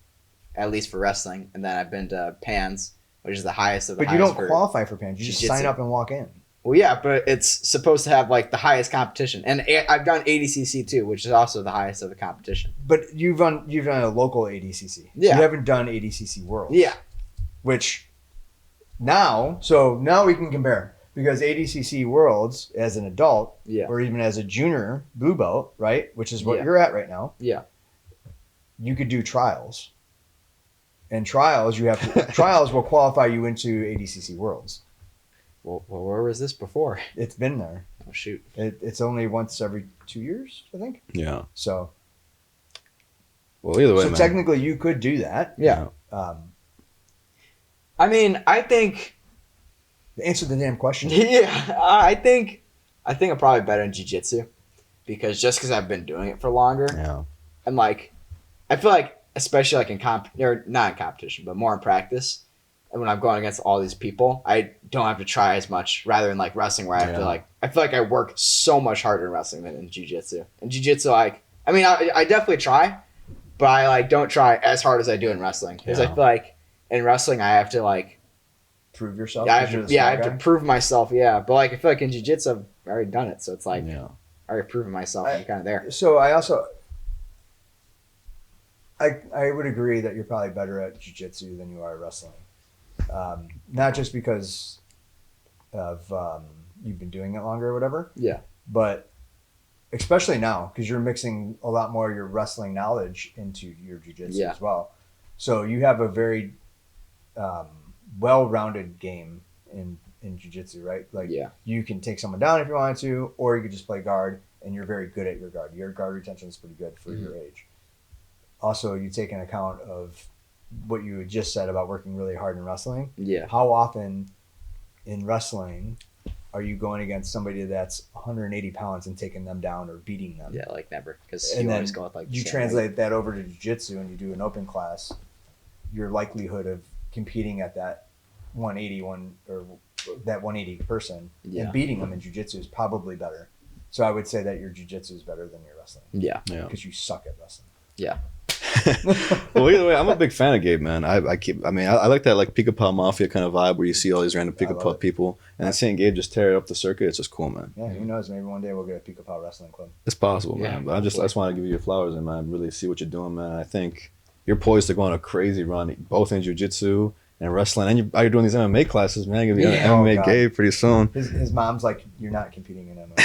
at least for wrestling. And then I've been to PANS, which is the highest of the But highest. you don't qualify for PANS. You just sign up and walk in. Well, yeah, but it's supposed to have like the highest competition, and I've done ADCC too, which is also the highest of the competition. But you've done a local ADCC. Yeah. You haven't done ADCC Worlds. Yeah. Which now we can compare, because ADCC Worlds as an adult, Yeah. or even as a junior blue belt, right, which is what Yeah. you're at right now. Yeah. You could do trials, and trials trials will qualify you into ADCC Worlds. Well, where was this before? It's been there. Oh shoot! It's only once every 2 years, I think. Yeah. So. Well, either way, So man. technically, you could do that. Yeah. I mean, I think. Answer the damn question. Yeah, I think I'm probably better in jiu-jitsu because I've been doing it for longer. Yeah. And like, I feel like, especially like in not in competition, but more in practice, and when I'm going against all these people, I don't have to try as much rather than like wrestling where I have to like, I feel like I work so much harder in wrestling than in jiu-jitsu. In jiu-jitsu, like, I mean, I definitely try, but I like don't try as hard as I do in wrestling because I feel like in wrestling I have to like prove yourself. Yeah, I have to prove myself. Yeah, but like I feel like in jiu-jitsu I've already done it, so it's like I already proven myself. I'm kind of there. So I would agree that you're probably better at jiu-jitsu than you are at wrestling. Not just because of you've been doing it longer or whatever. Yeah. But especially now, because you're mixing a lot more of your wrestling knowledge into your jiu-jitsu as well. So you have a very well-rounded game in jiu-jitsu, right? Like you can take someone down if you wanted to, or you could just play guard, and you're very good at your guard. Your guard retention is pretty good for your age. Also, you take an account of what you had just said about working really hard in wrestling. Yeah. How often in wrestling are you going against somebody that's 180 pounds and taking them down or beating them? Yeah, like never. Because you always go with like you translate that over to jiu-jitsu and you do an open class, your likelihood of competing at that 180 or that 180 person and beating them in jiu-jitsu is probably better. So I would say that your jiu-jitsu is better than your wrestling. Yeah. Because you suck at wrestling. Yeah. Well, either way, I'm a big fan of Gabe, man. I like that like Pica Pau Mafia kind of vibe where you see all these random Pica Pau people, and then seeing Gabe just tear it up the circuit, it's just cool, man. Yeah, who knows? Maybe one day we'll get a Pica Pau wrestling club. It's possible, man. But I just want to give you your flowers and man, really see what you're doing, man. I think you're poised to go on a crazy run, both in jiu-jitsu and wrestling, and you're doing these MMA classes, man. You're gonna be an MMA Gabe pretty soon. His mom's like, you're not competing in MMA.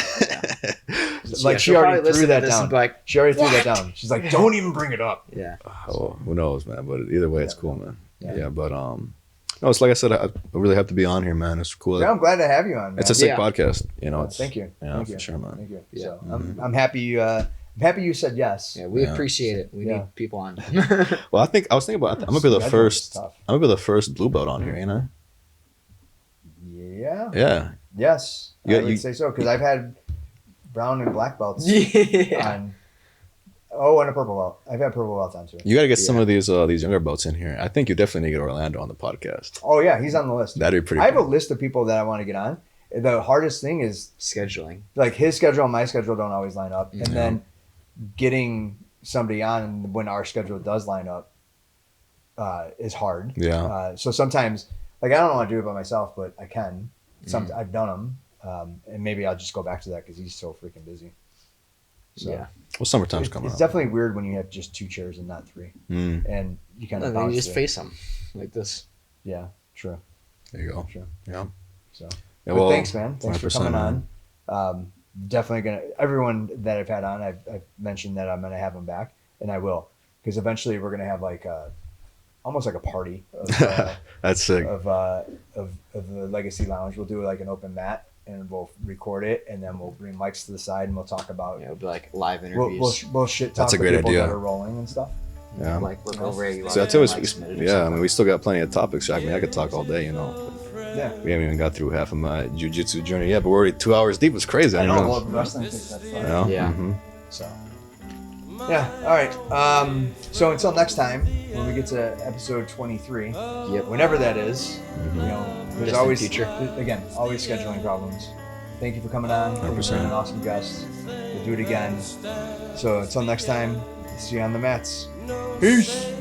Like she already threw that down. Like, she already threw that down. She's like, don't even bring it up. Yeah. Oh, who knows, man? But either way, it's cool, man. Yeah, but no, it's like I said, I really have to be on here, man. It's cool. Yeah, I'm glad to have you on, man. It's a sick podcast, you know. Thank you. Yeah, Thank you. for sure, man. Thank you. Yeah. So I'm happy. I'm happy you said yes. Yeah, we appreciate it. We need people on. Well, I was thinking about. I'm gonna be the first. I'm gonna be the first blue belt on here, ain't I? Yeah. Yeah. Yes. I would say so because I've had brown and black belts on. And a purple belt. I've had purple belts on too. You got to get some of these younger belts in here. I think you definitely need to get Orlando on the podcast. Oh yeah, he's on the list. That'd be pretty. I have a list of people that I want to get on. The hardest thing is scheduling. Like his schedule and my schedule don't always line up, and then getting somebody on when our schedule does line up is hard. Yeah. So sometimes, like I don't want to do it by myself, but I can. I've done them. And maybe I'll just go back to that because he's so freaking busy. So, well, summertime's coming up. It's definitely weird when you have just 2 chairs and not 3. And you kind of you just face them like this. Yeah, true. There you go. True. Yeah. So, well, thanks, man. Thanks for coming man. on. Definitely everyone that I've had on, I've mentioned that I'm gonna have them back, and I will, because eventually we're gonna have like almost like a party. That's sick. Of the Legacy Lounge. We'll do like an open mat. And we'll record it, and then we'll bring mics to the side, and we'll talk about. It'll be like live interviews. We'll shit talk. That's a great people idea. That are rolling and stuff. Yeah. Like look over at you. So that's always, I mean, we still got plenty of topics. I mean, I could talk all day, you know. Yeah. We haven't even got through half of my jiu-jitsu journey yet, but we're already 2 hours deep. It's crazy. I know. Well, wrestling takes that far. Yeah. Yeah. Mm-hmm. So. Yeah. All right. So until next time, when we get to episode 23, whenever that is, you know, there's always again always scheduling problems. Thank you for coming on. Thank you for being an awesome guest. We'll do it again. So until next time, see you on the mats. Peace.